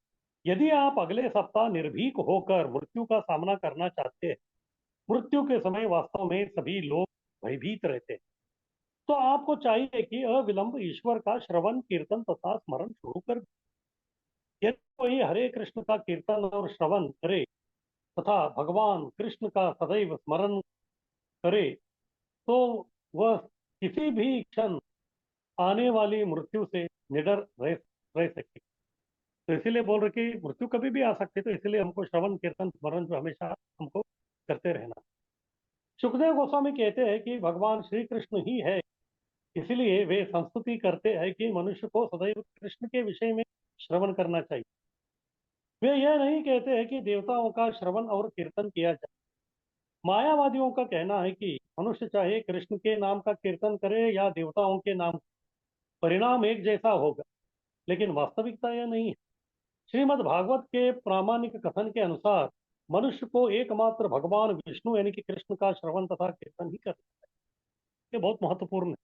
यदि आप अगले सप्ताह निर्भीक होकर मृत्यु का सामना करना चाहते हैं, मृत्यु के समय वास्तव में सभी लोग भयभीत रहते हैं, तो आपको चाहिए कि अविलंब ईश्वर का श्रवण, कीर्तन तथा स्मरण शुरू कर दें। यदि कोई हरे कृष्ण का कीर्तन और श्रवण करे तथा भगवान कृष्ण का सदैव स्मरण करे, तो वह किसी भी क्षण आने वाली मृत्यु से निडर रह सके। तो इसीलिए बोल रहे कि मृत्यु कभी भी आ सकती है, तो इसलिए हमको श्रवण, कीर्तन, स्मरण जो हमेशा हमको करते रहना। सुखदेव गोस्वामी कहते हैं कि भगवान श्री कृष्ण ही है, इसलिए वे संस्तुति करते हैं कि मनुष्य को सदैव कृष्ण के विषय में श्रवण करना चाहिए। वे यह नहीं कहते हैं कि देवताओं का श्रवण और कीर्तन किया जाए। मायावादियों का कहना है कि मनुष्य चाहे कृष्ण के नाम का कीर्तन करे या देवताओं के नाम, परिणाम एक जैसा होगा। लेकिन वास्तविकता यह नहीं है। श्रीमद् भागवत के प्रामाणिक कथन के अनुसार मनुष्य को एकमात्र भगवान विष्णु यानी कि कृष्ण का श्रवण तथा कीर्तन ही करना है। ये बहुत महत्वपूर्ण है।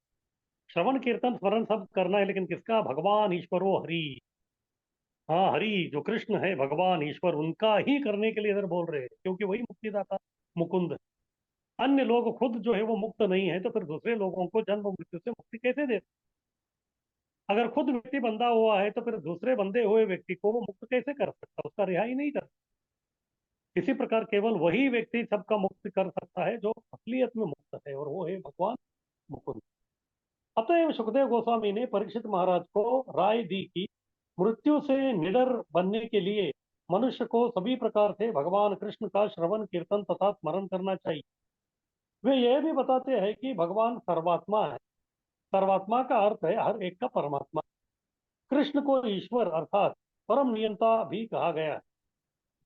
श्रवण, कीर्तन, स्मरण सब करना है, लेकिन किसका? भगवान ईश्वरो हरि। हाँ, हरि जो कृष्ण है, भगवान ईश्वर, उनका ही करने के लिए इधर बोल रहे हैं, क्योंकि वही मुक्तिदाता मुकुंद है। अन्य लोग खुद जो है वो मुक्त नहीं है, तो फिर दूसरे लोगों को जन्म मृत्यु से मुक्ति कैसे दे? अगर खुद व्यक्ति बंधा हुआ है, तो फिर दूसरे बंधे हुए व्यक्ति को वो मुक्त कैसे कर सकता? उसका रिहाई नहीं कर। इसी प्रकार केवल वही व्यक्ति सबका मुक्त कर सकता है जो असलियत में मुक्त है, और वो है भगवान मुकुंद। अतएव सुखदेव गोस्वामी ने परीक्षित महाराज को राय दी कि मृत्यु से निडर बनने के लिए मनुष्य को सभी प्रकार से भगवान कृष्ण का श्रवण, कीर्तन तथा स्मरण करना चाहिए। वे यह भी बताते हैं कि भगवान सर्वात्मा है। सर्वात्मा का अर्थ है हर एक का परमात्मा। कृष्ण को ईश्वर अर्थात परम नियंता भी कहा गया है,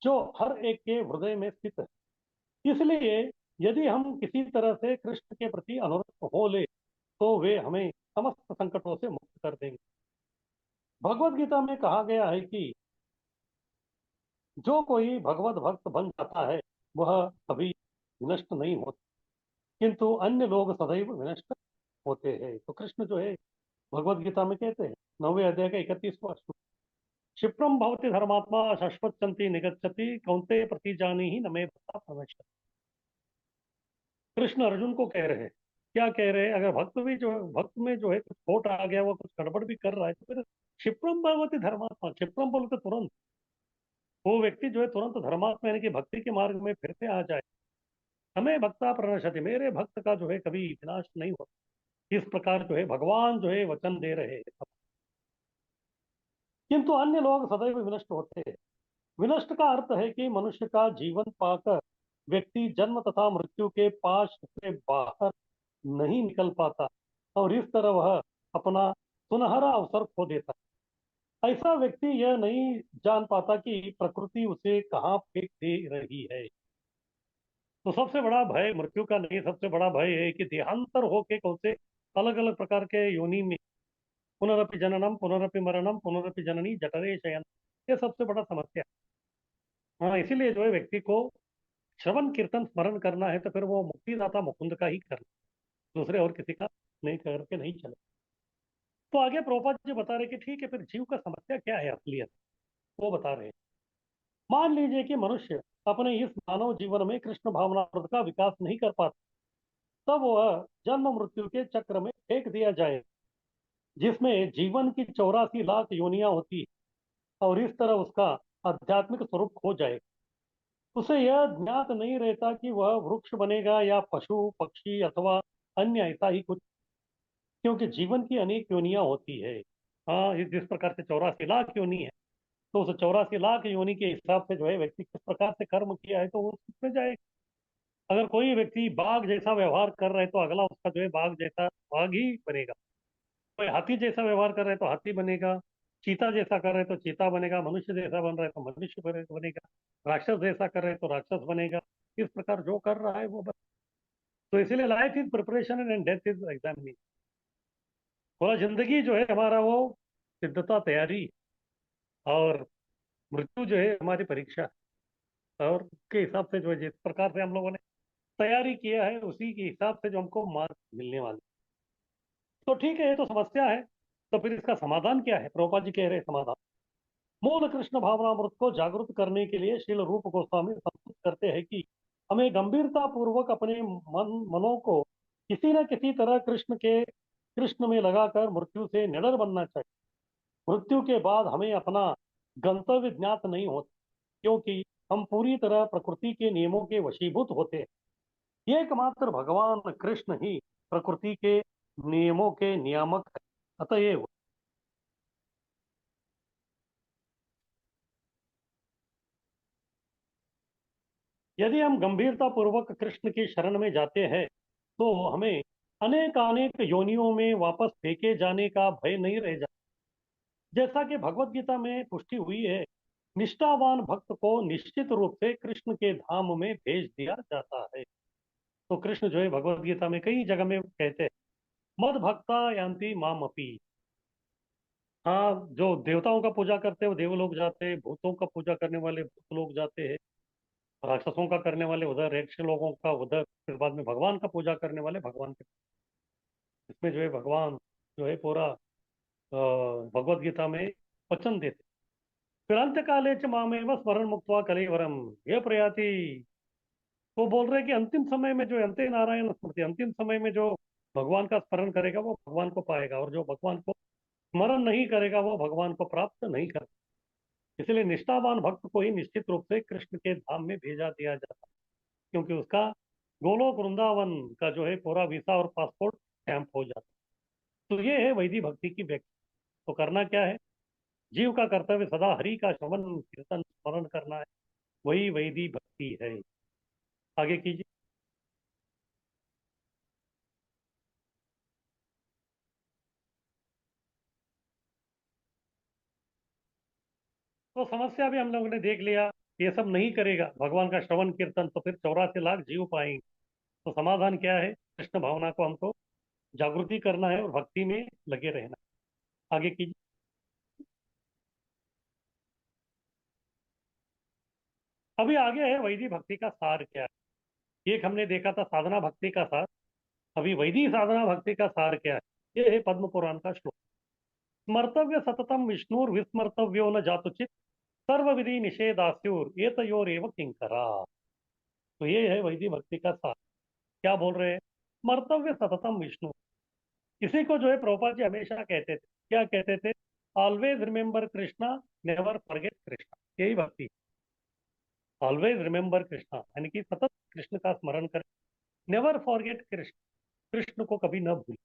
जो हर एक के हृदय में स्थित है। इसलिए यदि हम किसी तरह से कृष्ण के प्रति अनुरक्त हो ले, तो वे हमें समस्त संकटों से मुक्त कर देंगे। भगवत गीता में कहा गया है कि जो कोई भगवत भक्त बन जाता है वह कभी विनष्ट नहीं होता, किंतु अन्य लोग सदैव विनष्ट होते हैं। तो कृष्ण जो है भगवत गीता में कहते हैं 9वें अध्याय का 31वां श्लोक, क्षिप्रम भवति धर्मात्मा शाश्वतंति निगच्छति कौन्तेय प्रतिजानी ही न मे भक्ता प्रविशति। कृष्ण अर्जुन को कह रहे हैं, क्या कह रहे हैं? अगर भक्त में जो है कुछ खोट आ गया, वो कुछ गड़बड़ भी कर रहा है, तो फिर क्षिप्रम भवति धर्मात्मा, क्षिप्रम बोलते तुरंत वो व्यक्ति जो है तुरंत धर्मात्मा यानी कि भक्ति के मार्ग में फिर से आ जाए। हमें भक्ता प्रणश्यति, मेरे भक्त का जो है कभी विनाश नहीं होता। इस प्रकार जो है भगवान जो है वचन दे रहे हैं। किंतु अन्य लोग सदैव विनष्ट होते हैं। विनष्ट का अर्थ है कि मनुष्य का जीवन पाकर व्यक्ति जन्म तथा मृत्यु के पाश से बाहर नहीं निकल पाता, और इस तरह वह अपना सुनहरा अवसर खो देता है। ऐसा व्यक्ति यह नहीं जान पाता कि प्रकृति उसे कहाँ फेंक दे रही है। तो सबसे बड़ा भय मृत्यु का नहीं, सबसे बड़ा भय है कि देहांतर होके कौन से अलग अलग प्रकार के योनि में, पुनरपि जननम पुनरपि मरणम पुनरपि जननी जठरे शयन, ये सबसे बड़ा समस्या है। हाँ, इसीलिए जो है व्यक्ति को श्रवण, कीर्तन, स्मरण करना है, तो फिर वो मुक्तिदाता मुकुंद का ही करना, दूसरे और किसी का नहीं करके नहीं चले। तो आगे प्रभुपाद जी बता रहे कि ठीक है, फिर जीव का समस्या क्या है असलियत, वो बता रहे हैं। मान लीजिए कि मनुष्य अपने इस मानव जीवन में कृष्ण भावनामृत का विकास नहीं कर पाता, तब वह जन्म मृत्यु के चक्र में फेंक दिया जाए, जिसमें जीवन की 84 लाख योनियां होती है, और इस तरह उसका आध्यात्मिक स्वरूप खो जाए, उसे यह ज्ञात नहीं रहता कि वह वृक्ष बनेगा या पशु पक्षी अथवा अन्य ऐसा ही कुछ, क्योंकि जीवन की अनेक योनियां होती है। हाँ, जिस प्रकार से 84 लाख योनि है, तो उस 84 लाख योनि के हिसाब से जो है व्यक्ति किस प्रकार से कर्म किया है तो वो उसमें जाए। अगर कोई व्यक्ति बाघ जैसा व्यवहार कर रहा है तो अगला उसका जो है बाघ जैसा बाघ ही बनेगा। कोई हाथी जैसा व्यवहार कर रहा है तो हाथी बनेगा, चीता जैसा कर रहा है तो चीता बनेगा, मनुष्य जैसा बन रहा है तो मनुष्य बनेगा, राक्षस जैसा कर रहे हैं तो राक्षस बनेगा। इस प्रकार जो कर रहा है वो तो इसीलिए life is preparation and death is examination. पूरा जिंदगी जो है हमारा वो सिद्धता तैयारी, और मृत्यु जो है हमारी परीक्षा है। और उसके हिसाब से जो है जिस प्रकार से हम लोगों ने तैयारी किया है उसी के हिसाब से जो हमको मार्क मिलने वाले। तो ठीक है, ये तो समस्या है। तो फिर इसका समाधान क्या है? प्रभुपाद जी कह रहे हैं समाधान, मूल कृष्ण भावनामृत को जागृत करने के लिए श्रील रूप गोस्वामी संस्तुत करते हैं कि हमें गंभीरता पूर्वक अपने मनों को किसी न किसी तरह कृष्ण में लगाकर मृत्यु से निडर बनना चाहिए। मृत्यु के बाद हमें अपना गंतव्य ज्ञात नहीं होता, क्योंकि हम पूरी तरह प्रकृति के नियमों के वशीभूत होते हैं। एकमात्र भगवान कृष्ण ही प्रकृति के नियमों के नियामक है। अतएव यदि हम गंभीरता पूर्वक कृष्ण की शरण में जाते हैं तो हमें अनेक अनेक योनियों में वापस फेंके जाने का भय नहीं रह जाता। जैसा कि भगवत गीता में पुष्टि हुई है, निष्ठावान भक्त को निश्चित रूप से कृष्ण के धाम में भेज दिया जाता है। तो कृष्ण जो है भगवत गीता में कई जगह में कहते हैं, मद भक्ता यान्ति माम अपि। हाँ, जो देवताओं का पूजा करते हैं वो देवलोक जाते हैं, भूतों का पूजा करने वाले भूत लोग जाते हैं, राक्षसों का करने वाले उधर, यक्ष लोगों का उधर, फिर बाद में भगवान का पूजा करने वाले भगवान के। इसमें जो है भगवान जो है पूरा भगवत गीता में वचन देते। फिर अंत काले च मामेव स्मरण मुक्त्वा कलेवरम ये प्रयाति। वो बोल रहे हैं कि अंतिम समय में जो अंते नारायण स्मृति, अंतिम समय में जो भगवान का स्मरण करेगा वो भगवान को पाएगा, और जो भगवान को स्मरण नहीं करेगा वो भगवान को प्राप्त नहीं कर। इसलिए निष्ठावान भक्त को ही निश्चित रूप से कृष्ण के धाम में भेजा दिया जाता है, क्योंकि उसका गोलोक वृंदावन का जो है पूरा वीसा और पासपोर्ट स्टैंप हो जाता है। तो ये है वैदिक भक्ति की व्याख्या। तो करना क्या है? जीव का कर्तव्य सदा हरि का श्रवण कीर्तन स्मरण करना है, वही वैदिक भक्ति है। आगे कीजिए। तो समस्या भी हम लोगों ने देख लिया, ये सब नहीं करेगा भगवान का श्रवण कीर्तन तो फिर 84 लाख जीव पाएंगे। तो समाधान क्या है? कृष्ण भावना को हमको जागृति करना है और भक्ति में लगे रहना है। आगे कीजिए। अभी आगे है वैदिक भक्ति का सार क्या है। एक हमने देखा था साधना भक्ति का सार, अभी वैदिक साधना भक्ति का सार क्या है? ये है पद्म पुराण का श्लोक, स्मर्तव्य सततम विष्णुर विस्मर्तव्यो न जातुचित सर्व विधि निषेधास्युर एतयोरेव किंकरा। तो ये है वैदिक भक्ति का सार। क्या बोल रहे हैं? स्मर्तव्य सततम विष्णु, इसी को जो है प्रभुपाद जी हमेशा कहते थे। क्या कहते थे? Always remember Krishna, never forget Krishna. यही भक्ति, ऑलवेज रिमेम्बर कृष्णा, यानी कि सतत कृष्ण का स्मरण करें, नेवर फॉरगेट कृष्ण, कृष्ण को कभी न भूलें।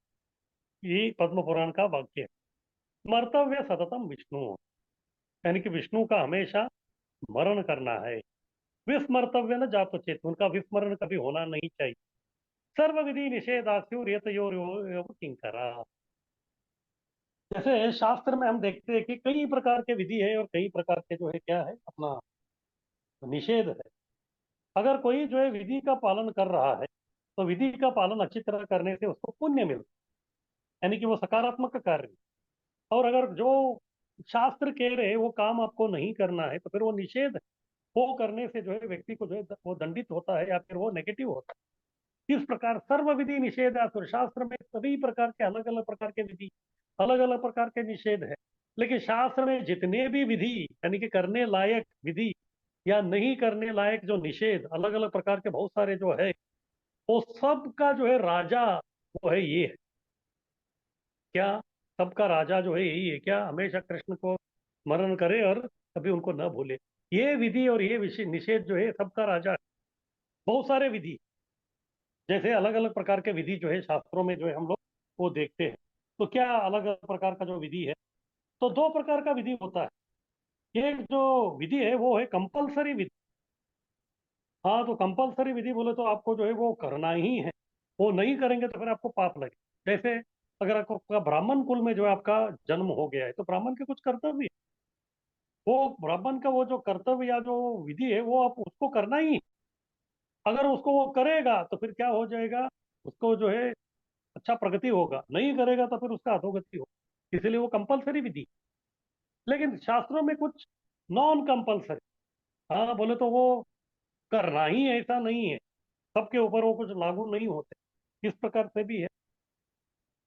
यही पद्म पुराण का वाक्य है। स्मर्तव्य सततम विष्णु, यानी कि विष्णु का हमेशा स्मरण करना है। विस्मर्तव्य न जातो चेत, उनका विस्मरण कभी होना नहीं चाहिए। सर्व विधि निषेधास्युर एतयोरेव किंकरा। जैसे शास्त्र में हम देखते हैं कि कई प्रकार के विधि है और कई प्रकार के जो है क्या है अपना निषेध है। अगर कोई जो है विधि का पालन कर रहा है तो विधि का पालन अच्छी तरह करने से उसको पुण्य मिलता है, यानी कि वो सकारात्मक कार्य है। और अगर जो शास्त्र कह रहे वो काम आपको नहीं करना है तो फिर वो निषेध है, वो करने से जो है व्यक्ति को जो है वो दंडित होता है या फिर वो नेगेटिव होता है। इस प्रकार सर्व विधि निषेध है, शास्त्र में सभी प्रकार के अलग अलग प्रकार के विधि, अलग अलग प्रकार के निषेध है। लेकिन शास्त्र में जितने भी विधि यानी कि करने लायक विधि या नहीं करने लायक जो निषेध अलग अलग प्रकार के बहुत सारे जो है, वो सब का जो है राजा वो है ये है। क्या? सबका राजा जो है यही है क्या? हमेशा कृष्ण को स्मरण करे और कभी उनको न भूले। ये विधि और ये विषय निषेध जो है सबका राजा है। बहुत सारे विधि, जैसे अलग अलग प्रकार के विधि जो है शास्त्रों में जो है हम लोग वो देखते हैं। तो क्या अलग अलग प्रकार का जो विधि है, तो दो प्रकार का विधि होता है। एक जो विधि है वो है कंपलसरी विधि। हाँ, तो कंपलसरी विधि बोले तो आपको जो है वो करना ही है। वो नहीं करेंगे तो फिर आपको पाप लगे। जैसे अगर आपका ब्राह्मण कुल में जो है आपका जन्म हो गया है, तो ब्राह्मण के कुछ कर्तव्य है। वो ब्राह्मण का वो जो कर्तव्य या जो विधि है वो आप उसको करना ही है। अगर उसको वो करेगा तो फिर क्या हो जाएगा, उसको जो है अच्छा प्रगति होगा, नहीं करेगा तो फिर उसका अधोगति होगा। इसलिए वो कंपलसरी विधि। लेकिन शास्त्रों में कुछ नॉन कंपलसरी, हाँ बोले तो वो करना ही है, ऐसा नहीं है। सबके ऊपर वो कुछ लागू नहीं होते, इस प्रकार से भी है।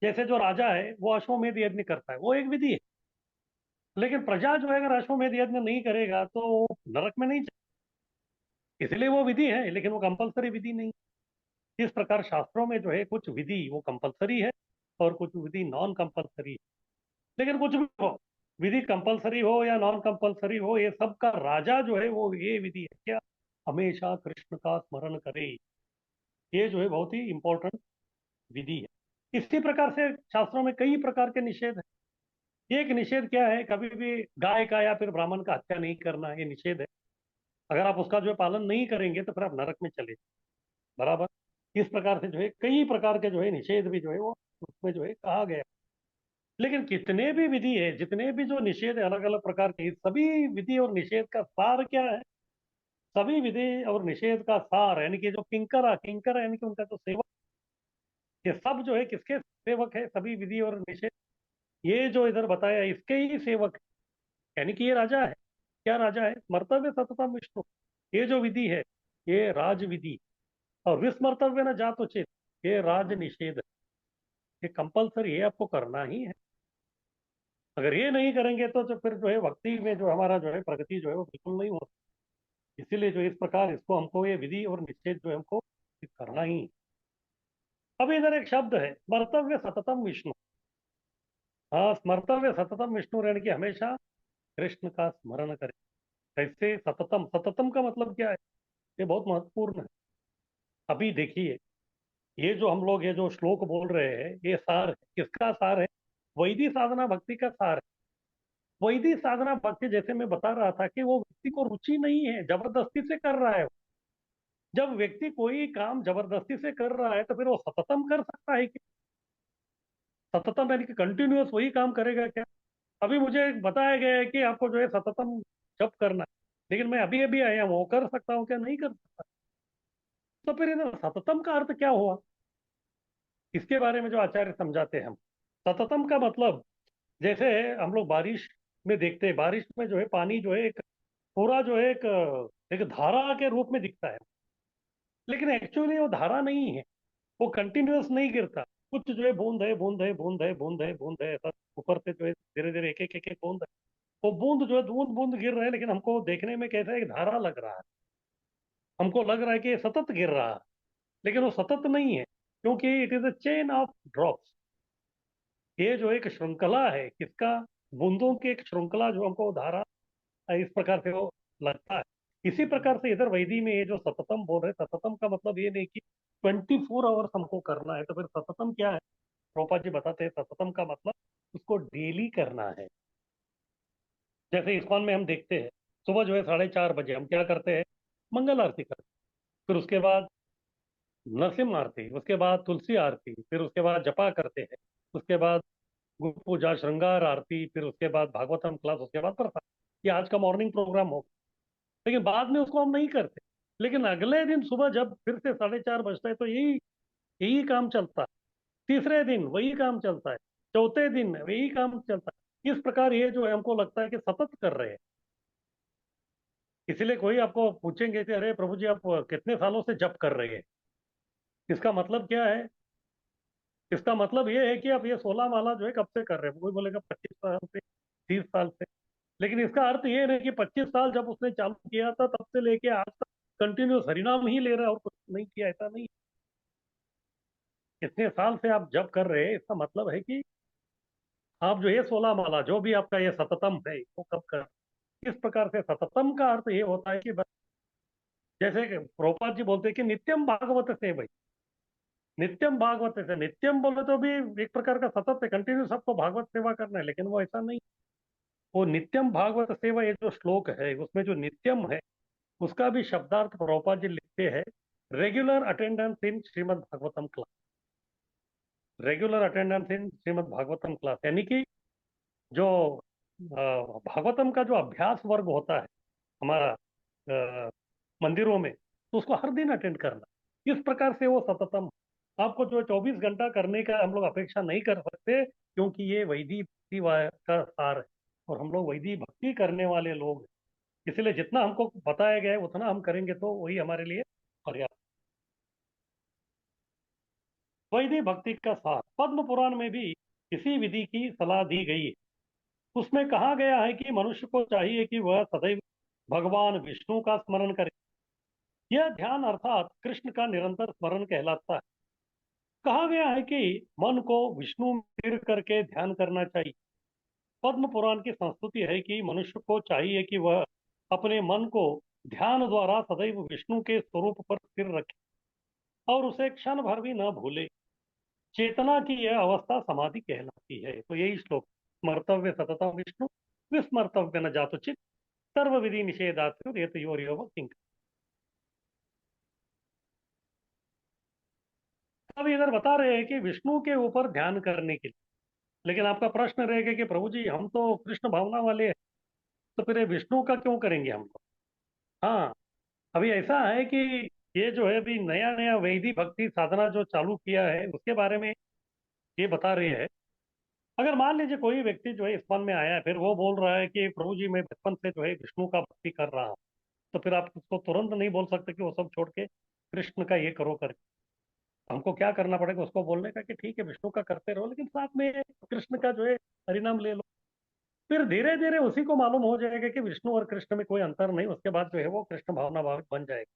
जैसे जो राजा है वो अश्वमेध यज्ञ करता है, वो एक विधि है। लेकिन प्रजा जो है अगर अश्वमेध यज्ञ नहीं करेगा तो वो नरक में नहीं जाए। इसलिए वो विधि है, लेकिन वो कंपलसरी विधि नहीं। इस प्रकार शास्त्रों में जो है कुछ विधि वो कंपलसरी है और कुछ विधि नॉन कंपलसरी है। लेकिन कुछ भी हो, विधि कंपलसरी हो या नॉन कंपलसरी हो, ये सब का राजा जो है वो ये विधि है क्या, हमेशा कृष्ण का स्मरण करे। ये जो है बहुत ही इंपॉर्टेंट विधि है। इसी प्रकार से शास्त्रों में कई प्रकार के निषेध है। एक निषेध क्या है, कभी भी गाय का या फिर ब्राह्मण का हत्या नहीं करना, ये निषेध है। अगर आप उसका जो है पालन नहीं करेंगे तो फिर आप नरक में चले बराबर। इस प्रकार से जो है कई प्रकार के जो है निषेध भी जो है वो उसमें जो है कहा गया। लेकिन कितने भी विधि है, जितने भी जो निषेध है अलग अलग प्रकार के, इस सभी विधि और निषेध का सार क्या है, सभी विधि और निषेध का सार यानी कि जो किंकर किंकर यानी कि उनका जो सेवक, ये सब जो है किसके सेवक है, सभी विधि और निषेध ये जो इधर बताया इसके ही सेवक है। यानी कि ये राजा है। क्या राजा है, स्मर्तव्य सततम विष्णु। ये जो विधि है ये राज विधि, और विस्मर्तव्य न जातो चेत, ये राज निषेध है। ये कंपलसरी है, आपको करना ही है। अगर ये नहीं करेंगे तो फिर जो है भक्ति में जो हमारा जो है प्रगति जो है वो बिल्कुल नहीं हो। इसीलिए जो इस प्रकार इसको हमको ये विधि और निषेध जो है हमको करना ही है। अब इधर एक शब्द है स्मर्तव्य सततम विष्णु। हाँ, स्मर्तव्य सततम विष्णु रहने की हमेशा कृष्ण का स्मरण करें। कैसे सततम, सततम का मतलब क्या है, ये बहुत महत्वपूर्ण है। अभी देखिए, ये जो हम लोग ये जो श्लोक बोल रहे हैं ये सार है, किसका सार है, वैदिक साधना भक्ति का सार है। वैदिक साधना भक्ति जैसे मैं बता रहा था कि वो व्यक्ति को रुचि नहीं है, जबरदस्ती से कर रहा है। जब व्यक्ति कोई काम जबरदस्ती से कर रहा है तो फिर वो सततम कर सकता है कि, सततम यानी कि कंटिन्यूअस वही काम करेगा क्या। अभी मुझे बताया गया है कि आपको जो है सततम जप करना है, लेकिन मैं अभी अभी आया हूँ, वो कर सकता हूँ क्या, नहीं कर सकता। तो फिर इधर सततम का अर्थ क्या हुआ, इसके बारे में जो आचार्य समझाते हैं हम। सततम का मतलब, जैसे हम लोग बारिश में देखते हैं, बारिश में जो है पानी जो है एक पूरा जो है एक धारा के रूप में दिखता है। लेकिन एक्चुअली वो धारा नहीं है, वो कंटिन्यूअस नहीं गिरता। कुछ जो है बूंद है बूंद है बूंद है बूंद है बूंद है, ऐसा ऊपर से जो है धीरे धीरे एक एक बूंद है। वो बूंद जो है बूंद बूंद गिर रहे हैं, लेकिन हमको देखने में कैसा एक धारा लग रहा है। हमको लग रहा है कि ये सतत गिर रहा है, लेकिन वो सतत नहीं है, क्योंकि it is a chain of drops. ये जो एक श्रृंखला है किसका, बूंदों की एक श्रृंखला जो हमको धारा इस प्रकार से वो लगता है। इसी प्रकार से इधर वैदी में ये जो सततम बोल रहे हैं, सततम का मतलब ये नहीं कि 24 आवर्स हमको करना है। तो फिर सततम क्या है, प्रोपा जी बताते हैं सततम का मतलब उसको डेली करना है। जैसे इस्कॉन में हम देखते हैं, सुबह जो है 4:30 बजे हम क्या करते हैं, मंगल आरती करते हैं। फिर उसके बाद नरसिम्हा आरती, उसके बाद तुलसी आरती, फिर उसके बाद जपा करते हैं, उसके बाद गुरु पूजा श्रृंगार आरती, फिर उसके बाद भागवतम क्लास, उसके बाद प्रसाद। ये आज का मॉर्निंग प्रोग्राम हो। लेकिन बाद में उसको हम नहीं करते। लेकिन अगले दिन सुबह जब फिर से 4:30 बजता है तो यही यही काम चलता है। तीसरे दिन वही काम चलता है, चौथे दिन वही काम चलता है। इस प्रकार ये जो है हमको लगता है कि सतत कर रहे हैं। इसलिए कोई आपको पूछेंगे कि अरे प्रभु जी आप कितने सालों से जप कर रहे हैं, इसका मतलब क्या है। इसका मतलब ये है कि आप ये 16 माला जो है कब से कर रहे हैं। कोई बोलेगा 25 साल से, 30 साल से। लेकिन इसका अर्थ ये नहीं कि 25 साल जब उसने चालू किया था तब से लेके आज तक कंटिन्यूस हरिनाम ही ले रहा है और कुछ नहीं किया, ऐसा नहीं। इतने साल से आप जब कर रहे हैं इसका मतलब है कि आप जो ये 16 माला जो भी आपका ये सततम है वो कब कर, इस प्रकार से सततम का अर्थ ये होता है कि जैसे कि प्रभुपाद जी बोलते हैं कि नित्यम भागवत से भाई, नित्यम भागवत से, नित्यम बोले तो भी एक प्रकार का सतत है, कंटिन्यू सबको भागवत सेवा करना है, लेकिन वो ऐसा नहीं। वो नित्यम भागवत सेवा, ये जो श्लोक है उसमें जो नित्यम है उसका भी शब्दार्थ प्रभुपाद जी लिखते हैं, regular attendance in Shrimad Bhagavatam class. Regular attendance in Shrimad Bhagavatam class यानी कि जो भागवतम का जो अभ्यास वर्ग होता है हमारा मंदिरों में, तो उसको हर दिन अटेंड करना, इस प्रकार से वो सततम। आपको जो 24 घंटा करने का हम लोग अपेक्षा नहीं कर सकते, क्योंकि ये वैदिक भक्ति का सार है और हम लोग वैदिक भक्ति करने वाले लोग हैं। इसलिए जितना हमको बताया गया है उतना हम करेंगे तो वही हमारे लिए पर्याप्त। वैदिक भक्ति का सार पद्म पुराण में भी इसी विधि की सलाह दी गई है। उसमें कहा गया है कि मनुष्य को चाहिए कि वह सदैव भगवान विष्णु का स्मरण करे। यह ध्यान अर्थात कृष्ण का निरंतर स्मरण कहलाता है। कहा गया है कि मन को विष्णु में स्थिर करके ध्यान करना चाहिए। पद्म पुराण की संस्तुति है कि मनुष्य को चाहिए कि वह अपने मन को ध्यान द्वारा सदैव विष्णु के स्वरूप पर स्थिर रखे और उसे क्षण भर भी न भूले। चेतना की यह अवस्था समाधि कहलाती है। तो यही श्लोक, स्मर्तव्य सततम विष्णु विस्मर्तव्य न जातु चित सर्व विधि निषेधात् एतयोर्योः किंक। अब इधर बता रहे हैं कि विष्णु के ऊपर ध्यान करने के लिए, लेकिन आपका प्रश्न रहेगा कि प्रभु जी हम तो कृष्ण भावना वाले हैं, तो फिर ये विष्णु का क्यों करेंगे हम लोग। हाँ, अभी ऐसा है कि ये जो है अभी नया नया वैदिक भक्ति साधना जो चालू किया है उसके बारे में ये बता रहे हैं। अगर मान लीजिए कोई व्यक्ति जो है इस मन में आया है, फिर वो बोल रहा है कि प्रभु जी मैं बचपन से जो है विष्णु का भक्ति कर रहा हूँ, तो फिर आप उसको तुरंत नहीं बोल सकते कि वो सब छोड़ के कृष्ण का ये करो कर। हमको क्या करना पड़ेगा, उसको बोलने का कि ठीक है विष्णु का करते रहो, लेकिन साथ में कृष्ण का जो है हरिनाम ले लो। फिर धीरे धीरे उसी को मालूम हो जाएगा कि विष्णु और कृष्ण में कोई अंतर नहीं, उसके बाद जो है वो कृष्ण भावना भावित बन जाएगा।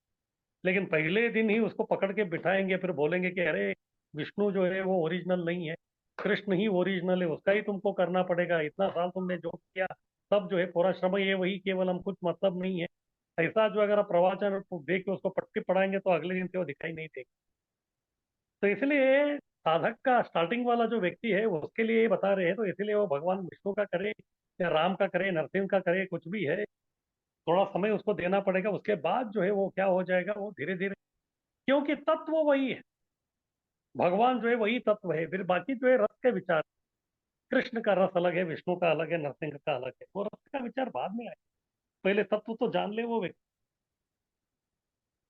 लेकिन पहले दिन ही उसको पकड़ के बिठाएंगे, फिर बोलेंगे कि अरे विष्णु जो है वो ओरिजिनल नहीं है, कृष्ण ही ओरिजिनल है, उसका ही तुमको करना पड़ेगा, इतना साल तुमने जो किया सब जो है पूरा श्रम ये वही, केवल हम कुछ मतलब नहीं है। ऐसा जो अगर आप प्रवचन देख के उसको पट्टी पढ़ाएंगे तो अगले दिन से वो दिखाई नहीं देगा। तो इसलिए साधक का स्टार्टिंग वाला जो व्यक्ति है वो उसके लिए ये बता रहे हैं, तो इसलिए वो भगवान विष्णु का करे या राम का करे, नरसिंह का करे, कुछ भी है, थोड़ा समय उसको देना पड़ेगा। उसके बाद जो है वो क्या हो जाएगा, वो धीरे धीरे, क्योंकि तत्व वही है, भगवान जो है वही तत्व है। फिर बाकी जो है रस के विचार, कृष्ण का रस अलग है, विष्णु का अलग है, नरसिंह का अलग है, वो रस का विचार बाद में आए, पहले तत्व तो जान ले वो व्यक्ति।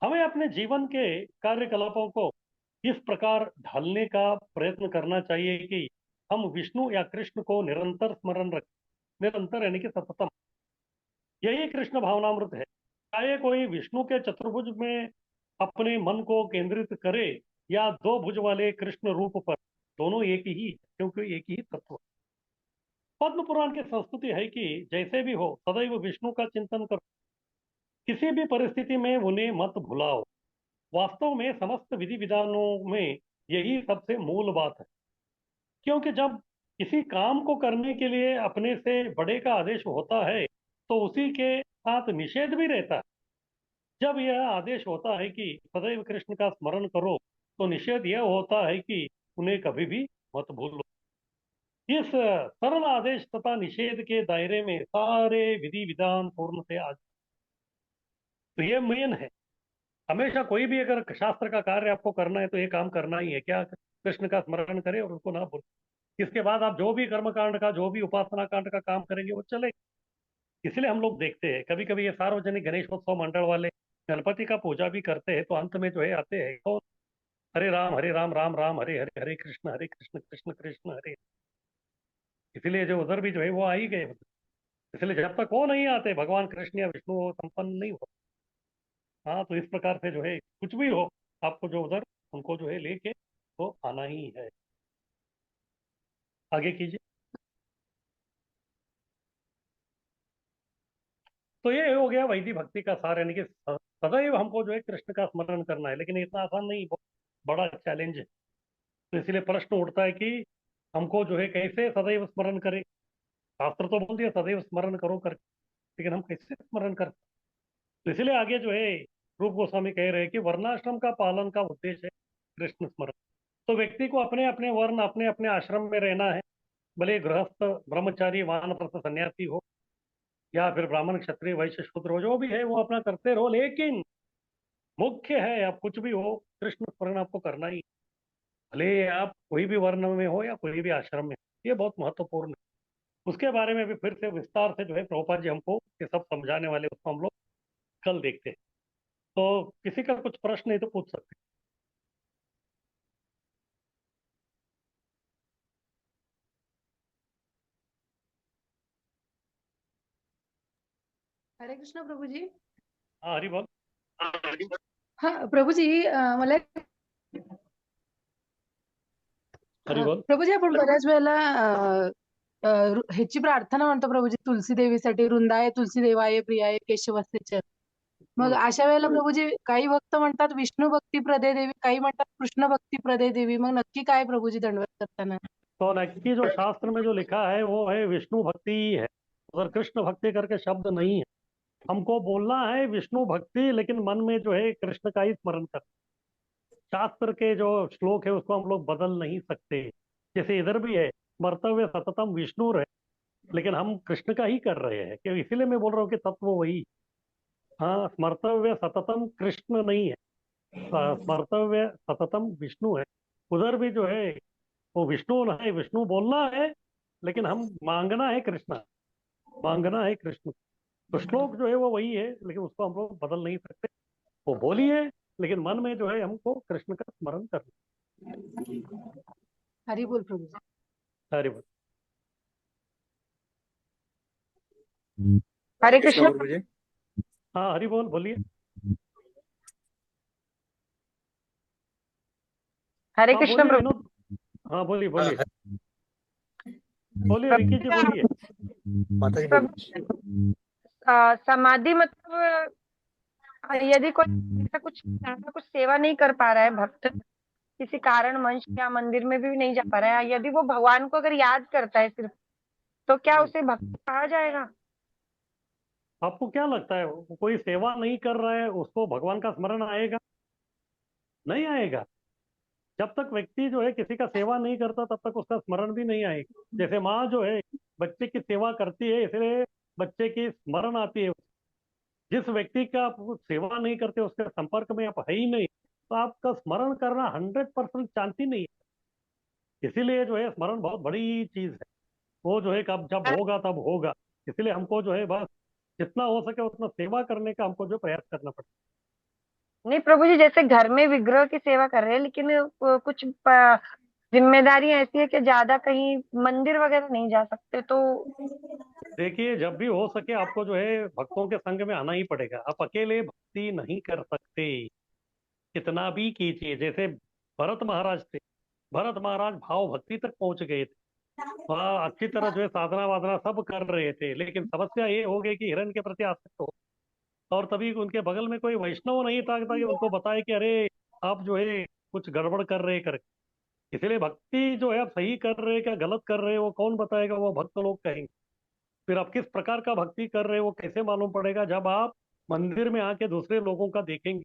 हमें अपने जीवन के कार्यकलापों को इस प्रकार ढालने का प्रयत्न करना चाहिए कि हम विष्णु या कृष्ण को निरंतर स्मरण रखें। निरंतर यानी कि सततम, यही कृष्ण भावनामृत है। चाहे कोई विष्णु के चतुर्भुज में अपने मन को केंद्रित करे या दो भुज वाले कृष्ण रूप पर, दोनों एक ही है, क्योंकि एक ही तत्व। पद्म पुराण की संस्तुति है कि जैसे भी हो सदैव विष्णु का चिंतन करो, किसी भी परिस्थिति में उन्हें मत भुलाओ। वास्तव में समस्त विधि विधानों में यही सबसे मूल बात है, क्योंकि जब किसी काम को करने के लिए अपने से बड़े का आदेश होता है तो उसी के साथ निषेध भी रहता है। जब यह आदेश होता है कि सदैव कृष्ण का स्मरण करो, तो निषेध यह होता है कि उन्हें कभी भी मत भूलो। इस सरल आदेश तथा निषेध के दायरे में सारे विधि विधान पूर्ण से आ। तो ये मेन है, हमेशा कोई भी अगर शास्त्र का कार्य आपको करना है तो ये काम करना ही है, क्या कृष्ण का स्मरण करें और उसको ना भूलें। इसके बाद आप जो भी कर्मकांड का, जो भी उपासना कांड का काम करेंगे वो चले। इसलिए हम लोग देखते हैं कभी कभी ये सार्वजनिक गणेशोत्सव मंडल वाले गणपति का पूजा भी करते हैं, तो अंत में जो है आते हैं तो हरे राम राम राम हरे हरे, हरे कृष्ण कृष्ण कृष्ण हरे। इसलिए जो उधर भी जो है वो आ ही गए। इसलिए जब तक वो नहीं आते भगवान कृष्ण या विष्णु संपन्न नहीं हो। हाँ, तो इस प्रकार से जो है कुछ भी हो, आपको जो उधर उनको जो है लेके तो आना ही है। आगे कीजिए। तो ये हो गया वैदिक भक्ति का सार, यानी कि सदैव हमको जो है कृष्ण का स्मरण करना है, लेकिन इतना आसान नहीं, बहुत बड़ा चैलेंज है। तो इसलिए प्रश्न उठता है कि हमको जो है कैसे सदैव स्मरण करें। शास्त्र तो बोल दिया सदैव स्मरण करो कर, लेकिन हम कैसे स्मरण करते? तो इसलिए आगे जो है रूप गोस्वामी कह रहे हैं कि वर्णाश्रम का पालन का उद्देश्य है कृष्ण स्मरण। तो व्यक्ति को अपने अपने वर्ण, अपने अपने आश्रम में रहना है, भले गृहस्थ, ब्रह्मचारी, वानप्रस्थ, सन्यासी हो, या फिर ब्राह्मण, क्षत्रिय, वैश्य, शूद्र हो, जो भी है वो अपना करते रहो, लेकिन मुख्य है आप कुछ भी हो, कृष्ण स्मरण आपको करना ही है। भले आप कोई भी वर्ण में हो या कोई भी आश्रम में हो, ये बहुत महत्वपूर्ण है। उसके बारे में भी फिर से विस्तार से जो है प्रभुपाद जी हमको ये सब समझाने वाले, उसको हम लोग कल देखते हैं। तो किसी का कुछ प्रश्न है तो पूछ सकते हरे कृष्ण प्रभू जी. हैं। हाँ हरि बोल। हा प्रभू जी, मला हरि बोल। प्रभू जी, आपण बऱ्याच वेळेला ह्याची प्रार्थना म्हणतो प्रभू जी, तुलसी देवीसाठी, वृंदाय तुलसी देवाय प्रियाय केशवस्य च. मग अशा वेळेला प्रभू जी, काही भक्त म्हणतात विष्णू भक्ती प्रदे देवी, काही म्हणतात कृष्ण भक्ती प्रदे देवी. मग नक्की काय प्रभू जी दंडवत करताना? तो नक्की जो शास्त्र में जो लिखा है वो है विष्णु भक्ति ही है, उधर कृष्ण भक्ति करके शब्द नहीं है। हमको बोलना है विष्णु भक्ति, लेकिन मन में जो है कृष्ण का ही स्मरण कर। शास्त्र के जो श्लोक है उसको हम लोग बदल नहीं सकते। जैसे इधर भी है, स्मर्तव्य सततम विष्णु है, लेकिन हम कृष्ण का ही कर रहे हैं, कि इसीलिए मैं बोल रहा हूँ कि तत्व वही। हाँ, स्मर्तव्य सततम कृष्ण नहीं है, स्मर्तव्य सततम विष्णु है। उधर भी जो है वो विष्णु है, विष्णु बोलना है, लेकिन हम मांगना है कृष्ण, मांगना है कृष्ण। तो श्लोक जो है वो वही है, लेकिन उसको हम लोग बदल नहीं सकते। वो बोलिए, लेकिन मन में जो है हमको कृष्ण का स्मरण करना। हरी बोल प्रभू जी. हरि बोल। हरे कृष्ण प्रभु जी. हाँ हरि बोल, बोलिए। हरे हाँ कृष्ण बोलिए प्रभु। विनोद। हाँ बोलिए बोलिए हाँ, बोलिए, प्रभु रिकी जी बोलिए। माता जी प्रभु, बोलिए. समाधि मतलब यदि कोई ऐसा कुछ सेवा नहीं कर पा रहा है भक्त, किसी कारण वंश या मंदिर में भी नहीं जा पा रहा है, यदि वो भगवान को अगर याद करता है सिर्फ, तो क्या उसे भक्त कहा जाएगा? आपको क्या लगता है, वो कोई सेवा नहीं कर रहा है उसको भगवान का स्मरण आएगा? नहीं आएगा। जब तक व्यक्ति जो है किसी का सेवा नहीं करता तब तक उसका स्मरण भी नहीं आएगा। जैसे माँ जो है बच्चे की सेवा करती है, इसलिए बच्चे की स्मरण आती है। जिस व्यक्ति का आप सेवा नहीं करते, उसके संपर्क में आप है ही नहीं, तो आपका स्मरण करना 100% चांस ही नहीं है। इसीलिए जो है स्मरण बहुत बड़ी चीज है। वो जो है कब जब होगा तब होगा। इसीलिए हमको जो है बस जितना हो सके उतना सेवा करने का हमको जो प्रयास करना पड़ता नहीं प्रभु जी, जैसे घर में विग्रह की सेवा कर रहे हैं, लेकिन कुछ जिम्मेदारी ऐसी है कि ज्यादा कहीं मंदिर वगैरह नहीं जा सकते, तो है। देखिए, जब भी हो सके आपको जो है भक्तों के संग में आना ही पड़ेगा। आप अकेले भक्ति नहीं कर सकते, कितना भी कीजिए। जैसे भरत महाराज थे, भरत महाराज भाव भक्ति तक पहुंच गए थे, वहाँ अच्छी तरह जो है साधना वाधना सब कर रहे थे, लेकिन समस्या ये हो गई कि हिरण के प्रति आसक्त हो। और तभी उनके बगल में कोई वैष्णव नहीं था ताकि उनको बताए कि अरे आप जो है कुछ गड़बड़ कर रहे कर। इसलिए भक्ति जो है आप सही कर रहे क्या गलत कर रहे वो कौन बताएगा? वो भक्त लोग कहेंगे। फिर आप किस प्रकार का भक्ति कर रहे हो वो कैसे मालूम पड़ेगा? जब आप मंदिर में आके दूसरे लोगों का देखेंगे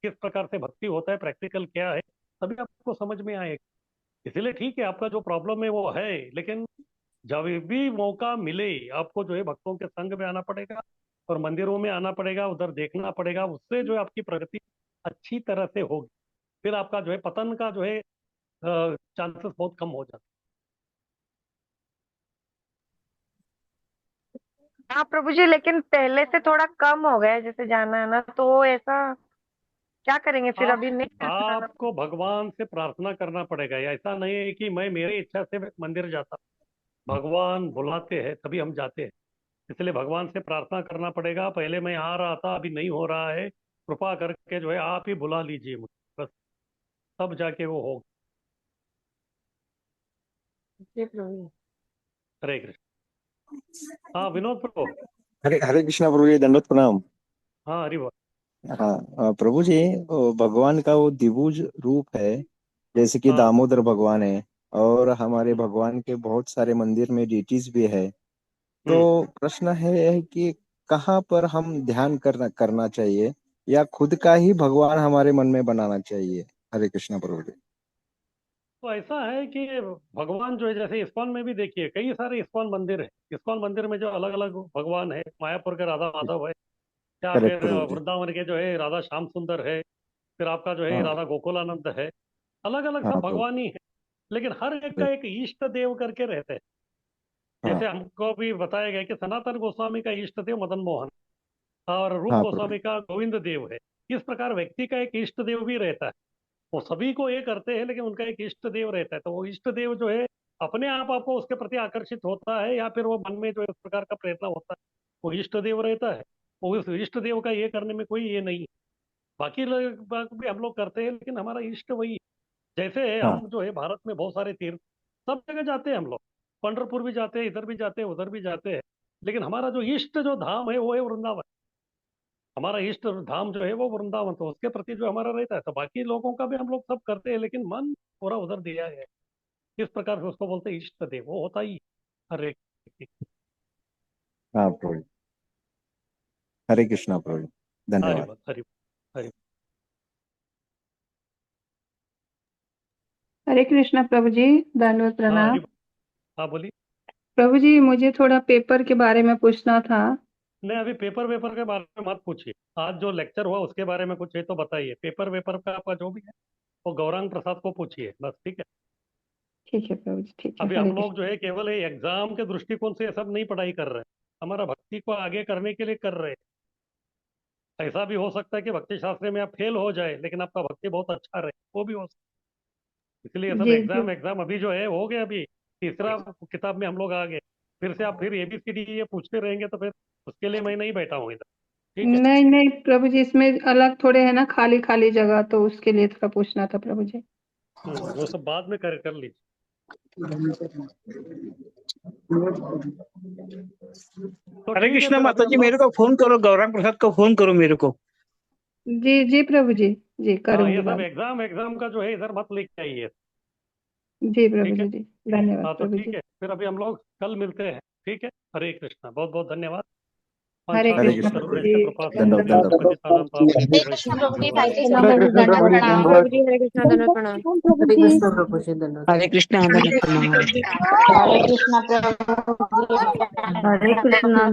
किस प्रकार से भक्ति होता है, प्रैक्टिकल क्या है, तभी आपको समझ में आएगा। इसीलिए ठीक है, आपका जो प्रॉब्लम है वो है, लेकिन जब भी मौका मिले आपको जो है भक्तों के संग में आना पड़ेगा और मंदिरों में आना पड़ेगा, उधर देखना पड़ेगा। उससे जो है आपकी प्रगति अच्छी तरह से होगी। फिर आपका जो है पतन का जो है चांसेस बहुत कम हो जाते हाँ प्रभु जी, लेकिन पहले से थोड़ा कम हो गया है, जैसे जाना है ना, तो ऐसा क्या करेंगे हैं। फिर? अभी नहीं जाना। आपको भगवान से प्रार्थना करना पड़ेगा। ऐसा नहीं है कि मैं मेरी इच्छा से मंदिर जाता, भगवान बुलाते हैं तभी हम जाते हैं। इसलिए भगवान से प्रार्थना करना पड़ेगा, पहले मैं आ रहा था अभी नहीं हो रहा है, कृपा करके जो है आप ही बुला लीजिए मुझे, बस तब जाके वो होगा। जी प्रभु जी। हरे कृष्ण। हाँ विनोद प्रभु। हरे हरे कृष्णा प्रभु जी, दंडवत प्रणाम. हाँ हरि बोल। हाँ, प्रभु जी, भगवान का वो द्विभुज रूप है, जैसे कि हाँ। दामोदर भगवान है, और हमारे भगवान के बहुत सारे मंदिर में डिटीज भी है. हम्म। तो प्रश्न है कि कहाँ पर हम ध्यान करना चाहिए, या खुद का ही भगवान हमारे मन में बनाना चाहिए? हरे कृष्णा प्रभु जी। तो ऐसा है कि भगवान जो है, जैसे इस्कॉन में भी देखिए कई सारे इस्कॉन मंदिर है। इस्कॉन मंदिर में जो अलग अलग भगवान है, मायापुर के राधा माधव है, या करेक्ट फिर प्रभु जी। वृंदावन के जो है राधा श्याम सुंदर है, फिर आपका जो है हाँ राधा गोकुलानंद है। अलग अलग हाँ सब प्रभु। भगवान ही है, लेकिन हर एक का एक इष्ट देव करके रहते हैं। हाँ जैसे हमको भी बताया गया कि सनातन गोस्वामी का इष्ट देव मदन मोहन और रूप हाँ प्रभु। गोस्वामी का गोविंद देव है। इस प्रकार व्यक्ति का एक इष्ट देव भी रहता है। वो सभी को ये करते हैं, लेकिन उनका एक इष्ट देव रहता है। तो वो इष्ट देव जो है अपने आप आपको उसके प्रति आकर्षित होता है, या फिर वो मन में जो है उस प्रकार का प्रेरणा होता है, वो इष्ट देव रहता है। वो उस इष्ट देव का ये करने में कोई ये नहीं है। बाकी लोग भी हम लोग करते हैं, लेकिन हमारा इष्ट वही है। जैसे हाँ हम जो है भारत में बहुत सारे तीर्थ सब जगह जाते हैं हम लोग। पंढरपुर भी जाते हैं, इधर भी जाते हैं, उधर भी जाते हैं। लेकिन हमारा जो इष्ट जो धाम है वो है वृंदावन। हमारा इष्ट धाम जो है वो वृंदावन, तो उसके प्रति जो हमारा रहता है। तो बाकी लोगों का भी हम लोग सब करते हैं, लेकिन मन पूरा उधर दिया है। इस प्रकार से उसको बोलते हैं इष्ट देव। वो होता ही हर एक व्यक्ति। हाँ प्रभु जी। हरे कृष्णा प्रभु जी, हरि धन्यवाद। बोल, हरि बोल, हरि हरे कृष्णा प्रभु जी, दंडवत बोल। हाँ हरि प्रणाम। बोल। हाँ बोलिए। प्रभु जी, मुझे थोड़ा पेपर के बारे में पूछना था। नहीं, अभी पेपर वेपर के बारे में मत पूछिए। आज जो लेक्चर हुआ उसके बारे में कुछ है तो बताइए। पेपर वेपर का आपका जो भी है वो गौरांग प्रसाद को पूछिए बस, ठीक है। ठीक है प्रभु जी, ठीक है। अभी हरे हम लोग कृष्ण। जो है केवल एग्जाम के दृष्टिकोण से ये सब नहीं पढ़ाई कर रहे हैं, हमारा भक्ति को आगे करने के लिए कर रहे हैं। ऐसा भी हो सकता है कि भक्ति शास्त्र में आप फेल हो जाए, लेकिन आपका भक्ति बहुत अच्छा रहे, वो भी हो सकता है। इसलिए ये सब जी जी। एग्जाम एग्जाम अभी जो है हो गया। अभी तीसरा किताब में हम लोग आ गए। फिर से आप फिर ABCD ये पूछते रहेंगे तो फिर उसके लिए मैं नहीं बैठा हूँ इधर, ठीक है। नहीं नहीं प्रभु जी, इसमें अलग थोड़े है ना खाली खाली जगह, तो उसके लिए थोड़ा पूछना था प्रभु जी। वो सब बाद में कर लीजिए। तो हरे ठीक है, कृष्णा फिर अभी माता हम जी, लोग। मेरे को फोन करो, गौरांग प्रसाद को फोन करो मेरे को। जी जी प्रभु जी, जी हाँ, ये करूंगी सब बात। एग्जाम एग्जाम का जो है इधर मत लेके आइए, जी प्रभु ठीक है। जी, जी धन्यवाद हाँ तो प्रभु ठीक जी। है, फिर अभी हम लोग कल मिलते हैं, ठीक है। हरे कृष्णा, बहुत बहुत धन्यवाद। हरे हरे पंचाशत कृष्णा कृष्णा प्रभु प्रभु सर्वेश जी, जी, कृपा दंडवत सिंधु दंडवत प्रभु। पतितानां पावनेभ्यो हरे कृष्ण वैष्णवेभ्यो प्रभु जी, नमो थैंक यू नमः। सो हरे मच। कृष्ण दंडवत प्रभु जी, प्रणाम धन्यवाद। प्रभु जी। हरे कृष्णा दंडवत प्रणाम। हरे कृष्ण प्रभु जी, दंडवत। हरे कृष्णा हरे कृष्णा प्रभु जी। हरे कृष्णा